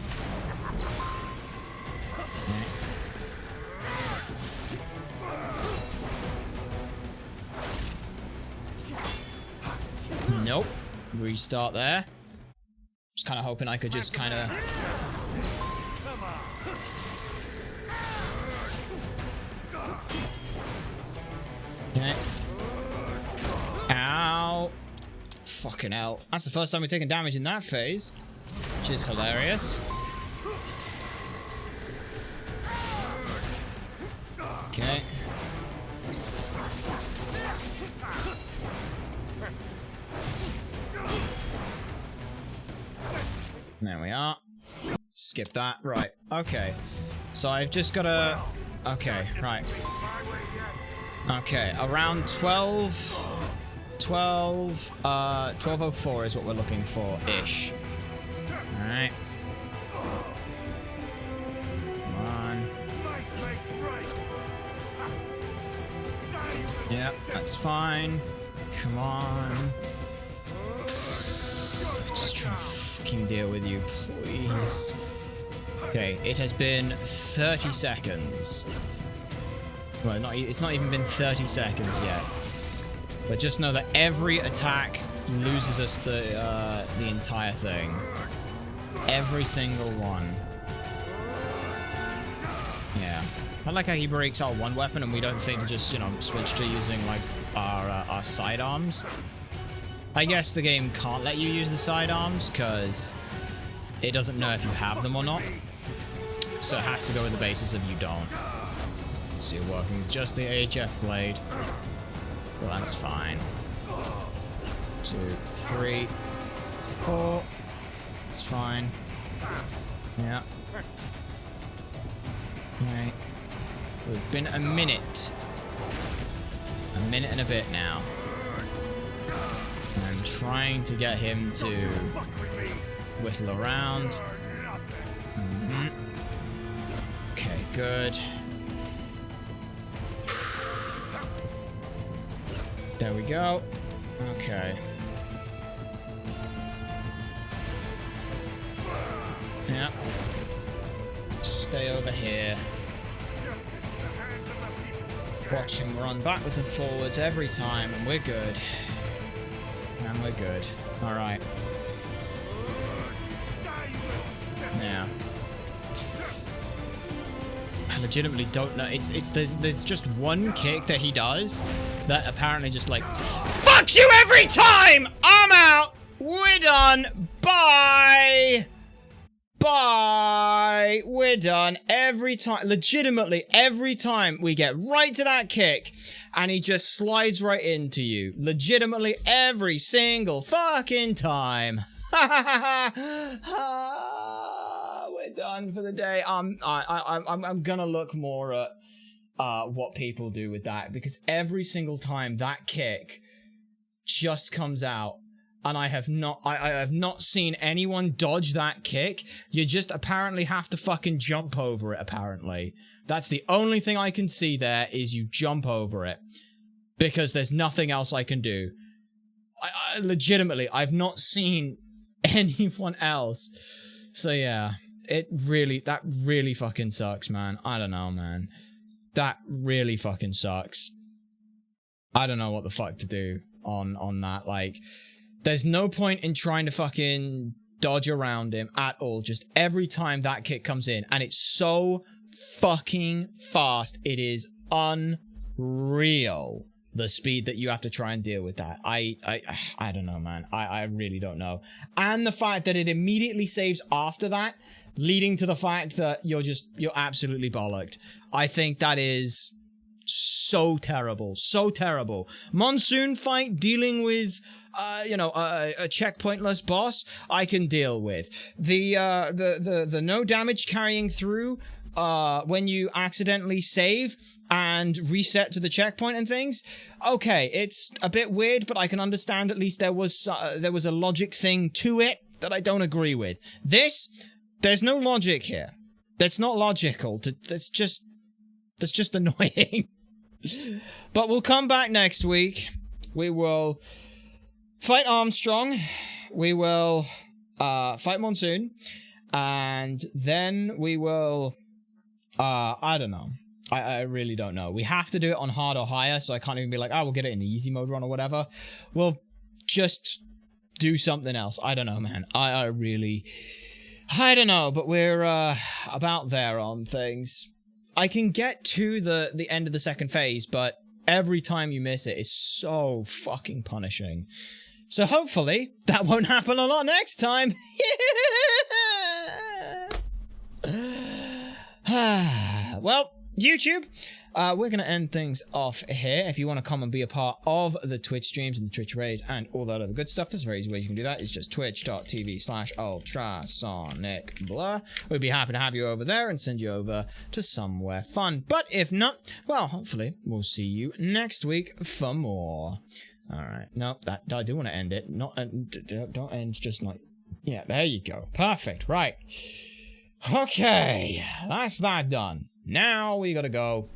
Nope. Restart there. Just kind of hoping I could just kind of... Okay. Ow. Fucking hell. That's the first time we've taken damage in that phase. Which is hilarious. Okay. There we are. Skip that. Right. Okay. So I've just got to... Okay. Right. Okay. Around 1204 is what we're looking for-ish. Alright. Come on. Yep, that's fine. Come on. Just trying to fucking deal with you, please. Okay, it has been 30 seconds. Well, it's not even been 30 seconds yet. But just know that every attack loses us the entire thing. Every single one. Yeah. I like how he breaks our one weapon and we don't think to just, you know, switch to using, like, our sidearms. I guess the game can't let you use the sidearms because it doesn't know if you have them or not. So it has to go with the basis of you don't. So you're working with just the AHF blade. Well, that's fine. 2, 3, 4. It's fine. Yeah. Okay. We've been a minute. A minute and a bit now. I'm trying to get him to whittle around. Okay, good. There we go. Okay. Yeah. Stay over here. Watch him run backwards and forwards every time, and we're good. And we're good. Alright. Yeah. I legitimately don't know. There's just one kick that he does that apparently just like fucks you every time! I'm out! We're done. Bye. Bye. We're done. Every time, legitimately, every time we get right to that kick and he just slides right into you. Legitimately, every single fucking time. We're done for the day. I'm gonna look more at what people do with that, because every single time that kick just comes out, and I have not seen anyone dodge that kick. You just apparently have to fucking jump over it, apparently. That's the only thing I can see there, is you jump over it. Because there's nothing else I can do. I legitimately, I've not seen anyone else. So yeah, that really fucking sucks, man. I don't know, man. That really fucking sucks. I don't know what the fuck to do on that. Like, there's no point in trying to fucking dodge around him at all. Just every time that kick comes in, and it's so fucking fast, it is unreal. The speed that you have to try and deal with that. I don't know, man. I really don't know. And the fact that it immediately saves after that, leading to the fact that you're absolutely bollocked. I think that is so terrible. So terrible. Monsoon fight dealing with a checkpointless boss, I can deal with. The no damage carrying through when you accidentally save and reset to the checkpoint and things. Okay, it's a bit weird, but I can understand at least there was a logic thing to it that I don't agree with. There's no logic here. That's not logical. That's just annoying. But we'll come back next week. We will fight Armstrong. We will fight Monsoon. And then we will... I don't know. I really don't know. We have to do it on hard or higher, so I can't even be like, we'll get it in the easy mode run or whatever. We'll just do something else. I don't know, man. I don't know, but we're about there on things. I can get to the end of the second phase, but every time you miss it is so fucking punishing. So hopefully that won't happen a lot next time. Well, YouTube, we're going to end things off here. If you want to come and be a part of the Twitch streams and the Twitch raid and all that other good stuff, there's a very easy way you can do that. It's just twitch.tv/ultrasonicblur. We'd be happy to have you over there and send you over to somewhere fun. But if not, well, hopefully we'll see you next week for more. All right. No, I do want to end it. Don't end just like... Yeah, there you go. Perfect. Right. Okay. That's that done. Now we gotta go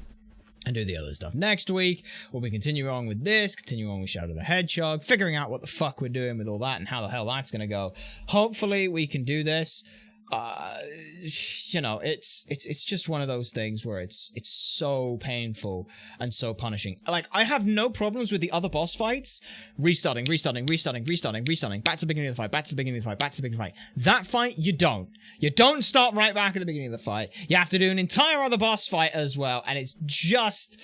and do the other stuff. Next week, we'll be continuing on with this, continue on with Shadow the Hedgehog, figuring out what the fuck we're doing with all that and how the hell that's gonna go. Hopefully we can do this. It's just one of those things where it's so painful and so punishing. Like, I have no problems with the other boss fights. Restarting, back to the beginning of the fight, back to the beginning of the fight, back to the beginning of the fight. That fight, you don't. You don't start right back at the beginning of the fight. You have to do an entire other boss fight as well, and it's just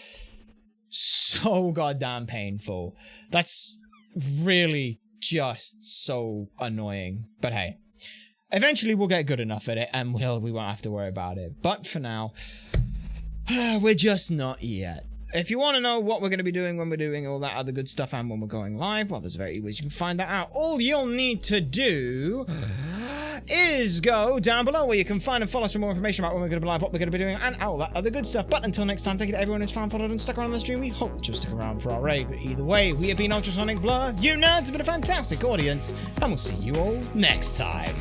so goddamn painful. That's really just so annoying. But hey. Eventually we'll get good enough at it and we won't have to worry about it. But for now, we're just not yet. If you want to know what we're going to be doing when we're doing all that other good stuff and when we're going live, well, there's very ways you can find that out. All you'll need to do is go down below where you can find and follow us for more information about when we're going to be live, what we're going to be doing, and all that other good stuff. But until next time, thank you to everyone who's found, followed, and stuck around the stream. We hope that you'll stick around for our raid. But either way, we have been Ultrasonic Blur. You nerds have been a fantastic audience, and we'll see you all next time.